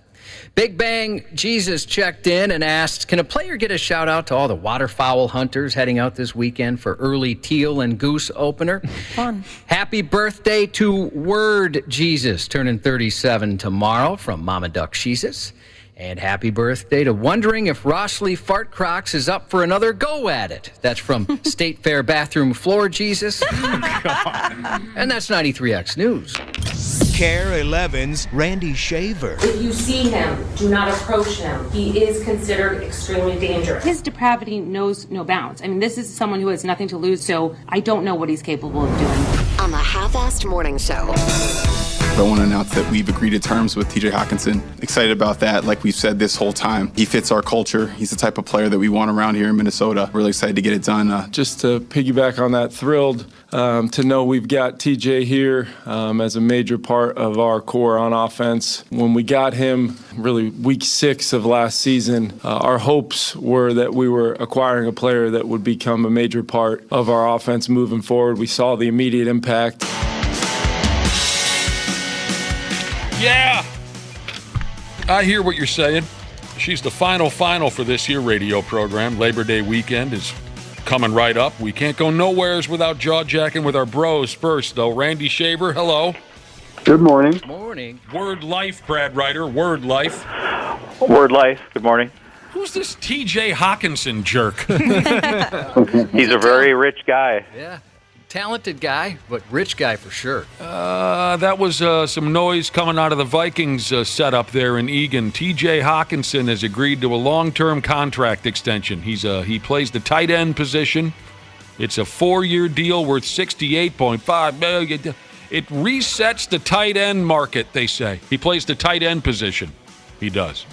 Big Bang Jesus checked in and asked, can a player get a shout out to all the waterfowl hunters heading out this weekend for early teal and goose opener? Fun. Happy birthday to Word Jesus, turning 37 tomorrow from Mama Duck Jesus. And happy birthday to wondering if Rossley Fart Crocs is up for another go at it. That's from State Fair Bathroom Floor Jesus. And that's 93X News. Care 11's Randy Shaver. If you see him, do not approach him. He is considered extremely dangerous. His depravity knows no bounds. I mean, this is someone who has nothing to lose, so I don't know what he's capable of doing. On the Half-Assed Morning Show. I want to announce that we've agreed to terms with TJ Hawkinson. Excited about that. Like we've said this whole time, he fits our culture. He's the type of player that we want around here in Minnesota. Really excited to get it done. Just to piggyback on that, thrilled to know we've got TJ here as a major part of our core on offense. When we got him, really week 6 of last season, our hopes were that we were acquiring a player that would become a major part of our offense moving forward. We saw the immediate impact. Yeah, I hear what you're saying. She's the final for this here radio program. Labor Day weekend is coming right up. We can't go nowheres without jaw-jacking with our bros first, though. Randy Shaver, hello. Good morning. Morning. Word Life, Brad Ryder. Word Life. Word Life. Good morning. Who's this TJ Hawkinson jerk? He's a very rich guy. Yeah. Talented guy, but rich guy for sure. That was some noise coming out of the Vikings setup there in Eagan. T.J. Hawkinson has agreed to a long-term contract extension. He plays the tight end position. It's a 4-year deal worth $68.5 million. It resets the tight end market, they say. He plays the tight end position. He does.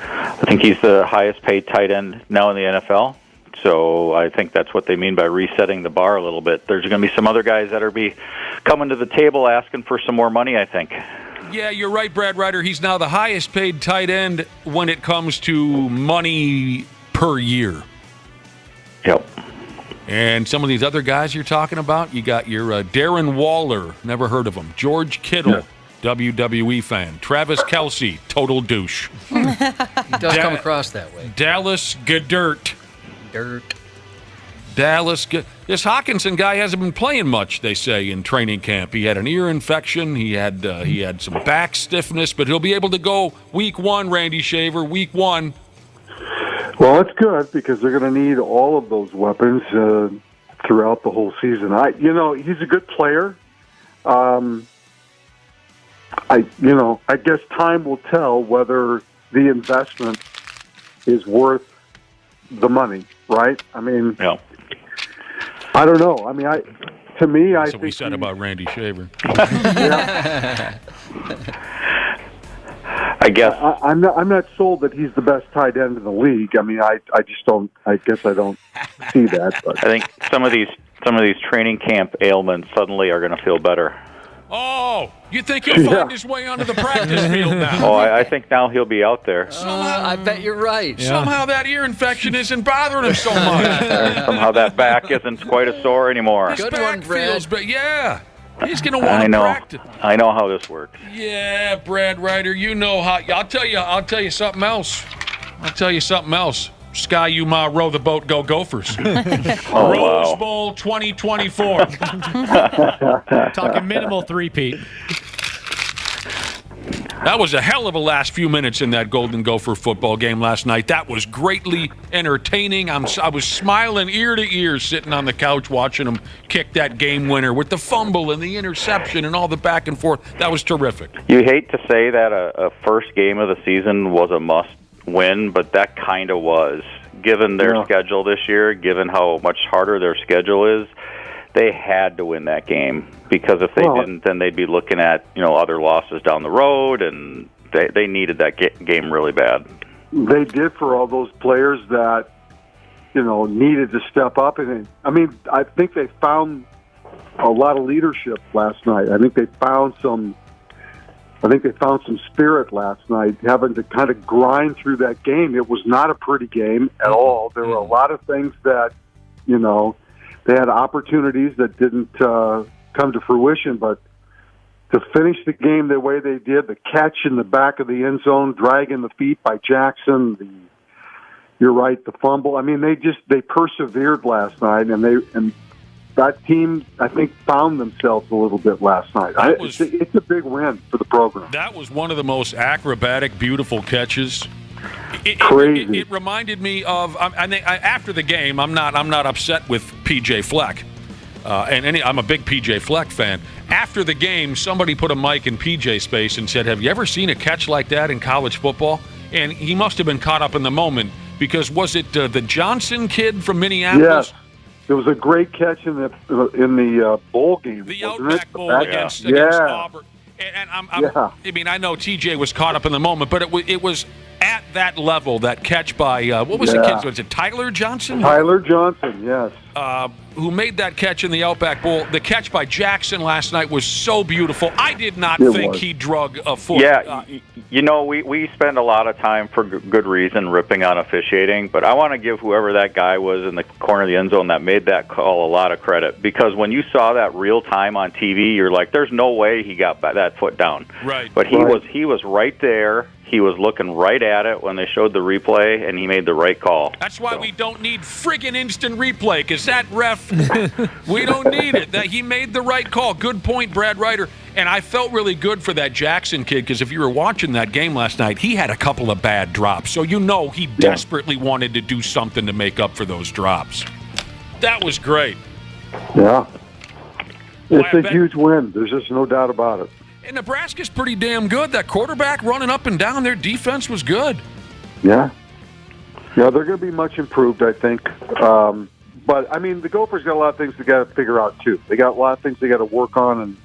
I think he's the highest paid tight end now in the NFL. So I think that's what they mean by resetting the bar a little bit. There's going to be some other guys that are coming to the table asking for some more money, I think. Yeah, you're right, Brad Ryder. He's now the highest paid tight end when it comes to money per year. Yep. And some of these other guys you're talking about, you got your Darren Waller, never heard of him. George Kittle, WWE fan. Travis Kelce, total douche. He does come across that way. Dallas Goedert. This Hawkinson guy hasn't been playing much, they say, in training camp. He had an ear infection. He had some back stiffness, but he'll be able to go week 1, Randy Shaver, week 1. Well, that's good because they're going to need all of those weapons throughout the whole season. He's a good player. I guess time will tell whether the investment is worth the money, right? I mean, I don't know. I mean, That's what we said about Randy Shaver. I guess I'm not sold that he's the best tight end in the league. I mean, I just don't. I guess I don't see that. But I think some of these training camp ailments suddenly are going to feel better. Oh, you think he'll find his way onto the practice field now? Oh, I think now he'll be out there. I bet you're right. Somehow that ear infection isn't bothering him so much. Somehow that back isn't quite as sore anymore. His back feels, but he's going to want to practice. I know how this works. Yeah, Brad Ryder, you know how. I'll tell you something else. Sky, you ma, row the boat, go Gophers. Rose Bowl 2024. Talking minimal three-peat. That was a hell of a last few minutes in that Golden Gopher football game last night. That was greatly entertaining. I was smiling ear to ear sitting on the couch watching them kick that game winner with the fumble and the interception and all the back and forth. That was terrific. You hate to say that a first game of the season was a must-win, but that kind of was. Given their schedule this year, given how much harder their schedule is, they had to win that game, because if they didn't, then they'd be looking at other losses down the road, and they needed that game really bad. They did for all those players that needed to step up, and I mean, I think they found a lot of leadership last night. I think they found some spirit last night, having to kind of grind through that game. It was not a pretty game at all. There were a lot of things that they had opportunities that didn't come to fruition, but to finish the game the way they did, the catch in the back of the end zone, dragging the feet by Jackson, you're right, the fumble. I mean, they persevered last night, and that team, I think, found themselves a little bit last night. It's a big win for the program. That was one of the most acrobatic, beautiful catches. Crazy. It reminded me of. After the game, I'm not upset with PJ Fleck, I'm a big PJ Fleck fan. After the game, somebody put a mic in PJ's face and said, "Have you ever seen a catch like that in college football?" And he must have been caught up in the moment, because was it the Johnson kid from Minneapolis? Yes. It was a great catch in the bowl game. The Outback Bowl against Auburn. And I know TJ was caught up in the moment, but it was at that level, that catch by, what was the kid? Was it Tyler Johnson? Tyler Johnson, yes. Who made that catch in the Outback Bowl. The catch by Jackson last night was so beautiful. I did not think he drug a foot. Yeah, we spend a lot of time, for good reason, ripping on officiating, but I want to give whoever that guy was in the corner of the end zone that made that call a lot of credit, because when you saw that real time on TV, you're like, there's no way he got that foot down. Right. But he was right there. He was looking right at it when they showed the replay, and he made the right call. That's why we don't need friggin' instant replay, because that ref, we don't need it. That he made the right call. Good point, Brad Ryder. And I felt really good for that Jackson kid, because if you were watching that game last night, he had a couple of bad drops. So he desperately wanted to do something to make up for those drops. That was great. Yeah. It's a huge win. There's just no doubt about it. And Nebraska's pretty damn good. That quarterback running up and down, their defense was good. Yeah. Yeah, they're going to be much improved, I think. But, I mean, the Gophers got a lot of things they got to figure out, too. They got a lot of things they got to work on,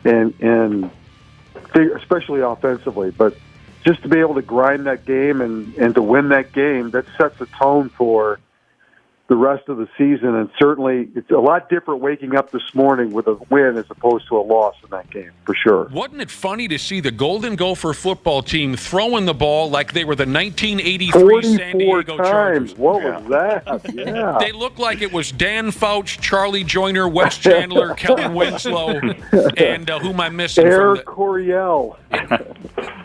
and especially offensively. But just to be able to grind that game and to win that game, that sets a tone for the rest of the season. And certainly it's a lot different waking up this morning with a win as opposed to a loss in that game, for sure. Wasn't it funny to see the Golden Gopher football team throwing the ball like they were the 1983 San Diego Chargers? What was that? Yeah. They looked like it was Dan Fouch, Charlie Joyner, Wes Chandler, Kellen Winslow, and who am I missing? Air Coryell.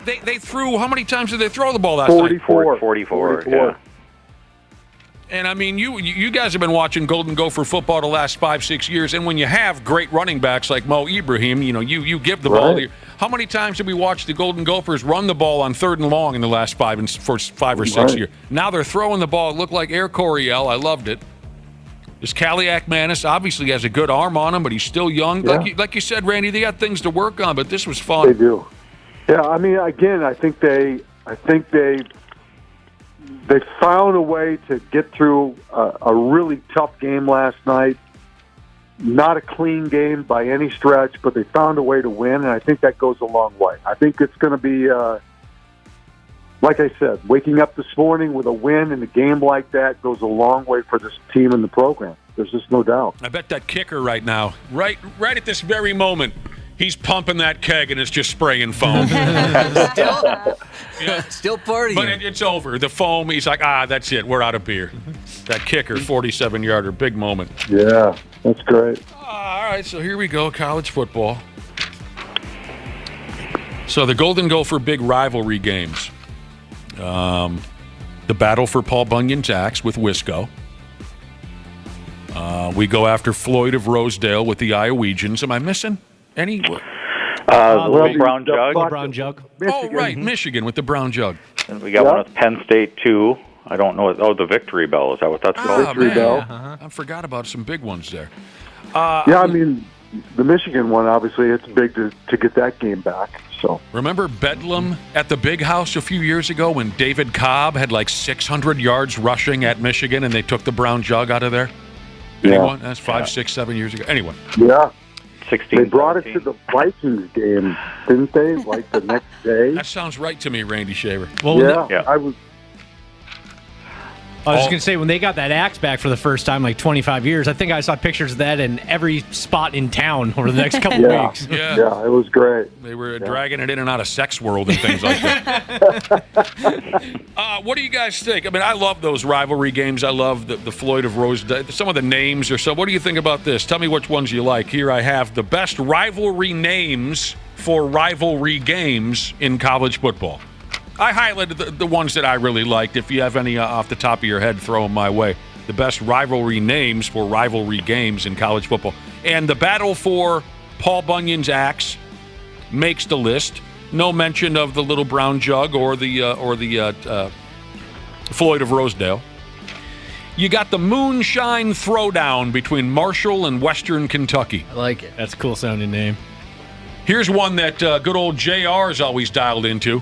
They threw, how many times did they throw the ball last 44. night? 44, yeah. And, I mean, you guys have been watching Golden Gopher football the last 5-6 years, and when you have great running backs like Mo Ibrahim, you give the ball. How many times did we watch the Golden Gophers run the ball on 3rd and long in the last 5 or 6 years? Now they're throwing the ball. It looked like Air Coryell. I loved it. This Kaliak Manis obviously has a good arm on him, but he's still young. Yeah. Like you said, Randy, they got things to work on, but this was fun. They do. Yeah, I mean, again, I think they found a way to get through a really tough game last night. Not a clean game by any stretch, but they found a way to win, and I think that goes a long way. I think it's going to be, like I said, waking up this morning with a win in a game like that goes a long way for this team and the program. There's just no doubt. I bet that kicker right now, right at this very moment, he's pumping that keg and it's just spraying foam. Still partying. But it's over. The foam, he's like, that's it. We're out of beer. That kicker, 47-yarder, big moment. Yeah, that's great. All right, so here we go, college football. So the Golden Gopher big rivalry games. The battle for Paul Bunyan's axe with Wisco. We go after Floyd of Rosedale with the Iowegians. Am I missing any? The brown jug. Brown jug. Oh, right, Michigan with the brown jug. And we got one with Penn State, too. I don't know. Oh, the Victory Bell. Is that what that's called? Victory Bell. I forgot about some big ones there. Yeah, I mean, the Michigan one, obviously, it's big to get that game back. So remember Bedlam at the Big House a few years ago when David Cobb had like 600 yards rushing at Michigan and they took the brown jug out of there? Anyone? That's 5, 6, 7 years ago. Anyway. Yeah. 16, they brought 17. it to the Vikings game, didn't they? Like the next day. That sounds right to me, Randy Shaver. Well, I was just going to say, when they got that axe back for the first time, like 25 years, I think I saw pictures of that in every spot in town over the next couple of weeks. Yeah, it was great. They were dragging it in and out of Sex World and things like that. What do you guys think? I mean, I love those rivalry games. I love the Floyd of Rosedale. Some of the names or so. What do you think about this? Tell me which ones you like. Here I have the best rivalry names for rivalry games in college football. I highlighted the ones that I really liked. If you have any off the top of your head, throw them my way. The best rivalry names for rivalry games in college football. And the battle for Paul Bunyan's axe makes the list. No mention of the little brown jug or the Floyd of Rosedale. You got the moonshine throwdown between Marshall and Western Kentucky. I like it. That's a cool sounding name. Here's one that good old JR is always dialed into.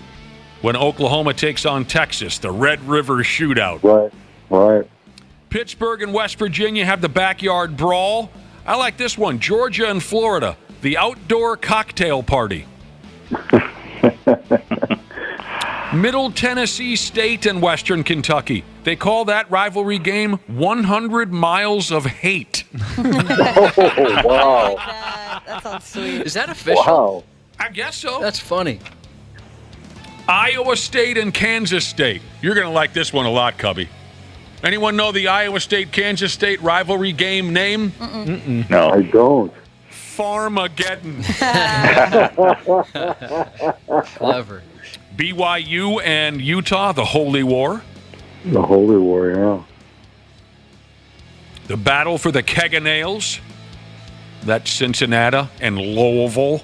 When Oklahoma takes on Texas, the Red River Shootout. Right. Pittsburgh and West Virginia have the backyard brawl. I like this one. Georgia and Florida, the outdoor cocktail party. Middle Tennessee State and Western Kentucky. They call that rivalry game 100 Miles of Hate. Oh, wow. That sounds sweet. Is that official? Wow. I guess so. That's funny. Iowa State and Kansas State. You're going to like this one a lot, Cubby. Anyone know the Iowa State-Kansas State rivalry game name? Mm-mm. No. I don't. Farmageddon. Clever. BYU and Utah, the Holy War. The Holy War, yeah. The battle for the Keg of Nails. That's Cincinnati and Louisville.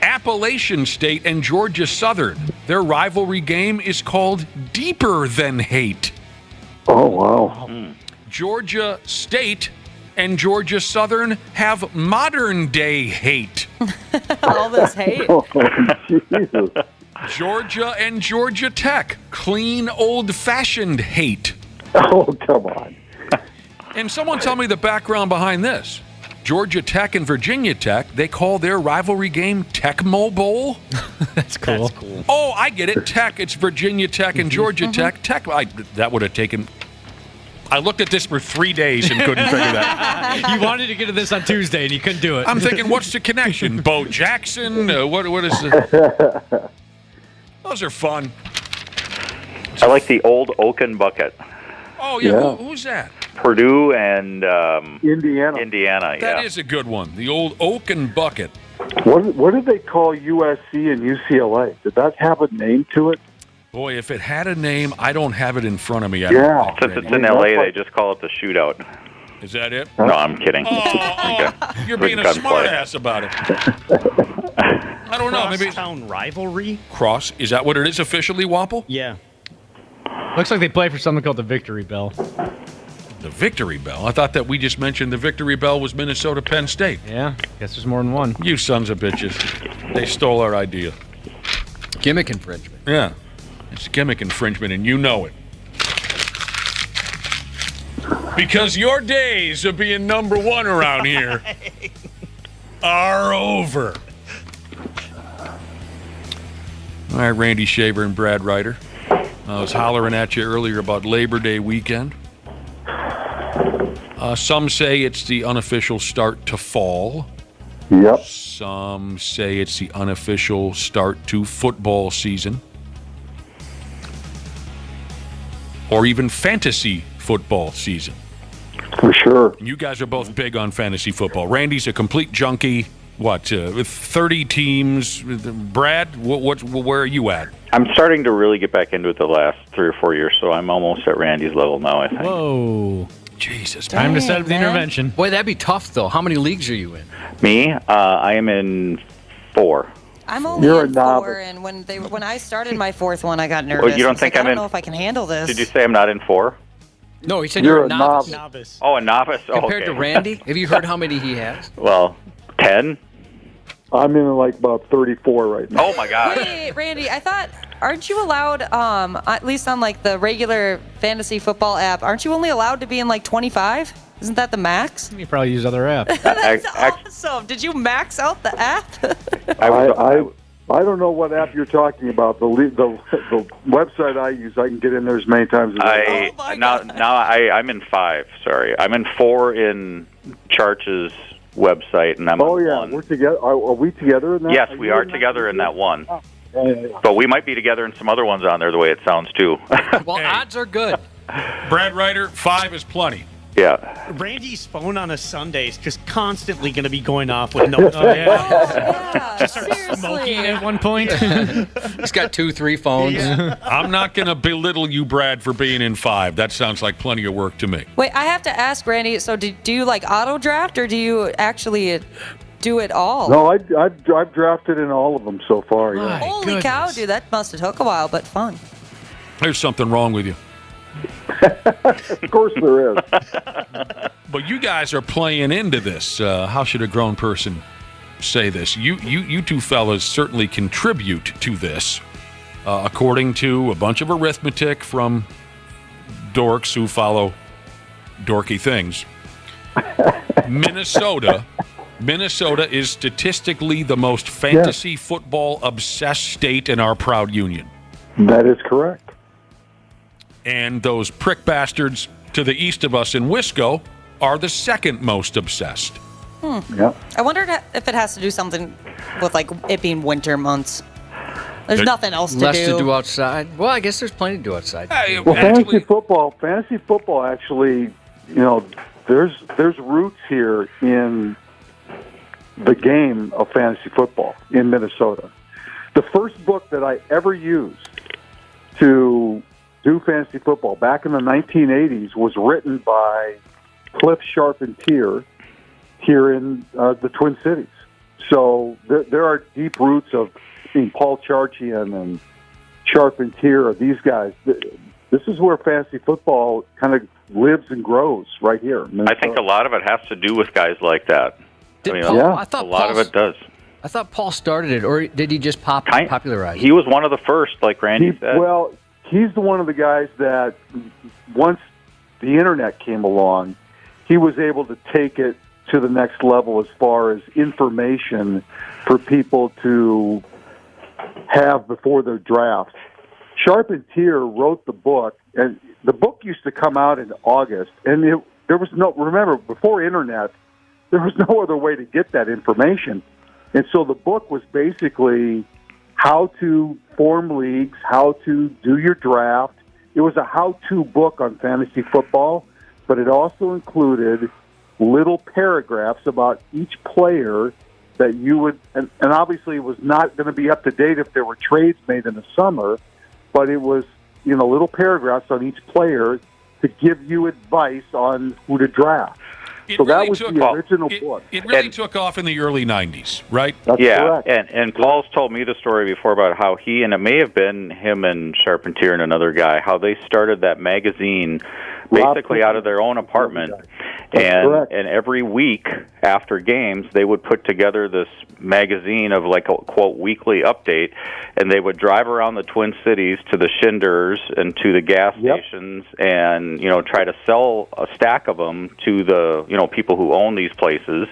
Appalachian State and Georgia Southern. Their rivalry game is called Deeper Than Hate. Oh, wow. Georgia State and Georgia Southern have modern-day hate. All this hate. Jesus. Georgia and Georgia Tech, clean, old-fashioned hate. Oh, come on. And someone tell me the background behind this. Georgia Tech and Virginia Tech, they call their rivalry game Tecmo Bowl. That's cool. Oh, I get it. Tech, it's Virginia Tech and Georgia Tech. Tech, that would have taken... I looked at this for 3 days and couldn't figure that. You wanted to get to this on Tuesday, and you couldn't do it. I'm thinking, what's the connection? Bo Jackson? What is the... Those are fun. I like the old Oaken Bucket. Oh, yeah. Who's that? Purdue and Indiana. Indiana, yeah. That is a good one. The old Oaken Bucket. What did they call USC and UCLA? Did that have a name to it? Boy, if it had a name, I don't have it in front of me. Since it's in L.A., they just call it the Shootout. Is that it? No, I'm kidding. Okay. You're being a smartass about it. I don't know. Maybe Crosstown rivalry? Cross. Is that what it is officially, Wapple? Yeah. Looks like they play for something called the Victory Bell. The Victory Bell? I thought that we just mentioned the Victory Bell was Minnesota Penn State. Yeah, guess there's more than one. You sons of bitches. They stole our idea. Gimmick infringement. Yeah. It's gimmick infringement, and you know it. Because your days of being number one around here are over. All right, Randy Shaver and Brad Ryder. I was hollering at you earlier about Labor Day weekend. Some say it's the unofficial start to fall. Yep. Some say it's the unofficial start to football season. Or even fantasy football season. For sure. You guys are both big on fantasy football. Randy's a complete junkie. What, with 30 teams? Brad, where are you at? I'm starting to really get back into it the last 3 or 4 years, so I'm almost at Randy's level now, I think. Whoa. Jesus. Time to set up the intervention. Boy, that'd be tough, though. How many leagues are you in? Me? I am in 4. I'm only You're in a 4, novice. and when I started my 4th one, I got nervous. you don't I was think like, I'm I in- don't know if I can handle this. Did you say I'm not in 4? No, he said You're you're a a novice. Novice. Oh, a novice? Oh, Compared okay. to Randy, have you heard how many he has? Well, 10? I'm in like about 34 right now. Oh, my God. Wait, Randy, I thought, aren't you allowed, at least on like the regular fantasy football app, aren't you only allowed to be in like 25? Isn't that the max? You probably use other apps. That's awesome. Did you max out the app? I don't know what app you're talking about. The website I use, I can get in there as many times as I want. I'm in 5, sorry. I'm in 4 in Charch's website, and I'm Oh, in yeah. 1. We're together. Are we together in that? Yes, we are together in that one. Yeah. But we might be together in some other ones on there, the way it sounds, too. Well, odds are good. Brad Ryder, 5 is plenty. Yeah. Randy's phone on a Sunday is just constantly going to be going off with notes. Just start smoking at one point. He's got 2-3 phones. Yeah. I'm not going to belittle you, Brad, for being in 5. That sounds like plenty of work to me. Wait, I have to ask, Randy, so do you like auto draft or do you actually do it all? No, I've drafted in all of them so far. Yeah. Holy cow, dude, that must have took a while, but fun. There's something wrong with you. Of course there is. But you guys are playing into this. How should a grown person say this? You two fellas certainly contribute to this, according to a bunch of arithmetic from dorks who follow dorky things. Minnesota is statistically the most fantasy football obsessed state in our proud union. That is correct. And those prick bastards to the east of us in Wisco are the second most obsessed. Yeah. I wondered if it has to do something with like it being winter months. There's nothing else to do. Less to do outside. Well, I guess there's plenty to do outside. Well, fantasy football actually, there's roots here in the game of fantasy football in Minnesota. The first book that I ever used to do fantasy football back in the 1980s was written by Cliff Charpentier here in the Twin Cities. So there are deep roots of Paul Charchian and Charpentier. These guys, this is where fantasy football kind of lives and grows right here. I think a lot of it has to do with guys like that. I thought a lot of it does. I thought Paul started it, or did he just popularize it? He was one of the first, like Randy said. Well, he's one of the guys that once the internet came along, he was able to take it to the next level as far as information for people to have before their draft. Sharp and Tier wrote the book, and the book used to come out in August, and there was remember, before internet, there was no other way to get that information. And so the book was basically how to form leagues, how to do your draft. It was a how-to book on fantasy football, but it also included little paragraphs about each player that you would, and obviously it was not going to be up to date if there were trades made in the summer, but it was, little paragraphs on each player to give you advice on who to draft. So that was the original book. It really took off in the early 90s, right? That's correct. And Paul's told me the story before about how he, and it may have been him and Charpentier and another guy, how they started that magazine basically out of their own apartment. And every week after games, they would put together this magazine of like a, quote, weekly update, and they would drive around the Twin Cities to the Shinders and to the gas stations and, try to sell a stack of them to the, people who own these places.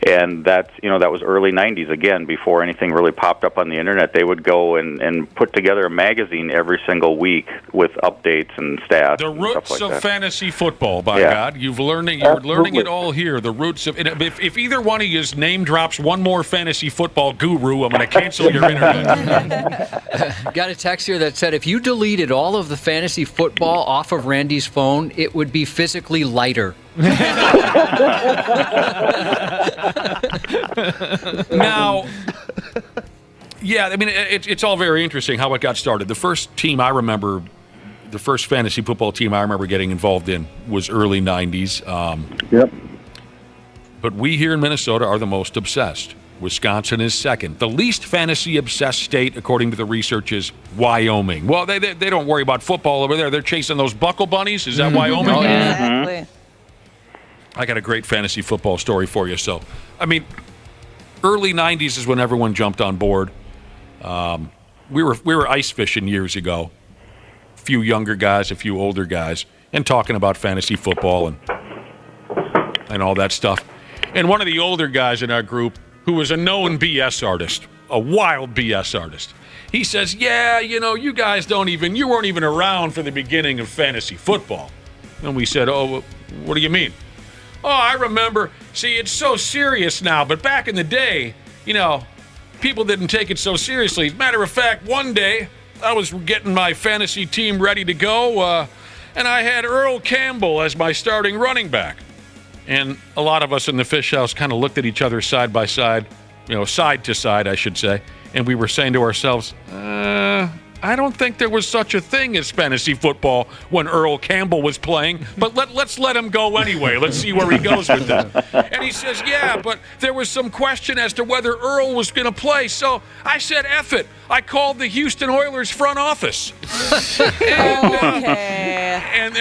And that's, that was early 90s, again, before anything really popped up on the internet. They would go and put together a magazine every single week with updates and stats. The roots like of that. Fantasy football, by God. You're learning it all here. The roots of, if either one of you name drops one more fantasy football guru, I'm going to cancel your internet. Got a text here that said, if you deleted all of the fantasy football off of Randy's phone, it would be physically lighter. Now, it's all very interesting how it got started. The first fantasy football team I remember getting involved in was early 90s. But we here in Minnesota are the most obsessed. Wisconsin is second. The least fantasy-obsessed state, according to the research, is Wyoming. Well, they don't worry about football over there. They're chasing those buckle bunnies. Is that Wyoming? Oh, yeah. Exactly. I got a great fantasy football story for you. So, early 90s is when everyone jumped on board. We were ice fishing years ago. A few younger guys, a few older guys, and talking about fantasy football and all that stuff. And one of the older guys in our group, who was a known BS artist, a wild BS artist, he says, you guys you weren't even around for the beginning of fantasy football. And we said, oh, what do you mean? Oh, I remember. See, it's so serious now, but back in the day, people didn't take it so seriously. As a matter of fact, one day, I was getting my fantasy team ready to go, and I had Earl Campbell as my starting running back. And a lot of us in the fish house kind of looked at each other side by side, side to side, I should say, and we were saying to ourselves, I don't think there was such a thing as fantasy football when Earl Campbell was playing, but let's let him go anyway. Let's see where he goes with that. And he says, but there was some question as to whether Earl was going to play. So I said, F it. I called the Houston Oilers front office.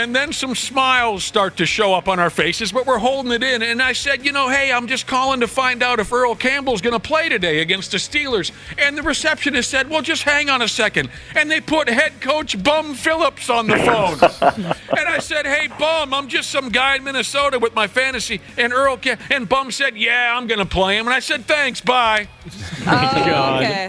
And then some smiles start to show up on our faces, but we're holding it in. And I said, hey, I'm just calling to find out if Earl Campbell's going to play today against the Steelers. And the receptionist said, well, just hang on a second. And they put head coach Bum Phillips on the phone. And I said, hey, Bum, I'm just some guy in Minnesota with my fantasy. And and Bum said, I'm going to play him. And I said, thanks, bye. Okay.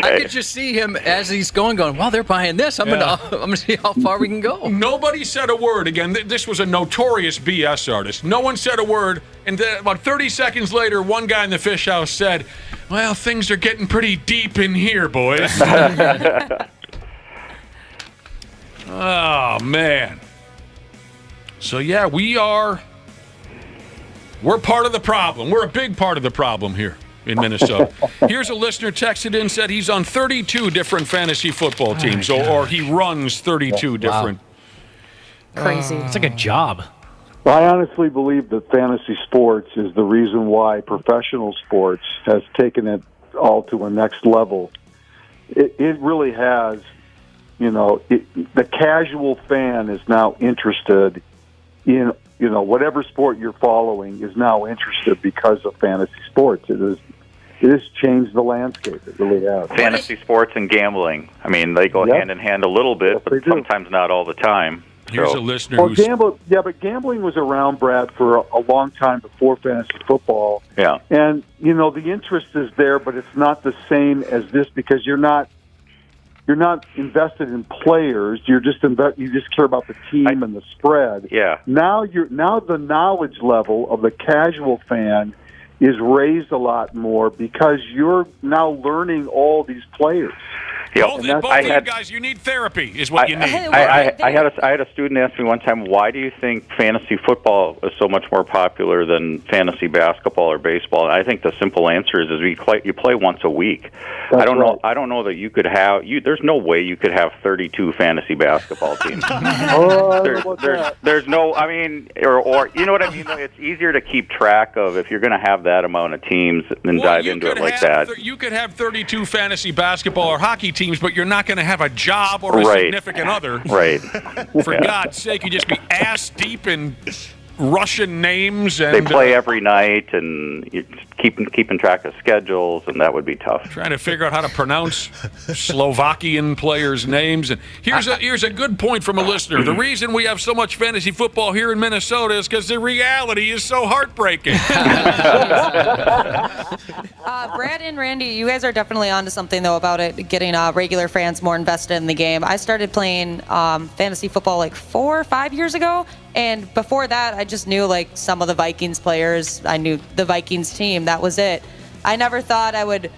I could just see him as he's going, well, they're buying this. I'm gonna see how far we can go. Nobody said a word. Again, this was a notorious BS artist. No one said a word. And then about 30 seconds later, one guy in the fish house said, well, things are getting pretty deep in here, boys. Oh, man. So, we're part of the problem. We're a big part of the problem here in Minnesota. Here's a listener texted in, said he's on 32 different fantasy football teams, or he runs 32 different. Crazy. It's like a job. I honestly believe that fantasy sports is the reason why professional sports has taken it all to a next level. It really has the casual fan is now interested in, whatever sport you're following is now interested because of fantasy sports. It has changed the landscape. It really has. Fantasy sports and gambling. I mean, they go hand in hand a little bit, but sometimes not all the time. Here's a listener who's... but gambling was around, Brad, for a long time before fantasy football. Yeah. And, the interest is there, but it's not the same as this because you're not invested in players. You just care about the team and the spread. Yeah. Now the knowledge level of the casual fan is raised a lot more because you're now learning all these players. Yeah, both of you guys, you need therapy, is what you need. I had a student ask me one time, why do you think fantasy football is so much more popular than fantasy basketball or baseball? And I think the simple answer is you play once a week. I don't know that you could have there's no way you could have 32 fantasy basketball teams. There's no, I mean, or you know what I mean? It's easier to keep track of if you're going to have that amount of teams and dive into it like that. You could have 32 fantasy basketball or hockey teams, but you're not going to have a job or a significant other. Right. For God's sake, you just be ass deep in Russian names. And they play every night, and you're keeping track of schedules, and that would be tough. Trying to figure out how to pronounce Slovakian players' names. And here's a good point from a listener. The reason we have so much fantasy football here in Minnesota is because the reality is so heartbreaking. Brad and Randy, you guys are definitely onto something, though, about it getting regular fans more invested in the game. I started playing fantasy football like 4 or 5 years ago, and before that, I just knew like some of the Vikings players. I knew the Vikings team. That was it. I never thought I would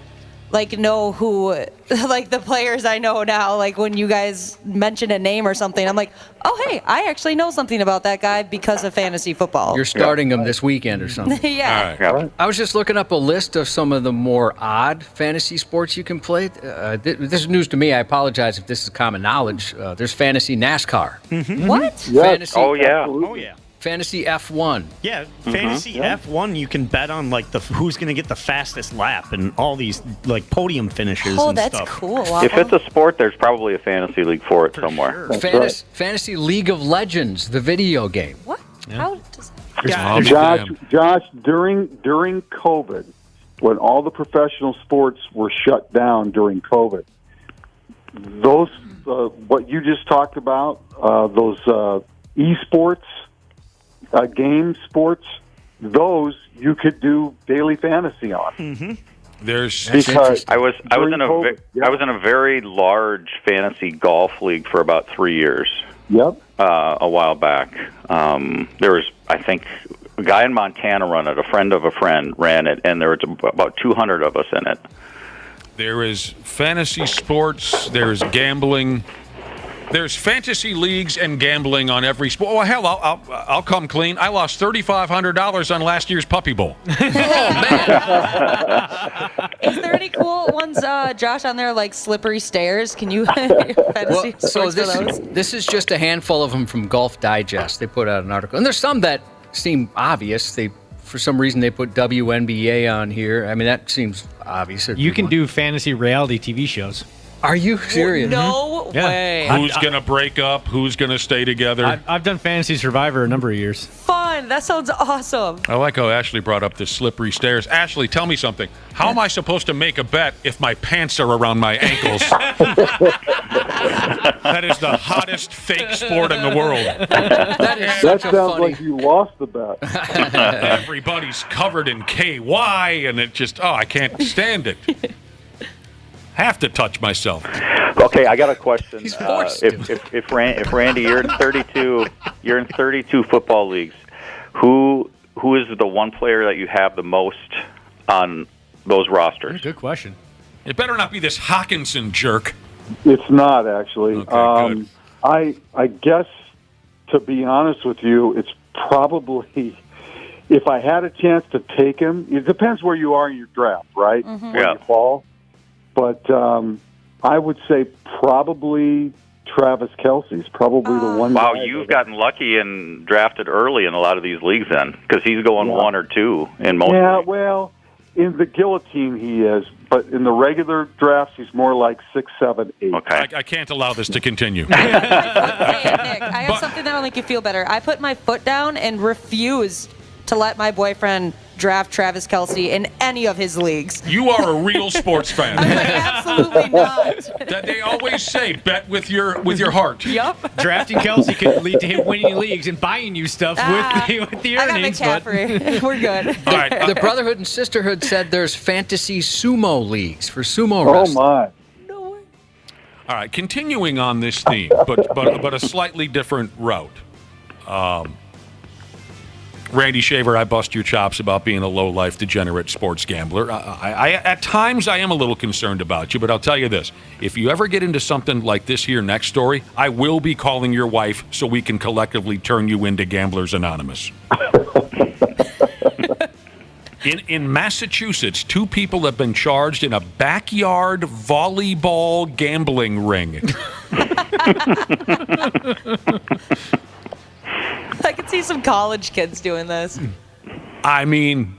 know who, the players I know now. Like when you guys mention a name or something, I'm like, oh, hey, I actually know something about that guy because of fantasy football. You're starting them this weekend or something. Yeah. Right. I was just looking up a list of some of the more odd fantasy sports you can play. This is news to me. I apologize if this is common knowledge. There's fantasy NASCAR. Mm-hmm. What? Yes. Fantasy, Oh, yeah. Oh, yeah. Fantasy F1. Yeah, fantasy F1, you can bet on who's going to get the fastest lap and all these podium finishes and that's stuff. cool. If it's a sport, there's probably a fantasy league for it somewhere. Sure. Fantasy League of Legends, the video game. What? Yeah. How does Josh, during COVID, when all the professional sports were shut down during COVID, those what you just talked about, those esports, game sports, those you could do daily fantasy on. Mm-hmm. Because I was in a very large fantasy golf league for about 3 years. Yep. A while back, there was, I think, a guy in Montana run it. A friend of a friend ran it, and there was about 200 of us in it. There is fantasy sports. There's gambling. There's fantasy leagues and gambling on every sport. Oh, hell, I'll come clean. I lost $3,500 on last year's Puppy Bowl. Is there any cool ones, Josh, on there, like Slippery Stairs? Can you fantasy sports for those? This is just a handful of them from Golf Digest. They put out an article. And there's some that seem obvious. For some reason, they put WNBA on here. I mean, that seems obvious. You can do fantasy reality TV shows. Are you serious? No way. Who's going to break up? Who's going to stay together? I've done Fantasy Survivor a number of years. Fun. That sounds awesome. I like how Ashley brought up the Slippery Stairs. Ashley, tell me something. How am I supposed to make a bet if my pants are around my ankles? That is the hottest fake sport in the world. That sounds like you lost the bet. Everybody's covered in KY, and it just, I can't stand it. Have to touch myself. Okay, I got a question. He's forced to. If Randy, you're in 32 football leagues. Who is the one player that you have the most on those rosters? Good question. It better not be this Hawkinson jerk. It's not, actually. Okay, good. I guess, to be honest with you, it's probably, if I had a chance to take him, it depends where you are in your draft, right? Mm-hmm. Where you fall. But I would say probably Travis Kelce's probably the one. Wow, you've gotten lucky and drafted early in a lot of these leagues then, because he's going 1 or 2 in most. Yeah, leagues. well, in the guillotine, he is, but in the regular drafts, he's more like 6, 7, 8. Okay. I can't allow this to continue. Hey, Nick, I have something that'll make you feel better. I put my foot down and refused to let my boyfriend draft Travis Kelce in any of his leagues. You are a real sports fan. Absolutely not. That they always say, bet with your heart. Yep. Drafting Kelce could lead to him winning leagues and buying you stuff with the earnings. I got McCaffrey. We're good. All right. The Brotherhood and Sisterhood said there's fantasy sumo leagues for sumo wrestling. Oh, my. All right, continuing on this theme, but a slightly different route. Randy Shaver, I bust your chops about being a low-life, degenerate sports gambler. I at times, I am a little concerned about you, but I'll tell you this. If you ever get into something like this here next story, I will be calling your wife so we can collectively turn you into Gamblers Anonymous. In Massachusetts, 2 people have been charged in a backyard volleyball gambling ring. I could see some college kids doing this. I mean,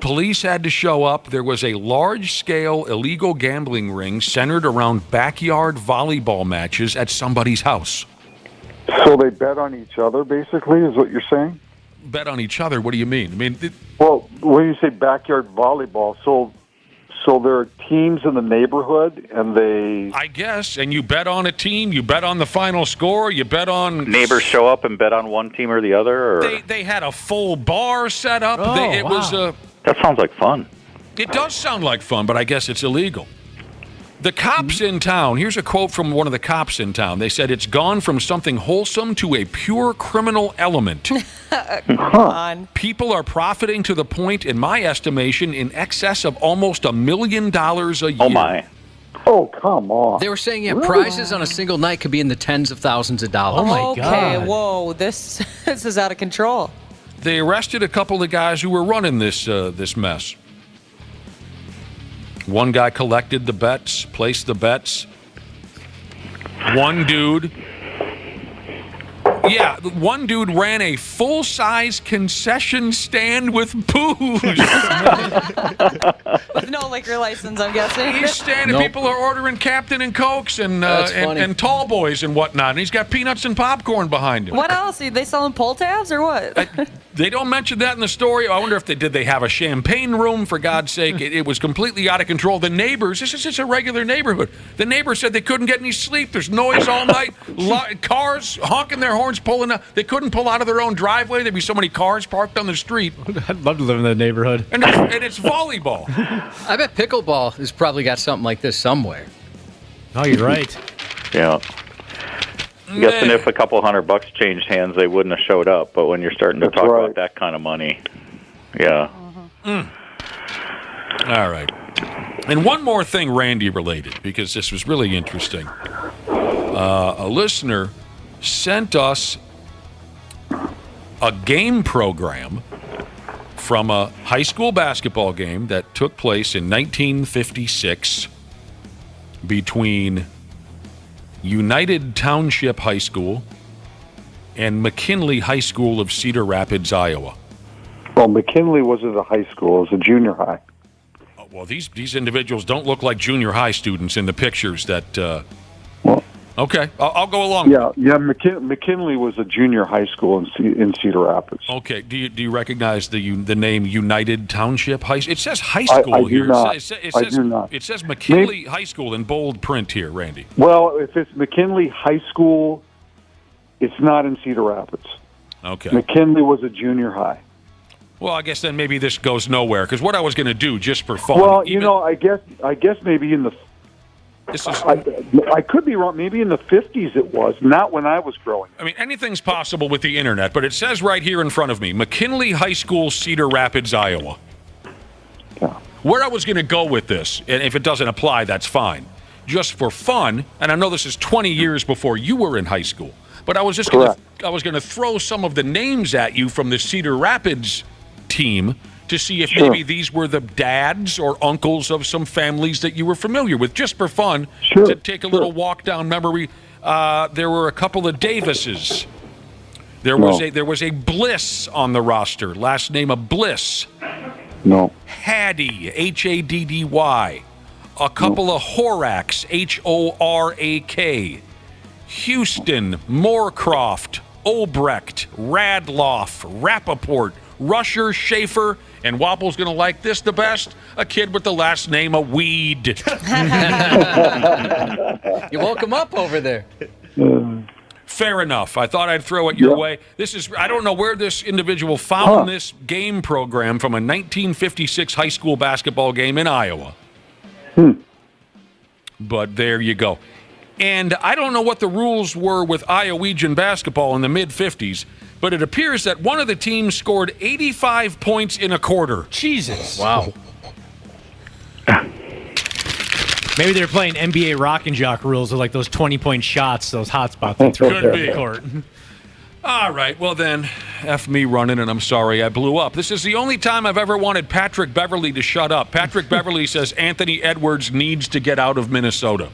police had to show up. There was a large-scale illegal gambling ring centered around backyard volleyball matches at somebody's house. So they bet on each other, basically, is what you're saying? Bet on each other? What do you mean? I mean, well, when you say backyard volleyball, so there are teams in the neighborhood, and they... I guess, and you bet on a team, you bet on the final score, you bet on... Neighbors show up and bet on one team or the other? Or? They had a full bar set up. That sounds like fun. It does sound like fun, but I guess it's illegal. The cops in town, here's a quote from one of the cops in town. They said, it's gone from something wholesome to a pure criminal element. Come on. People are profiting to the point, in my estimation, in excess of almost $1 million a year. Oh, my. Oh, come on. They were saying, prizes on a single night could be in the tens of thousands of dollars. Oh, my God. Okay, whoa, this is out of control. They arrested a couple of guys who were running this mess. One guy collected the bets, placed the bets. One dude ran a full-size concession stand with booze. With no liquor license, I'm guessing. He's standing, people are ordering Captain and Cokes and Tall Boys and whatnot, and he's got peanuts and popcorn behind him. What else? Are they selling pull tabs or what? They don't mention that in the story. I wonder if did they have a champagne room, for God's sake. It was completely out of control. The neighbors, this is just a regular neighborhood. The neighbors said they couldn't get any sleep. There's noise all night. Cars honking their horns, pulling up. They couldn't pull out of their own driveway. There'd be so many cars parked on the street. I'd love to live in that neighborhood. And it's volleyball. I bet pickleball has probably got something like this somewhere. Oh, you're right. Yeah. I'm guessing if a couple $100 changed hands, they wouldn't have showed up. But when you're starting to talk about that kind of money, yeah. All right. And one more thing Randy related, because this was really interesting. A listener sent us a game program from a high school basketball game that took place in 1956 between United Township High School and McKinley High School of Cedar Rapids, Iowa. Well, McKinley wasn't a high school. It was a junior high. Well, these individuals don't look like junior high students in the pictures that... Okay, I'll go along. Yeah. McKinley was a junior high school in Cedar Rapids. Okay. Do you recognize the name United Township High School? It says high school here. I do not. It says McKinley High School in bold print here, Randy. Well, if it's McKinley High School, it's not in Cedar Rapids. Okay. McKinley was a junior high. Well, I guess then maybe this goes nowhere, because what I was going to do just for fun. Well, I guess maybe in the. I could be wrong. Maybe in the 50s it was, not when I was growing up. I mean, anything's possible with the internet, but it says right here in front of me, McKinley High School, Cedar Rapids, Iowa. Yeah. Where I was going to go with this, and if it doesn't apply, that's fine. Just for fun, and I know this is 20 years before you were in high school, but I was just going to throw some of the names at you from the Cedar Rapids team to see if maybe these were the dads or uncles of some families that you were familiar with, just for fun, to take a little walk down memory. There were a couple of Davises. There was a Bliss on the roster, last name of Bliss. No. Haddy, Haddy. A couple of Horacks, Horak. Houston, Moorcroft, Obrecht, Radloff, Rappaport, Rusher, Schaefer, and Wopple's going to like this the best, a kid with the last name of Weed. You woke him up over there. Fair enough. I thought I'd throw it your way. I don't know where this individual found this game program from a 1956 high school basketball game in Iowa. But there you go. And I don't know what the rules were with Iowegian basketball in the mid-50s, but it appears that one of the teams scored 85 points in a quarter. Jesus. Wow. Maybe they're playing NBA Rock and Jock rules with like those 20-point shots, those hot spots they throw Could be. the court. All right, well then, F me running, and I'm sorry I blew up. This is the only time I've ever wanted Patrick Beverly to shut up. Patrick Beverly says Anthony Edwards needs to get out of Minnesota.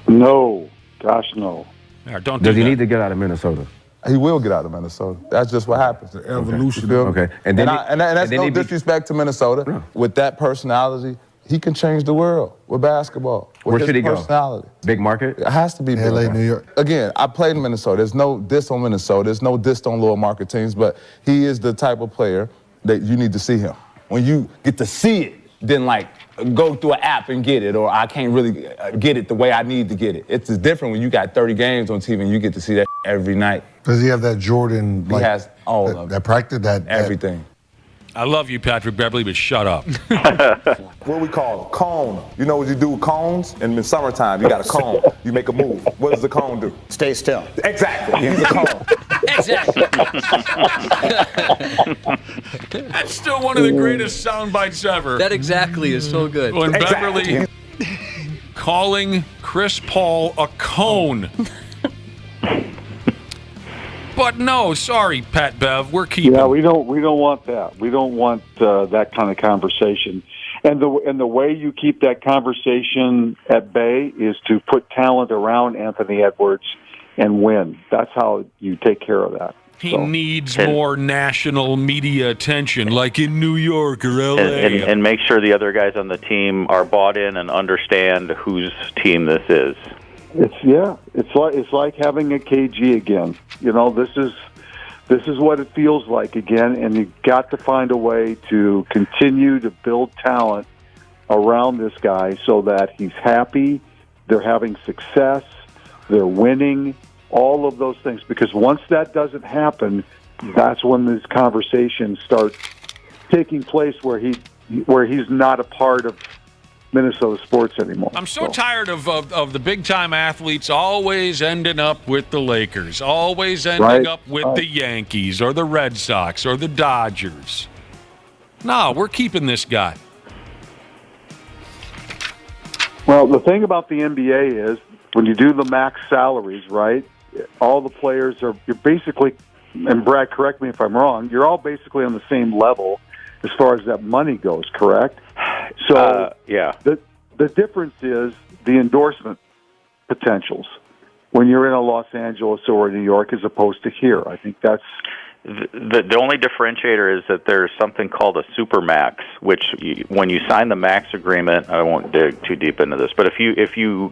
No. Gosh, no. Right, don't Does do he that. need to get out of Minnesota? He will get out of Minnesota. That's just what happens. The evolution. Okay. And that's no disrespect to Minnesota. With that personality, he can change the world with basketball. Where should he go? Big market? It has to be big. LA, New York. Again, I played in Minnesota. There's no diss on Minnesota. There's no diss on lower market teams, but he is the type of player that you need to see him. When you get to see it, then like go through an app and get it, or I can't really get it the way I need to get it. It's different when you got 30 games on TV and you get to see that every night. Does he have that Jordan? He has all of that practice, everything. I love you, Patrick Beverly, but shut up. What we call a cone. You know what you do with cones? In the summertime, you got a cone. You make a move. What does the cone do? Stay still. Exactly. He's a cone. Exactly. That's still one of the greatest sound bites ever. That exactly is so good. When Beverly calling Chris Paul a cone. But no, sorry, Pat Bev, we're keeping. Yeah, we don't want that. We don't want that kind of conversation. And the way you keep that conversation at bay is to put talent around Anthony Edwards and win. That's how you take care of that. He needs more national media attention, like in New York or LA. And make sure the other guys on the team are bought in and understand whose team this is. It's like having a KG again. You know, this is what it feels like again, and you've got to find a way to continue to build talent around this guy so that he's happy, they're having success, they're winning, all of those things. Because once that doesn't happen, that's when these conversations start taking place where he's not a part of Minnesota sports anymore. I'm so tired of the big-time athletes always ending up with the Lakers, always ending up with the Yankees or the Red Sox or the Dodgers. No, we're keeping this guy. Well, the thing about the NBA is when you do the max salaries, right, all the players you're basically, and Brad, correct me if I'm wrong, you're all basically on the same level as far as that money goes, correct? So the difference is the endorsement potentials when you're in a Los Angeles or New York as opposed to here. I think that's the only differentiator is that there's something called a supermax, which when you sign the max agreement, I won't dig too deep into this, but if you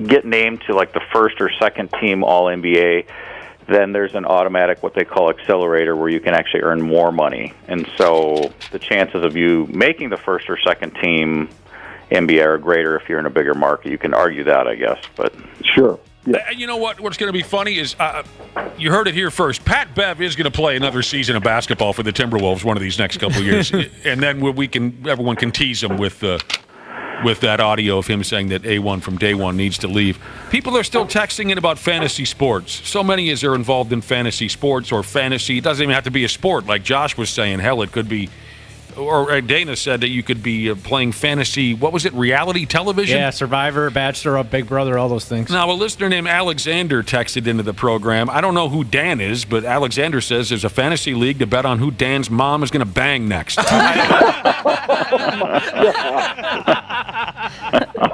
get named to like the first or second team All NBA, then there's an automatic, what they call accelerator, where you can actually earn more money. And so the chances of you making the first or second team NBA are greater if you're in a bigger market. You can argue that, I guess. But sure. Yeah. You know what's going to be funny is you heard it here first. Pat Bev is going to play another season of basketball for the Timberwolves one of these next couple of years. And then everyone can tease him with that audio of him saying that A1 from day one needs to leave. People are still texting in about fantasy sports. So many as are involved in fantasy sports or fantasy. It doesn't even have to be a sport, like Josh was saying. Hell, it could be, or Dana said that you could be playing fantasy, what was it, reality television? Yeah, Survivor, Bachelor, Big Brother, all those things. Now, a listener named Alexander texted into the program. I don't know who Dan is, but Alexander says there's a fantasy league to bet on who Dan's mom is going to bang next.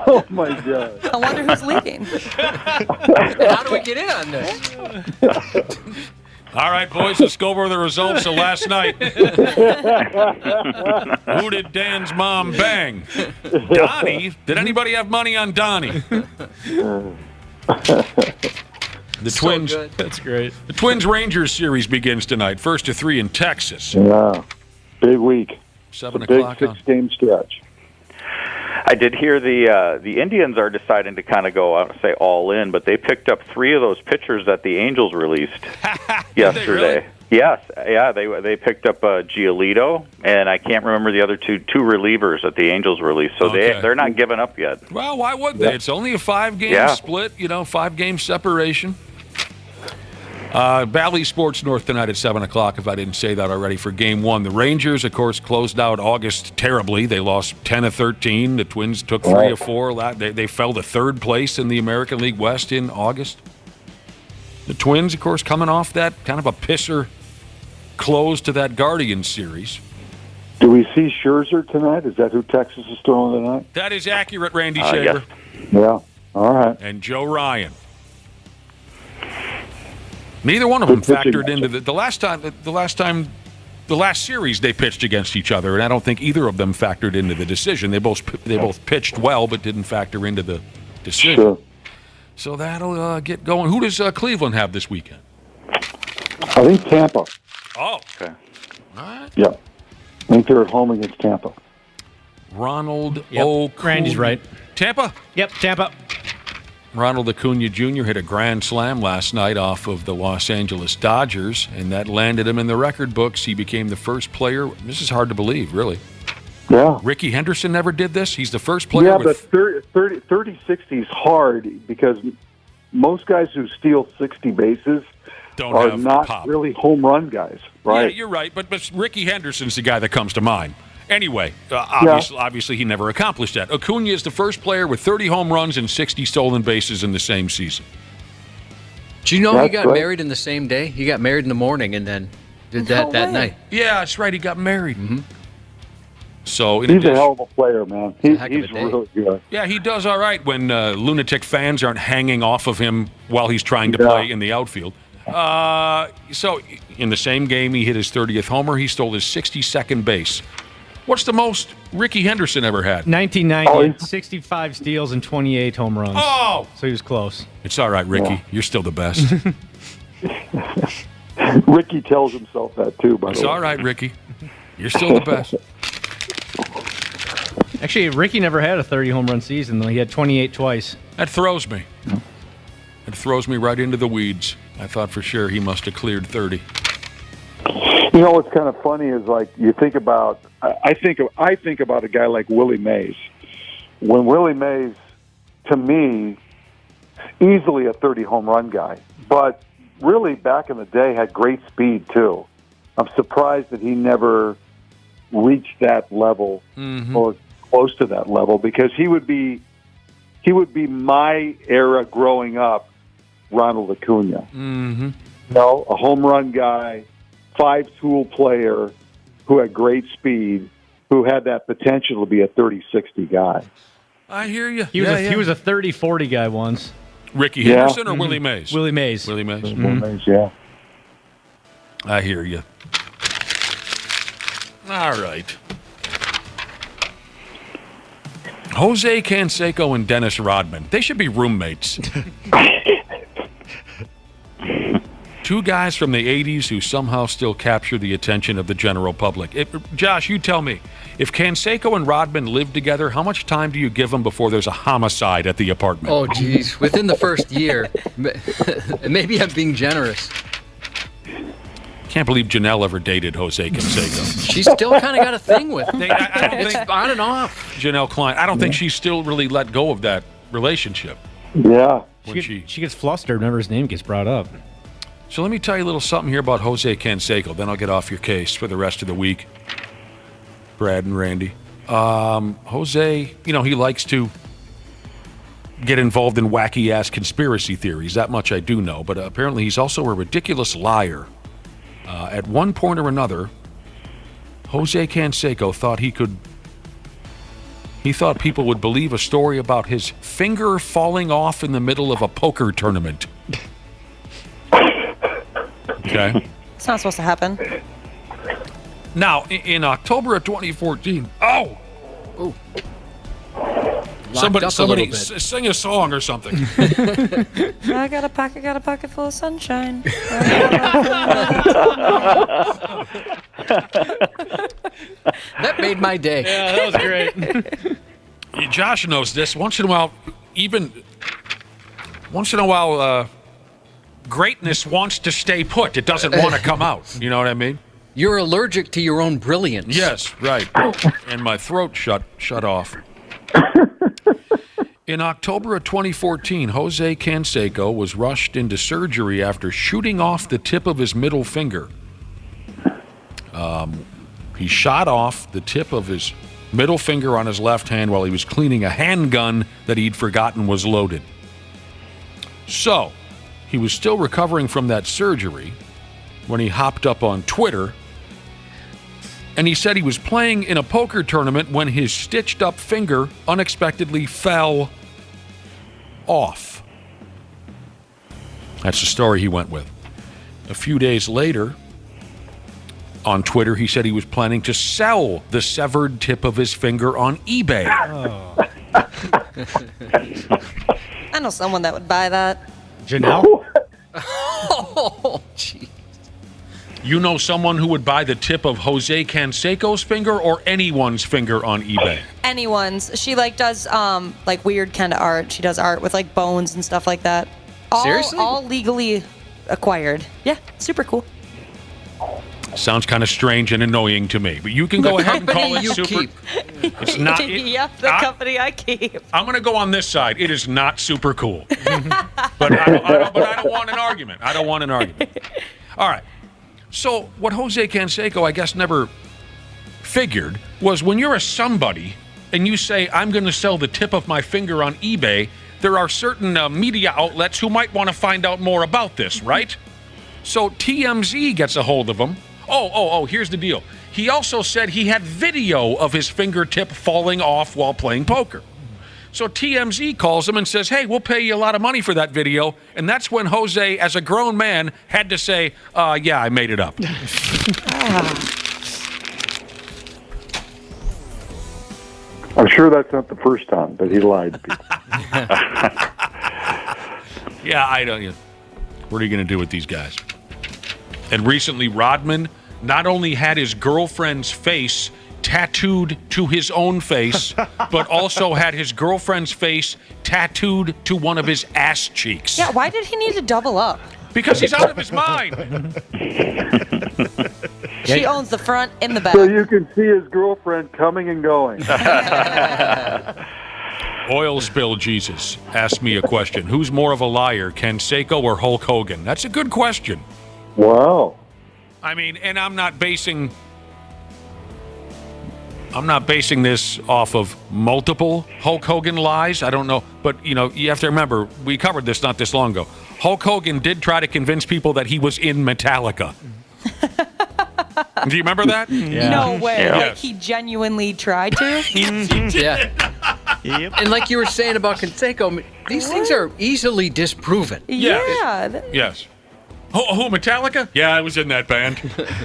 Oh, my God. I wonder who's leading. How do we get in on this? All right, boys, let's go over the results of last night. Who did Dan's mom bang? Donnie? Did anybody have money on Donnie? The Twins. Good. That's great. The Twins-Rangers series begins tonight. 1-3 in Texas. Yeah, big week. 7 It's a o'clock. big 6-game stretch. I did hear the Indians are deciding to kind of go, I don't say all in, but they picked up 3 of those pitchers that the Angels released yesterday. Really? Yes, yeah, they picked up Giolito, and I can't remember the other two relievers that the Angels released. So Okay. they're not giving up yet. Well, why would they? It's only a 5-game split, 5-game separation. Bally Sports North tonight at 7 o'clock, if I didn't say that already, for Game 1. The Rangers, of course, closed out August terribly. They lost 10 of 13. The Twins took 3 of 4. They fell to 3rd place in the American League West in August. The Twins, of course, coming off that kind of a pisser close to that Guardians series. Do we see Scherzer tonight? Is that who Texas is throwing tonight? That is accurate, Randy Shaver. Yes. Yeah. All right. And Joe Ryan. Neither one of them factored into the last series they pitched against each other, and I don't think either of them factored into the decision. They both pitched well, but didn't factor into the decision. Sure. So that'll get going. Who does Cleveland have this weekend? I think Tampa. Oh, okay. All right. Yeah. I think they're at home against Tampa. Ronald Randy's right. Tampa? Yep, Tampa. Ronald Acuna Jr. hit a grand slam last night off of the Los Angeles Dodgers, and that landed him in the record books. He became the first player. This is hard to believe, really. Yeah. Ricky Henderson never did this. He's the first player Yeah, with... but 30-60 is hard because most guys who steal 60 bases are not pop. really home run guys, right? Yeah, you're right, but Ricky Henderson's the guy that comes to mind. Anyway, obviously he never accomplished that. Acuna is the first player with 30 home runs and 60 stolen bases in the same season. Do you know he got married in the same day? He got married in the morning and then did that night. Yeah, that's right. He got married. Mm-hmm. So he's a hell of a player, man. He's really good. Yeah, he does all right when lunatic fans aren't hanging off of him while he's trying to play in the outfield. So in the same game, he hit his 30th homer. He stole his 62nd base. What's the most Ricky Henderson ever had? 1990, 65 steals and 28 home runs. Oh! So he was close. It's all right, Ricky. Yeah. You're still the best. Ricky tells himself that, too, by the way. It's all right, Ricky. You're still the best. Actually, Ricky never had a 30 home run season, though. He had 28 twice. That throws me. It throws me right into the weeds. I thought for sure he must have cleared 30. You know what's kind of funny is like you think about. I think about a guy like Willie Mays. When Willie Mays, to me, easily a 30 home run guy, but really back in the day had great speed too. I'm surprised that he never reached that level or close to that level because he would be my era growing up, Ronald Acuna. Mm-hmm. You know, a home run guy. 5-tool player who had great speed, who had that potential to be a 30-60 guy. I hear you. He was a 30-40 guy once. Ricky Henderson or Willie Mays? Willie Mays. Willie Mays. Willie Mays, yeah. I hear you. All right. Jose Canseco and Dennis Rodman. They should be roommates. Two guys from the 80s who somehow still capture the attention of the general public. Josh, you tell me, if Canseco and Rodman live together, how much time do you give them before there's a homicide at the apartment? Oh, geez. Within the first year. Maybe I'm being generous. Can't believe Janelle ever dated Jose Canseco. She's still kind of got a thing with him. I don't It's think on and off. Janelle Klein. I don't think she's still really let go of that relationship. Yeah. She gets flustered whenever his name gets brought up. So let me tell you a little something here about Jose Canseco. Then I'll get off your case for the rest of the week, Brad and Randy. Jose, he likes to get involved in wacky-ass conspiracy theories. That much I do know. But apparently he's also a ridiculous liar. At one point or another, Jose Canseco thought he thought people would believe a story about his finger falling off in the middle of a poker tournament. Okay. It's not supposed to happen. Now, in October of 2014, somebody sing a song or something. I got a pocket full of sunshine. That made my day. Yeah, that was great. Josh knows this. Once in a while, greatness wants to stay put. It doesn't want to come out. You know what I mean? You're allergic to your own brilliance. Yes, right. And my throat shut off. In October of 2014, Jose Canseco was rushed into surgery after shooting off the tip of his middle finger. He shot off the tip of his middle finger on his left hand while he was cleaning a handgun that he'd forgotten was loaded. So, he was still recovering from that surgery when he hopped up on Twitter, and he said he was playing in a poker tournament when his stitched-up finger unexpectedly fell off. That's the story he went with. A few days later, on Twitter, he said he was planning to sell the severed tip of his finger on eBay. I know someone that would buy that. Janelle? Oh, gee. You know someone who would buy the tip of Jose Canseco's finger or anyone's finger on eBay? Anyone's. She does weird kind of art. She does art with bones and stuff like that. Seriously? All legally acquired. Yeah, super cool. Sounds kind of strange and annoying to me, but you can go ahead and call it super. Keep. It's not. Yep, the company I keep. I'm going to go on this side. It is not super cool. But I don't want an argument. I don't want an argument. All right. So what Jose Canseco, I guess, never figured was when you're a somebody and you say, I'm going to sell the tip of my finger on eBay, there are certain media outlets who might want to find out more about this, right? So TMZ gets a hold of him. Here's the deal. He also said he had video of his fingertip falling off while playing poker. So TMZ calls him and says, hey, we'll pay you a lot of money for that video. And that's when Jose, as a grown man, had to say, yeah, I made it up. I'm sure that's not the first time that he lied to people. Yeah, I don't. What are you going to do with these guys? And recently, Rodman not only had his girlfriend's face tattooed to his own face, but also had his girlfriend's face tattooed to one of his ass cheeks. Yeah, why did he need to double up? Because he's out of his mind. She owns the front and the back. So you can see his girlfriend coming and going. Oil spill Jesus asked me a question. Who's more of a liar, Canseco or Hulk Hogan? That's a good question. Wow. I mean, and I'm not basing this off of multiple Hulk Hogan lies. I don't know. But, you have to remember, we covered this not this long ago. Hulk Hogan did try to convince people that he was in Metallica. Do you remember that? Yeah. No way. Yeah. Like, he genuinely tried to? Yeah. Yep. And like you were saying about Canseco, these things are easily disproven. Yeah. Yes. Who, Metallica? Yeah, I was in that band.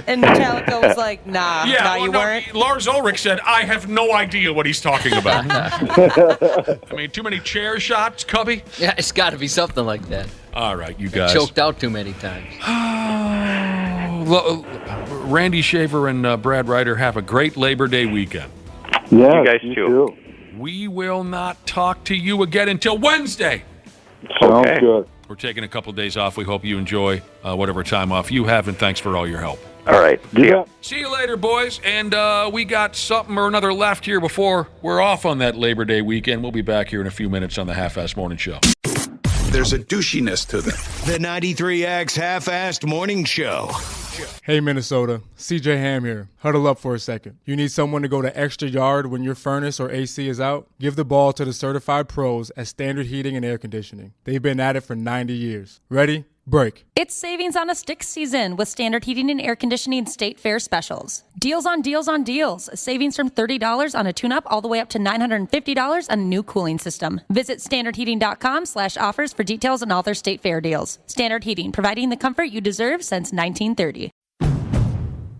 And Metallica was like, nah, you weren't. Lars Ulrich said, I have no idea what he's talking about. I mean, too many chair shots, Cubby? Yeah, it's got to be something like that. All right, you guys. Choked out too many times. Randy Shaver and Brad Ryder have a great Labor Day weekend. Yeah, you guys too. We will not talk to you again until Wednesday. Sounds good. We're taking a couple of days off. We hope you enjoy whatever time off you have, and thanks for all your help. All right. See you later, boys. And we got something or another left here before we're off on that Labor Day weekend. We'll be back here in a few minutes on the Half-Assed Morning Show. There's a douchiness to them. The 93X Half-Assed Morning Show. Hey, Minnesota. CJ Ham here. Huddle up for a second. You need someone to go the extra yard when your furnace or AC is out? Give the ball to the certified pros at Standard Heating and Air Conditioning. They've been at it for 90 years. Ready? Break. It's savings on a stick season with Standard Heating and Air Conditioning State Fair specials. Deals on deals on deals. Savings from $30 on a tune-up all the way up to $950 on a new cooling system. Visit standardheating.com/offers for details on all their State Fair deals. Standard Heating, providing the comfort you deserve since 1930.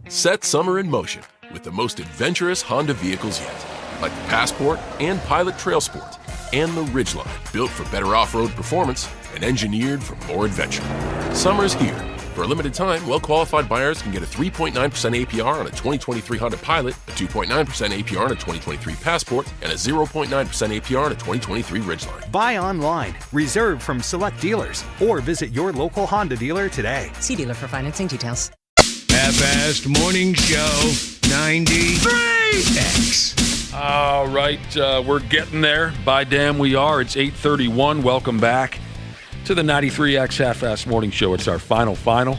Set summer in motion with the most adventurous Honda vehicles yet, like the Passport and Pilot Trail Sport, and the Ridgeline, built for better off-road performance and engineered for more adventure. Summer's here. For a limited time, well-qualified buyers can get a 3.9% APR on a 2023 Honda Pilot, a 2.9% APR on a 2023 Passport, and a 0.9% APR on a 2023 Ridgeline. Buy online, reserve from select dealers, or visit your local Honda dealer today. See dealer for financing details. Half-assed morning show 93X. All right, we're getting there. By damn, we are. It's 8:31. Welcome back to the 93X Half-assed morning show. It's our final.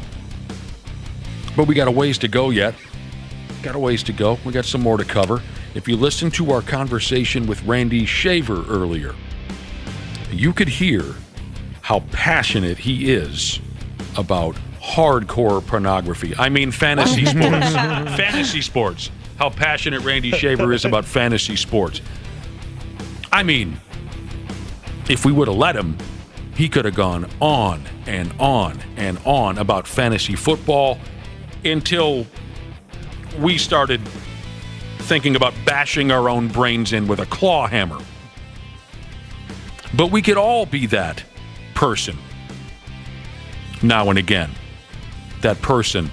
But we got a ways to go yet. We got some more to cover. If you listen to our conversation with Randy Shaver earlier, you could hear how passionate he is about hardcore pornography. I mean fantasy sports. Fantasy sports. How passionate Randy Shaver is about fantasy sports. I mean, if we would have let him, he could have gone on and on and on about fantasy football until we started thinking about bashing our own brains in with a claw hammer. But we could all be that person now and again. That person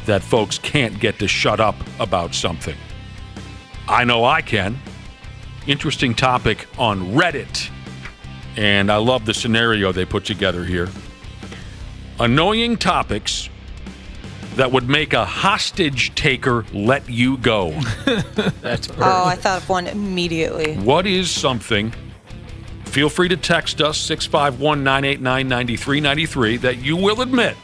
that folks can't get to shut up about something. I know I can. Interesting topic on Reddit. And I love the scenario they put together here. Annoying topics that would make a hostage taker let you go. That's perfect. Oh, I thought of one immediately. What is something, feel free to text us, 651-989-9393, that you will admit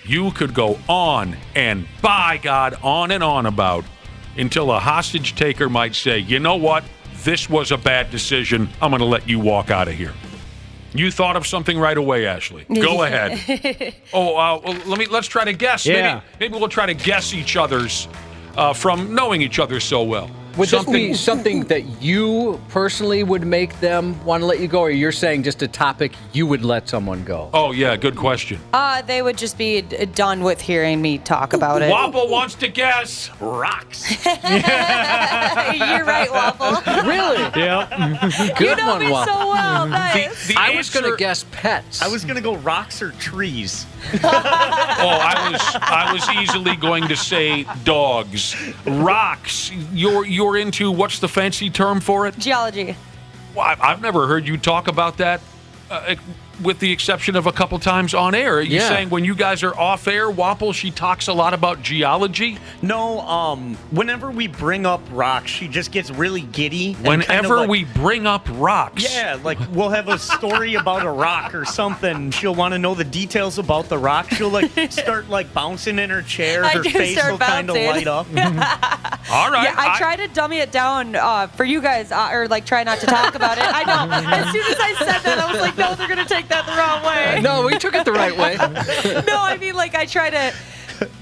you could go on and, by God, on and on about until a hostage taker might say, you know what, this was a bad decision, I'm going to let you walk out of here. You thought of something right away, Ashley. Go ahead. Let's try to guess. Yeah. Maybe we'll try to guess each other's from knowing each other so well. Would this be something that you personally would make them want to let you go, or you're saying just a topic you would let someone go? Oh, yeah, good question. They would just be done with hearing me talk about it. Wapple wants to guess rocks. You're right, Waffle. Really? Yeah. Good you know one, me Waffle. so well. Nice. I was going to guess pets. I was going to go rocks or trees. I was easily going to say dogs. Rocks. You're into, what's the fancy term for it? Geology. Well, I've never heard you talk about that, with the exception of a couple times on air. Are you saying when you guys are off air, Wapple, she talks a lot about geology? No, whenever we bring up rocks, she just gets really giddy. Whenever we bring up rocks? Yeah, like we'll have a story about a rock or something. She'll want to know the details about the rock. She'll start bouncing in her chair. Her face will kind of light up. All right. Yeah, I try to dummy it down for you guys, or try not to talk about it. I know. As soon as I said that, I was like, no, they're going to take that the wrong way. No, we took it the right way. No, I mean, I try to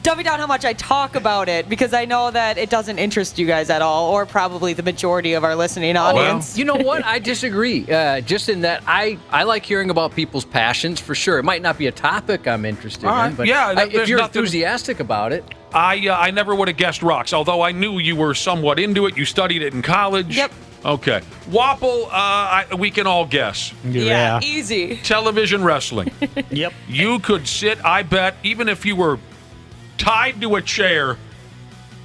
dummy down how much I talk about it, because I know that it doesn't interest you guys at all, or probably the majority of our listening audience. Well, you know what? I disagree. Just in that I like hearing about people's passions, for sure. It might not be a topic I'm interested in, but if you're enthusiastic about it. I never would have guessed rocks, although I knew you were somewhat into it. You studied it in college. Yep. Okay. Wapple, we can all guess. Yeah, easy. Television wrestling. Yep. You could sit, I bet, even if you were tied to a chair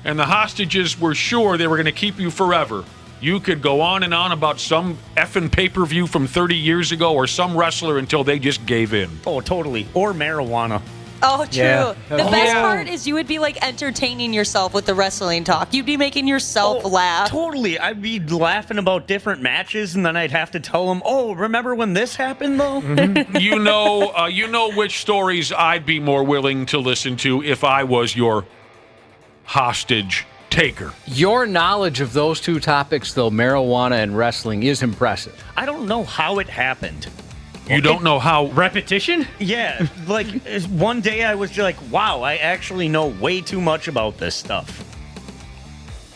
and the hostages were sure they were going to keep you forever, you could go on and on about some effing pay-per-view from 30 years ago or some wrestler until they just gave in. Oh, totally. Or marijuana. Oh, true. Yeah. The best part is you would be entertaining yourself with the wrestling talk. You'd be making yourself laugh. Totally. I'd be laughing about different matches, and then I'd have to tell them, oh, remember when this happened, though? Mm-hmm. You know which stories I'd be more willing to listen to if I was your hostage taker. Your knowledge of those two topics, though, marijuana and wrestling, is impressive. I don't know how it happened. You don't know how repetition? Yeah, like one day I was just like, wow, I actually know way too much about this stuff.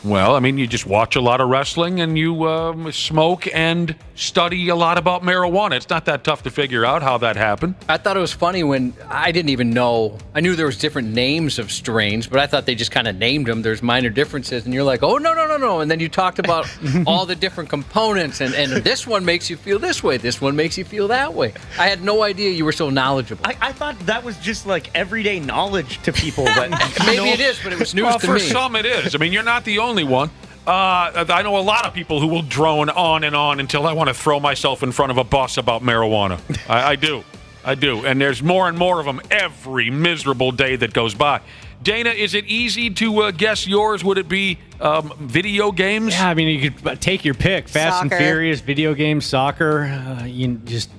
Well, I mean, you just watch a lot of wrestling and you smoke and study a lot about marijuana. It's not that tough to figure out how that happened. I thought it was funny when I didn't even know. I knew there was different names of strains, but I thought they just kind of named them. There's minor differences, and you're like, oh, no. And then you talked about all the different components, and this one makes you feel this way. This one makes you feel that way. I had no idea you were so knowledgeable. I thought that was just like everyday knowledge to people. That Maybe it is, but it was news to For me. some it is. I mean, you're not the only one. I know a lot of people who will drone on and on until I want to throw myself in front of a bus about marijuana. I do. And there's more and more of them every miserable day that goes by. Dana, is it easy to guess yours? Would it be video games? Yeah, I mean, you could take your pick. Fast and Furious, video games, soccer. Just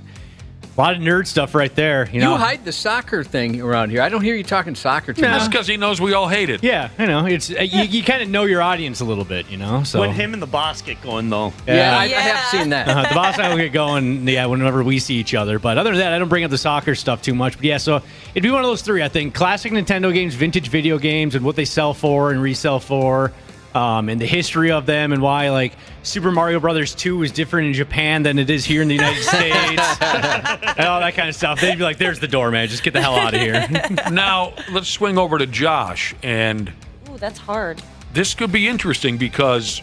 a lot of nerd stuff right there. You know? You hide the soccer thing around here. I don't hear you talking soccer too That's much. because he knows we all hate it. Yeah, I know. It's you kind of know your audience a little bit, you know. So when him and the boss get going, though. Yeah, I have seen that. The boss and I will get going, whenever we see each other. But other than that, I don't bring up the soccer stuff too much. But yeah, so it'd be one of those three, I think. Classic Nintendo games, vintage video games, and what they sell for and resell for. And the history of them and why, like, Super Mario Brothers 2 is different in Japan than it is here in the United States. And all that kind of stuff. They'd be like, there's the door, man. Just get the hell out of here. Now, let's swing over to Josh. And Ooh, that's hard. this could be interesting because,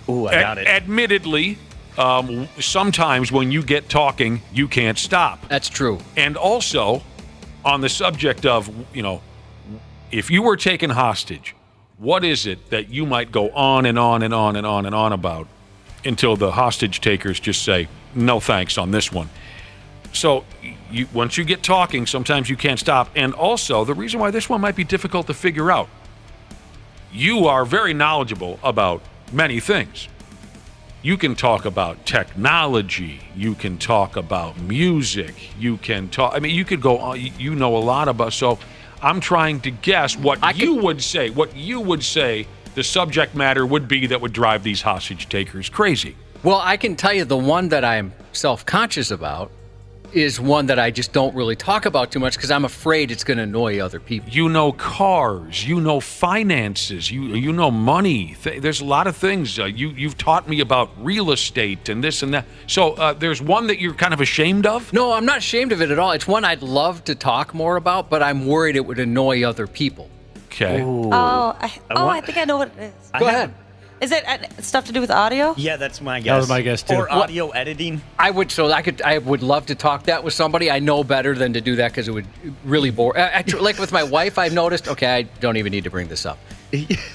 I got it. Admittedly, sometimes when you get talking, you can't stop. That's true. And also, on the subject of, if you were taken hostage, what is it that you might go on and on and on and on and on about until the hostage takers just say, no thanks on this one? So once you get talking, sometimes you can't stop. And also, the reason why this one might be difficult to figure out, you are very knowledgeable about many things. You can talk about technology. You can talk about music. You can talk, you could go on, you know a lot about, so I'm trying to guess what you would say the subject matter would be that would drive these hostage takers crazy. Well, I can tell you the one that I'm self-conscious about is one that I just don't really talk about too much because I'm afraid it's going to annoy other people. You know cars, you know finances, you know money. There's a lot of things. You've taught me about real estate and this and that. So there's one that you're kind of ashamed of? No, I'm not ashamed of it at all. It's one I'd love to talk more about, but I'm worried it would annoy other people. Okay. I think I know what it is. Go ahead. Is it stuff to do with audio? Yeah, that's my guess. That was my guess, too. Or audio editing. I would love to talk that with somebody. I know better than to do that because it would really bore. Like with my wife, I've noticed, okay, I don't even need to bring this up.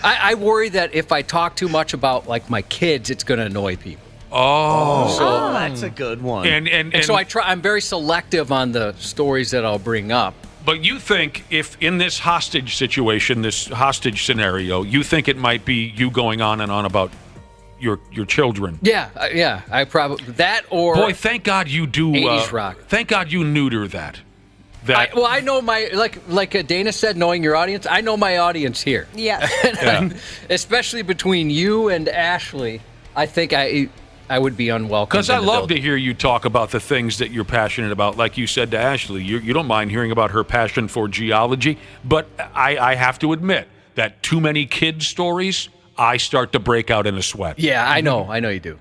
I worry that if I talk too much about, like, my kids, it's going to annoy people. Oh, that's a good one. And so I'm very selective on the stories that I'll bring up. But you think if in this hostage situation, this hostage scenario, you think it might be you going on and on about your children? Yeah. I probably that or boy. Thank God you do 80s rock. Thank God you neuter that. I know my like Dana said, knowing your audience. I know my audience here. Yeah. Especially between you and Ashley, I think I would be unwelcome. Because I love to hear you talk about the things that you're passionate about. Like you said to Ashley, you don't mind hearing about her passion for geology. But I have to admit that too many kids' stories, I start to break out in a sweat. Yeah, I know you do.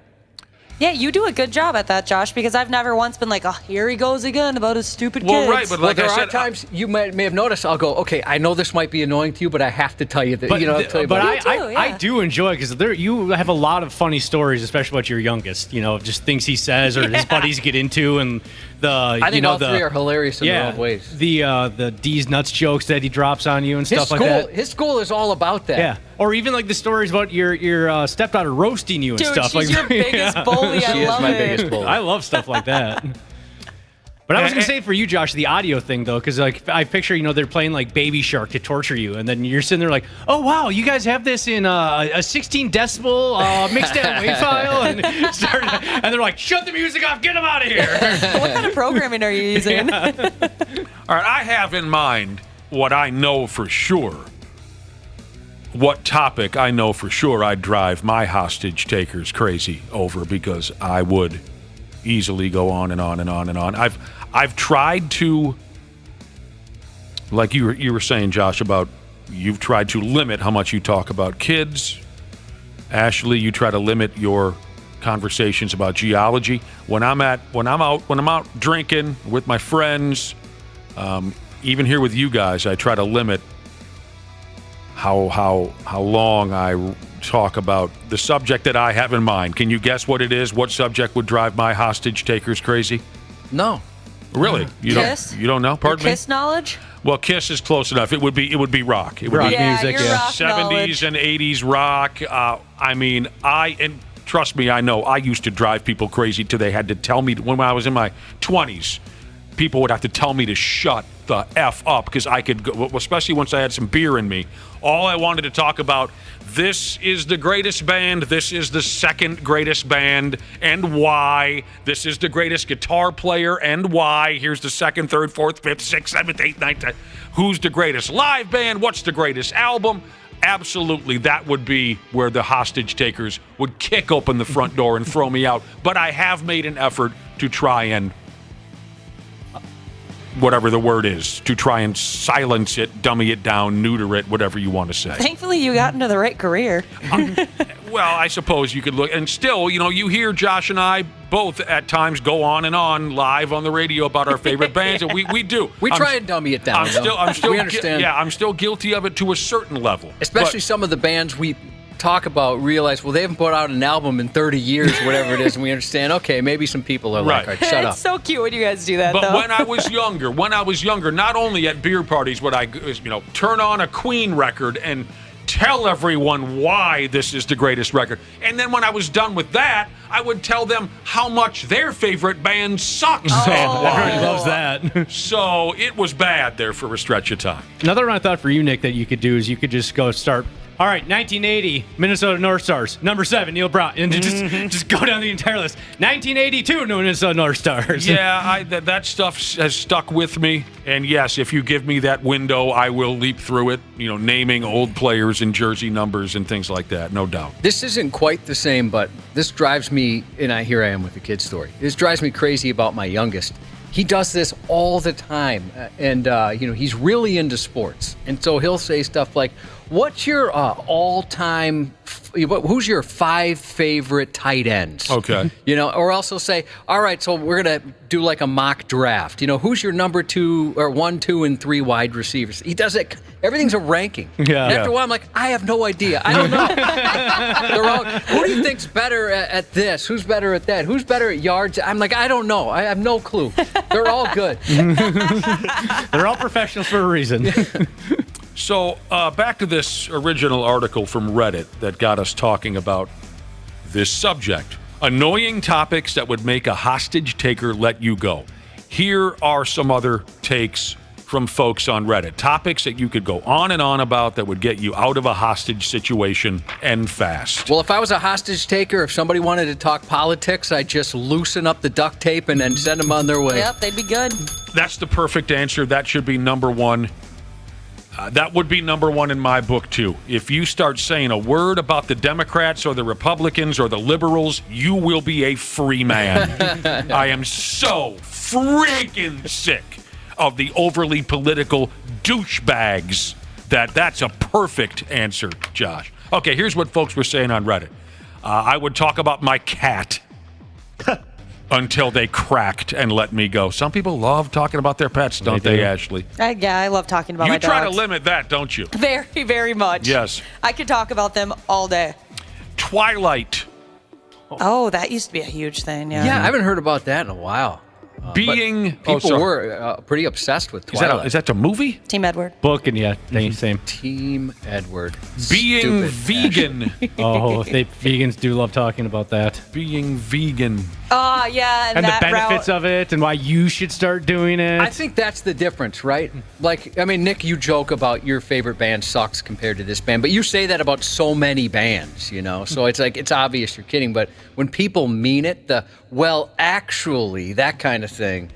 Yeah, you do a good job at that, Josh, because I've never once been like, oh, here he goes again about his stupid kids. Well, right, but like there I said, are times you may have noticed, I'll go, okay, I know this might be annoying to you, but I have to tell you that, I do enjoy it because you have a lot of funny stories, especially about your youngest, just things he says or his buddies get into, and I think all three are hilarious in their own ways. The D's nuts jokes that he drops on you and stuff like that. His school is all about that. Yeah. Or even like the stories about your stepdaughter roasting you and stuff. She's your biggest bully. She is my biggest bully. I love stuff like that. But I was going to say for you, Josh, the audio thing, though, because like I picture, they're playing like Baby Shark to torture you. And then you're sitting there like, oh, wow, you guys have this in a 16 decibel mixed down WAV file. And they're like, shut the music off. Get them out of here. What kind of programming are you using? All right, I have in mind what I know for sure. What topic I know for sure I'd drive my hostage takers crazy over because I would easily go on and on and on and on. I've tried to, like you were saying, Josh, about you've tried to limit how much you talk about kids. Ashley, you try to limit your conversations about geology. When I'm out drinking with my friends, even here with you guys, I try to limit how long I talk about the subject that I have in mind. Can you guess what it is? What subject would drive my hostage takers crazy? No. Really? Kiss? You don't know? Pardon me? Kiss knowledge? Well, Kiss is close enough. It would be rock. It would Rock be music, your yeah. rock 70s knowledge. and 80s rock. And trust me, I know. I used to drive people crazy till they had to tell me, when I was in my 20s, people would have to tell me to shut the F up because I could go, especially once I had some beer in me. All I wanted to talk about, this is the greatest band, this is the second greatest band, and why. This is the greatest guitar player, and why. Here's the second, third, fourth, fifth, sixth, seventh, eighth, ninth. Who's the greatest live band? What's the greatest album? Absolutely, that would be where the hostage takers would kick open the front door and throw me out. But I have made an effort to try and, whatever the word is, to try and silence it, dummy it down, neuter it, whatever you want to say. Thankfully, you got into the right career. Well, I suppose you could look, and still, you hear Josh and I both at times go on and on live on the radio about our favorite bands, and we do. We try and dummy it down. I'm still we understand. I'm still guilty of it to a certain level. Especially some of the bands we talk about realize, well, they haven't put out an album in 30 years, whatever it is, and we understand, okay, maybe some people are like, all right, shut up. It's so cute when you guys do that, But though. when I was younger, not only at beer parties would I, turn on a Queen record and tell everyone why this is the greatest record. And then when I was done with that, I would tell them how much their favorite band sucks. Everybody loves that. So it was bad there for a stretch of time. Another one I thought for you, Nick, that you could do is you could just go start. All right, 1980, Minnesota North Stars. Number 7, Neil Brown. And just go down the entire list. 1982, Minnesota North Stars. Yeah, that stuff has stuck with me. And yes, if you give me that window, I will leap through it, naming old players and jersey numbers and things like that, no doubt. This isn't quite the same, but this drives me, and here I am with the kid story. This drives me crazy about my youngest. He does this all the time, and he's really into sports. And so he'll say stuff like, what's your all-time, who's your 5 favorite tight ends? Okay. Or else he'll say, all right, so we're going to do like a mock draft. Who's your number 2 or 1, 2, and 3 wide receivers? He does it. Everything's a ranking. Yeah. And after a while, I'm like, I have no idea. I don't know. They're all, who do you think's better at this? Who's better at that? Who's better at yards? I'm like, I don't know. I have no clue. They're all good. They're all professionals for a reason. So back to this original article from Reddit that got us talking about this subject. Annoying topics that would make a hostage taker let you go. Here are some other takes from folks on Reddit. Topics that you could go on and on about that would get you out of a hostage situation and fast. Well, if I was a hostage taker, if somebody wanted to talk politics, I'd just loosen up the duct tape and then send them on their way. Yep, they'd be good. That's the perfect answer. That should be number one. That would be number one in my book, too. If you start saying a word about the Democrats or the Republicans or the liberals, you will be a free man. I am so freaking sick of the overly political douchebags that's a perfect answer, Josh. Okay, here's what folks were saying on Reddit. I would talk about my cat until they cracked and let me go. Some people love talking about their pets, don't they, Ashley? Yeah, I love talking about my You dogs. try to limit that, don't you? Very, very much. Yes. I could talk about them all day. Twilight. Oh, that used to be a huge thing, yeah. Yeah, I haven't heard about that in a while. People were pretty obsessed with Twilight. Is that the movie? Team Edward. Book, and yeah, same. Team Edward. Being vegan. Oh, vegans do love talking about that. Being vegan. Oh, yeah. And the that benefits of it and why you should start doing it. I think that's the difference, right? Like, I mean, Nick, you joke about your favorite band sucks compared to this band, but you say that about so many bands, So it's like, it's obvious you're kidding, but when people mean it, actually, that kind of thing,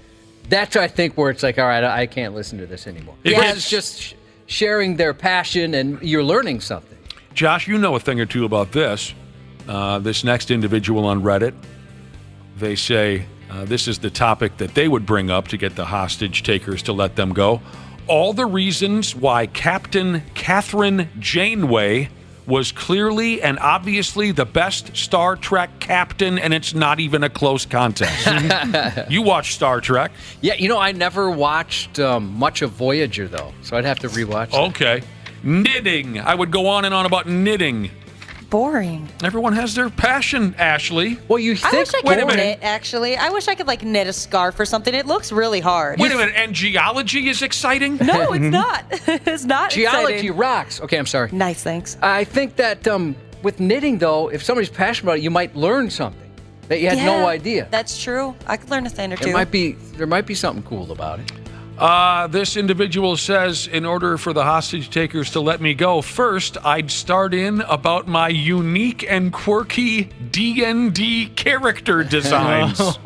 that's, I think, where it's like, all right, I can't listen to this anymore. It's just sharing their passion and you're learning something. Josh, you know a thing or two about this. This next individual on Reddit They say this is the topic that they would bring up to get the hostage takers to let them go. All the reasons why Captain Catherine Janeway was clearly and obviously the best Star Trek captain, and it's not even a close contest. You watch Star Trek. Yeah, I never watched much of Voyager, though, so I'd have to rewatch that. Okay. Knitting. I would go on and on about knitting. Boring. Everyone has their passion, Ashley. Well, you I wish I Wait a could minute. knit, actually. I wish I could, knit a scarf or something. It looks really hard. Wait a minute, and geology is exciting? No, it's not. It's not Geology exciting. rocks. Okay, I'm sorry. Nice, thanks. I think that with knitting, though, if somebody's passionate about it, you might learn something that you had no idea. That's true. I could learn a thing or two. There might be something cool about it. This individual says, in order for the hostage takers to let me go, first, I'd start in about my unique and quirky D&D character designs.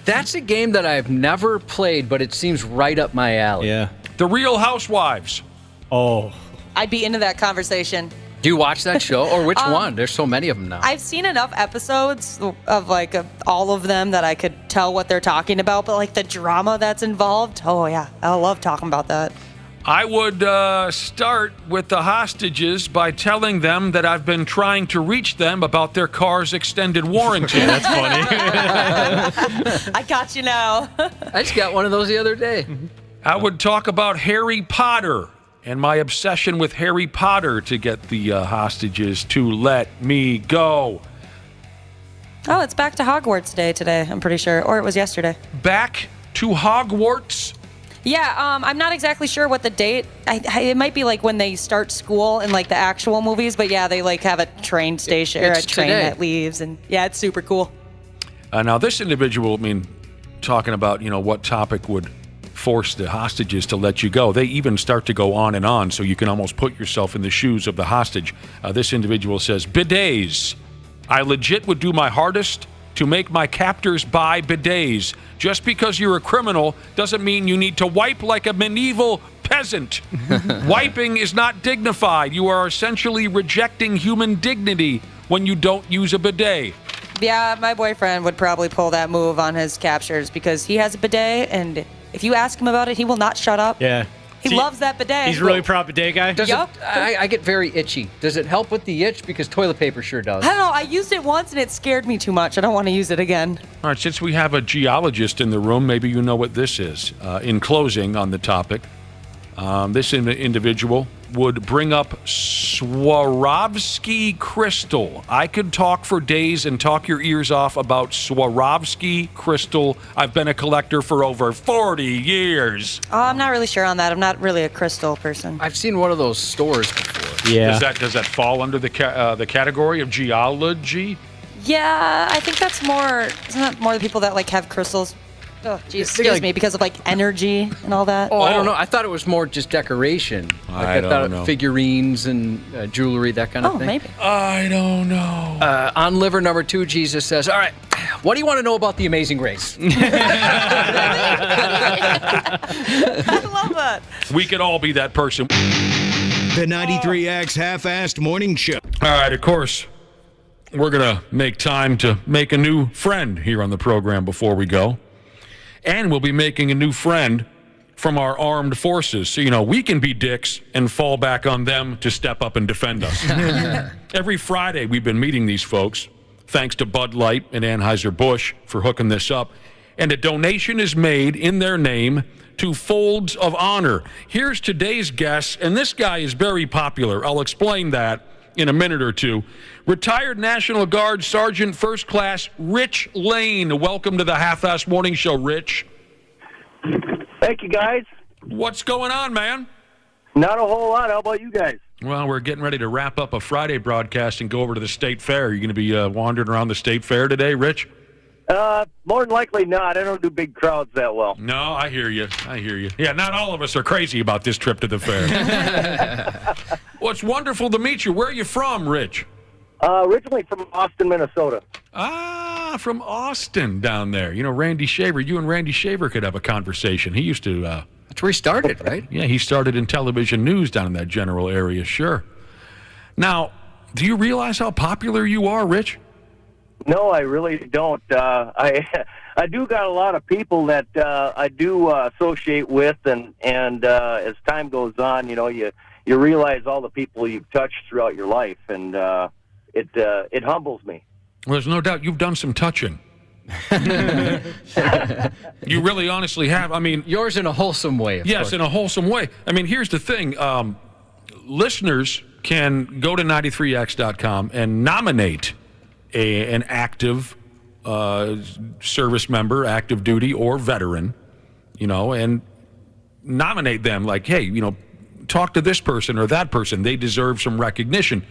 That's a game that I've never played, but it seems right up my alley. Yeah. The Real Housewives. Oh. I'd be into that conversation. Do you watch that show? Or which one? There's so many of them now. I've seen enough episodes of all of them that I could tell what they're talking about, but the drama that's involved, oh yeah, I love talking about that. I would start with the hostages by telling them that I've been trying to reach them about their car's extended warranty. That's funny. I got you now. I just got one of those the other day. I would talk about Harry Potter and my obsession with Harry Potter to get the hostages to let me go. Oh, it's back to Hogwarts Day today, I'm pretty sure. Or it was yesterday. Back to Hogwarts? Yeah, I'm not exactly sure what the date. It might be when they start school in the actual movies, but yeah, they have a train station or a train today. that leaves, and yeah, it's super cool. Now this individual, talking about, what topic would force the hostages to let you go. They even start to go on and on, so you can almost put yourself in the shoes of the hostage. This individual says, bidets. I legit would do my hardest to make my captors buy bidets. Just because you're a criminal doesn't mean you need to wipe like a medieval peasant. Wiping is not dignified. You are essentially rejecting human dignity when you don't use a bidet. Yeah, my boyfriend would probably pull that move on his captures because he has a bidet, and if you ask him about it, he will not shut up. Yeah. He loves that bidet. He's a really proud bidet guy? I get very itchy. Does it help with the itch? Because toilet paper sure does. I don't know. I used it once, and it scared me too much. I don't want to use it again. All right, since we have a geologist in the room, maybe you know what this is. In closing on the topic, this individual would bring up Swarovski crystal. I could talk for days and talk your ears off about Swarovski crystal. I've been a collector for over 40 years. Oh, I'm not really sure on that. I'm not really a crystal person. I've seen one of those stores before. Yeah. Does that fall under the category of geology? Yeah, I think that's more. Isn't that more the people that have crystals? Oh, geez, excuse me, because of energy and all that. Oh, I don't know. I thought it was more just decoration. I thought don't know. Figurines and jewelry, that kind of thing. Maybe. I don't know. On liver number 2, Jesus says, all right, what do you want to know about the Amazing Race? I love that. We could all be that person. The 93X Half-Assed Morning Show. All right, of course, we're going to make time to make a new friend here on the program before we go. And we'll be making a new friend from our armed forces. So, we can be dicks and fall back on them to step up and defend us. Every Friday, we've been meeting these folks, thanks to Bud Light and Anheuser-Busch for hooking this up. And a donation is made in their name to Folds of Honor. Here's today's guest, and this guy is very popular. I'll explain that in a minute or two. Retired National Guard Sergeant First Class Rich Lane. Welcome to the Half-Assed Morning Show, Rich. Thank you, guys. What's going on, man? Not a whole lot. How about you guys? Well, we're getting ready to wrap up a Friday broadcast and go over to the State Fair. Are you going to be wandering around the State Fair today, Rich? More than likely not. I don't do big crowds that well. No, I hear you. Yeah, not all of us are crazy about this trip to the fair. Well, it's wonderful to meet you. Where are you from, Rich? Originally from Austin, Minnesota. Ah, from Austin down there. Randy Shaver. You and Randy Shaver could have a conversation. He used to... That's where he started, right? Yeah, he started in television news down in that general area, sure. Now, do you realize how popular you are, Rich? No, I really don't. I do got a lot of people that I do associate with, and as time goes on, you realize all the people you've touched throughout your life, and it humbles me. Well, there's no doubt you've done some touching. You really honestly have. I mean, yours in a wholesome way. Of course. In a wholesome way. I mean, here's the thing. Listeners can go to 93x.com and nominate an active service member, active duty, or veteran, and nominate them like, hey, talk to this person or that person. They deserve some recognition.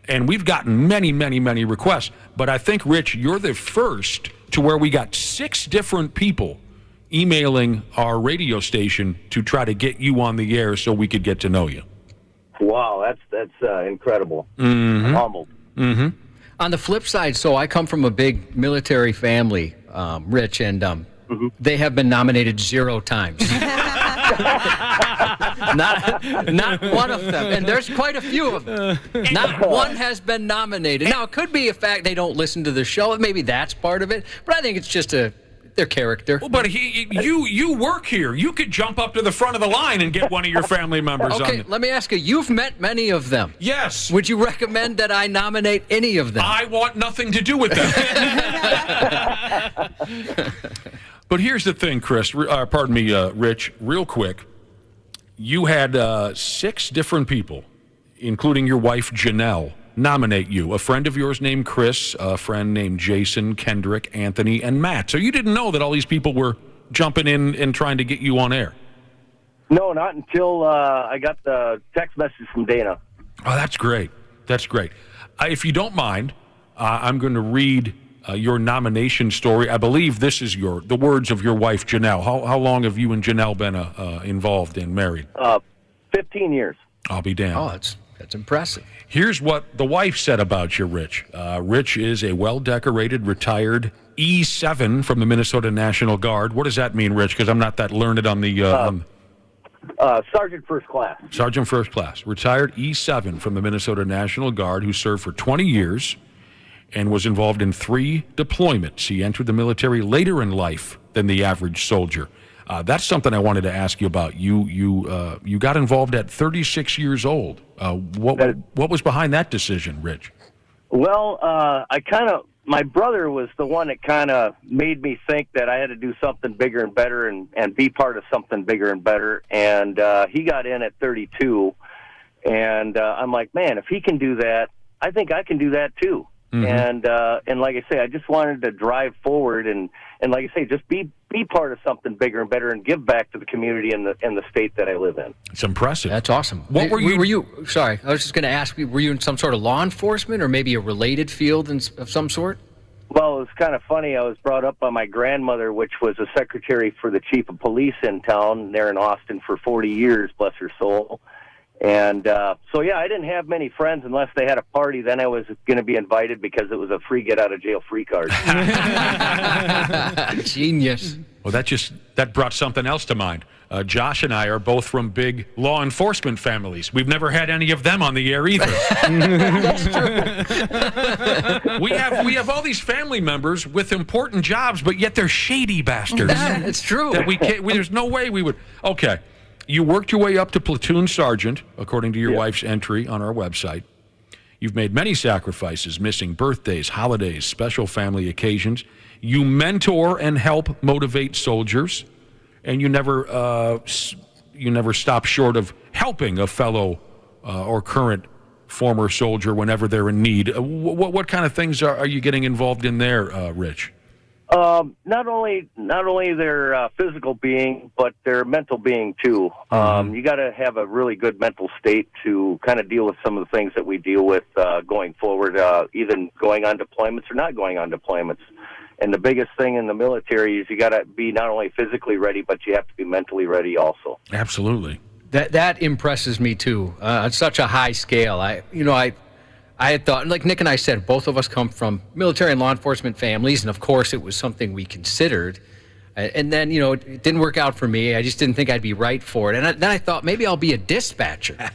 And we've gotten many, many, many requests. But I think, Rich, you're the first to where we got 6 different people emailing our radio station to try to get you on the air so we could get to know you. Wow, that's incredible. Mm-hmm. I'm humbled. Mm-hmm. On the flip side, so I come from a big military family, Rich, and they have been nominated 0 times. Not one of them, and there's quite a few of them. Not one has been nominated. Now, it could be a fact they don't listen to the show. Maybe that's part of it, but I think it's just their character. Well, but you work here. You could jump up to the front of the line and get one of your family members on. Okay, let me ask you. You've met many of them. Yes. Would you recommend that I nominate any of them? I want nothing to do with them. But here's the thing, Chris. Rich, real quick. You had 6 different people, including your wife, Janelle, nominate you. A friend of yours named Chris, a friend named Jason, Kendrick, Anthony, and Matt. So you didn't know that all these people were jumping in and trying to get you on air? No, not until I got the text message from Dana. Oh, that's great. That's great. If you don't mind, I'm going to read your nomination story. I believe this is the words of your wife, Janelle. How long have you and Janelle been involved and married? 15 years. I'll be damned. Oh, that's impressive. Here's what the wife said about you, Rich. Rich is a well-decorated, retired E7 from the Minnesota National Guard. What does that mean, Rich? Because I'm not that learned on the... Sergeant First Class. Sergeant First Class. Retired E7 from the Minnesota National Guard, who served for 20 years and was involved in 3 deployments. He entered the military later in life than the average soldier. That's something I wanted to ask you about. You got involved at 36 years old. What was behind that decision, Rich? Well, my brother was the one that kind of made me think that I had to do something bigger and better and be part of something bigger and better. And he got in at 32. And I'm like, man, if he can do that, I think I can do that too. Mm-hmm. And like I say, I just wanted to drive forward and like I say, just be part of something bigger and better and give back to the community and the state that I live in. It's impressive. That's awesome. What were you? Sorry, I was just going to ask. Were you in some sort of law enforcement or maybe a related field of some sort? Well, it was kind of funny. I was brought up by my grandmother, which was a secretary for the chief of police in town there in Austin for 40 years, bless her soul. And so, yeah, I didn't have many friends unless they had a party. Then I was going to be invited because it was a free get-out-of-jail-free card. Genius. Well, that brought something else to mind. Josh and I are both from big law enforcement families. We've never had any of them on the air either. That's true. We have all these family members with important jobs, but yet they're shady bastards. It's true. That there's no way we would. Okay. You worked your way up to platoon sergeant, according to your wife's entry on our website. You've made many sacrifices, missing birthdays, holidays, special family occasions. You mentor and help motivate soldiers, and you never stop short of helping a fellow or current former soldier whenever they're in need. What kind of things are you getting involved in there, Rich? Not only their physical being, but their mental being too. You got to have a really good mental state to kind of deal with some of the things that we deal with going forward, even going on deployments or not going on deployments. And the biggest thing in the military is you got to be not only physically ready, but you have to be mentally ready also. Absolutely. That impresses me too. On such a high scale. I had thought, like Nick and I said, both of us come from military and law enforcement families, and of course it was something we considered. And then, it didn't work out for me. I just didn't think I'd be right for it. And then I thought maybe I'll be a dispatcher.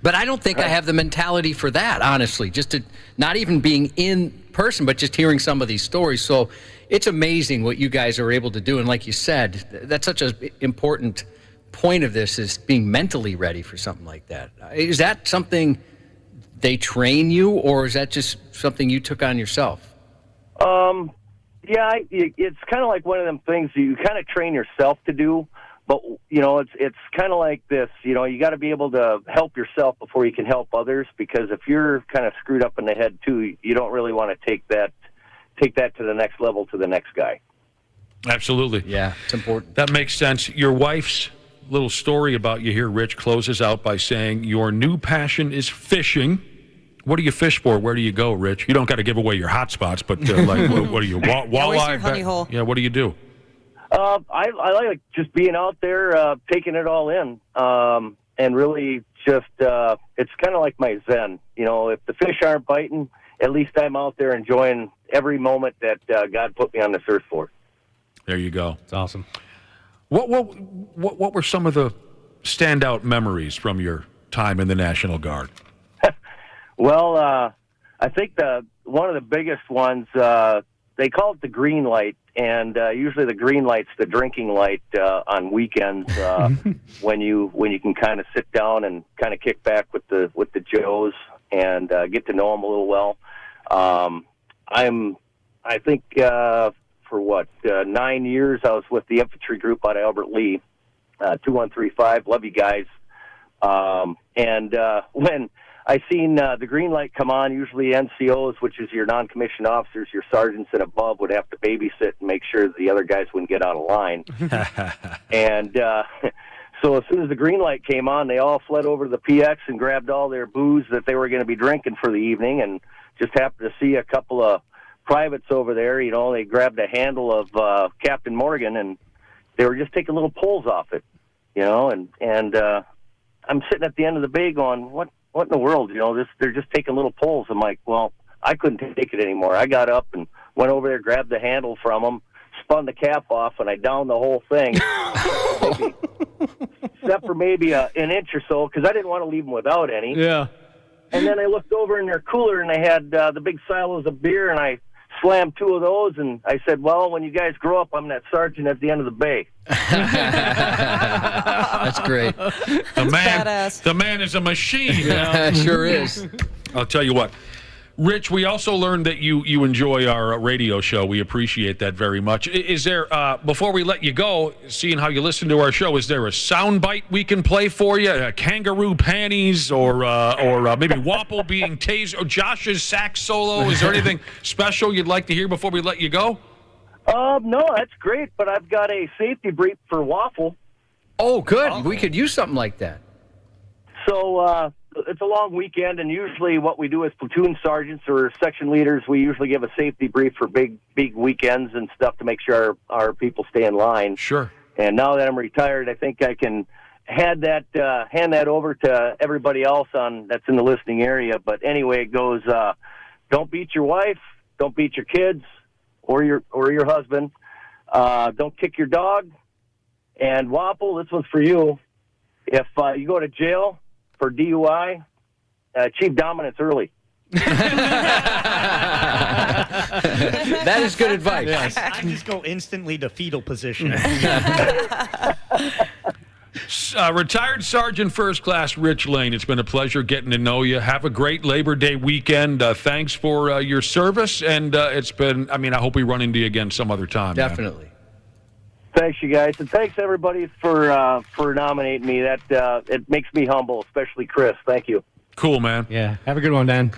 But I don't think I have the mentality for that, honestly, just to not even being in person, but just hearing some of these stories. So it's amazing what you guys are able to do. And like you said, that's such an important point of this, is being mentally ready for something like that. Is that something they train you, or is that just something you took on yourself? Yeah, it's kind of like one of them things you kind of train yourself to do. But, it's kind of like this, you got to be able to help yourself before you can help others, because if you're kind of screwed up in the head too, you don't really want to take that to the next level, to the next guy. Absolutely. Yeah, it's important. That makes sense. Your wife's little story about you here, Rich, closes out by saying your new passion is fishing. What do you fish for? Where do you go, Rich? You don't got to give away your hot spots, but what do you, walleye? Honey hole? Yeah, what do you do? I like just being out there, taking it all in, and really just, it's kind of like my zen. If the fish aren't biting, at least I'm out there enjoying every moment that God put me on this earth for. There you go. It's awesome. What were some of the standout memories from your time in the National Guard? Well, I think one of the biggest ones, they call it the green light, and usually the green light's the drinking light on weekends when you can kind of sit down and kind of kick back with the Joes and get to know them a little well. I think for 9 years I was with the infantry group out of Albert Lee, 2135. Love you guys. And when I seen the green light come on, usually NCOs, which is your non-commissioned officers, your sergeants and above, would have to babysit and make sure that the other guys wouldn't get out of line. And so as soon as the green light came on, they all fled over to the PX and grabbed all their booze that they were going to be drinking for the evening, and just happened to see a couple of privates over there. They grabbed a handle of Captain Morgan, and they were just taking little pulls off it, and I'm sitting at the end of the bay going, what in the world, they're just taking little pulls. I'm like, well, I couldn't take it anymore. I got up and went over there, grabbed the handle from them, spun the cap off, and I downed the whole thing, except for maybe an inch or so, because I didn't want to leave them without any. Yeah. And then I looked over in their cooler, and they had the big silos of beer, and I slammed 2 of those, and I said, well, when you guys grow up, I'm that sergeant at the end of the bay. That's great. The man is a machine. Yeah, sure is. I'll tell you what. Rich, we also learned that you enjoy our radio show. We appreciate that very much. Is there, before we let you go, seeing how you listen to our show, is there a sound bite we can play for you? Kangaroo panties or maybe Wapple being tased, or Josh's sax solo? Is there anything special you'd like to hear before we let you go? No, that's great, but I've got a safety brief for Waffle. Oh, good. We could use something like that. So, it's a long weekend, and usually what we do as platoon sergeants or section leaders, we usually give a safety brief for big weekends and stuff to make sure our people stay in line. Sure. And now that I'm retired, I think I can hand that over to everybody else that's in the listening area. But anyway, it goes, don't beat your wife, don't beat your kids or your husband, don't kick your dog, and Wapple, this one's for you. If you go to jail for DUI, achieve dominance early. That is good advice. Yes. I just go instantly to fetal position. Retired Sergeant First Class Rich Lane, it's been a pleasure getting to know you. Have a great Labor Day weekend. Thanks for your service, and it's been, I hope we run into you again some other time. Definitely. Man. Thanks, you guys, and thanks everybody for nominating me. That it makes me humble, especially Chris. Thank you. Cool, man. Yeah. Have a good one, Dan.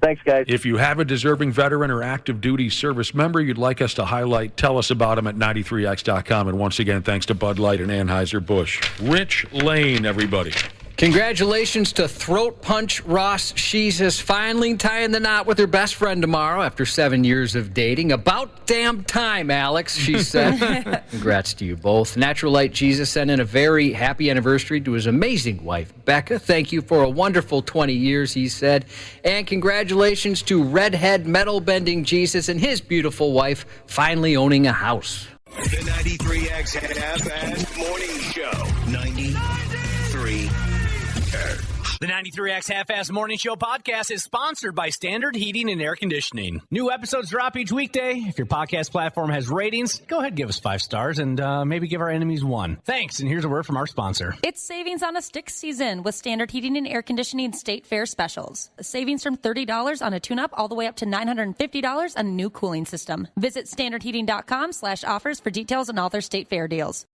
Thanks, guys. If you have a deserving veteran or active duty service member you'd like us to highlight, tell us about them at 93x.com. And once again, thanks to Bud Light and Anheuser-Busch. Rich Lane, everybody. Congratulations to Throat Punch Ross. She's finally tying the knot with her best friend tomorrow after 7 years of dating. About damn time, Alex, she said. Congrats to you both. Natural Light Jesus sent in a very happy anniversary to his amazing wife, Becca. Thank you for a wonderful 20 years, he said. And congratulations to Redhead Metal Bending Jesus and his beautiful wife finally owning a house. The 93X Half-Assed Morning Show. 93X. The 93X Half-Ass Morning Show podcast is sponsored by Standard Heating and Air Conditioning. New episodes drop each weekday. If your podcast platform has ratings, go ahead and give us 5 stars and maybe give our enemies 1. Thanks, and here's a word from our sponsor. It's savings on a stick season with Standard Heating and Air Conditioning State Fair specials. Savings from $30 on a tune-up all the way up to $950 on a new cooling system. Visit standardheating.com/offers for details on all their State Fair deals.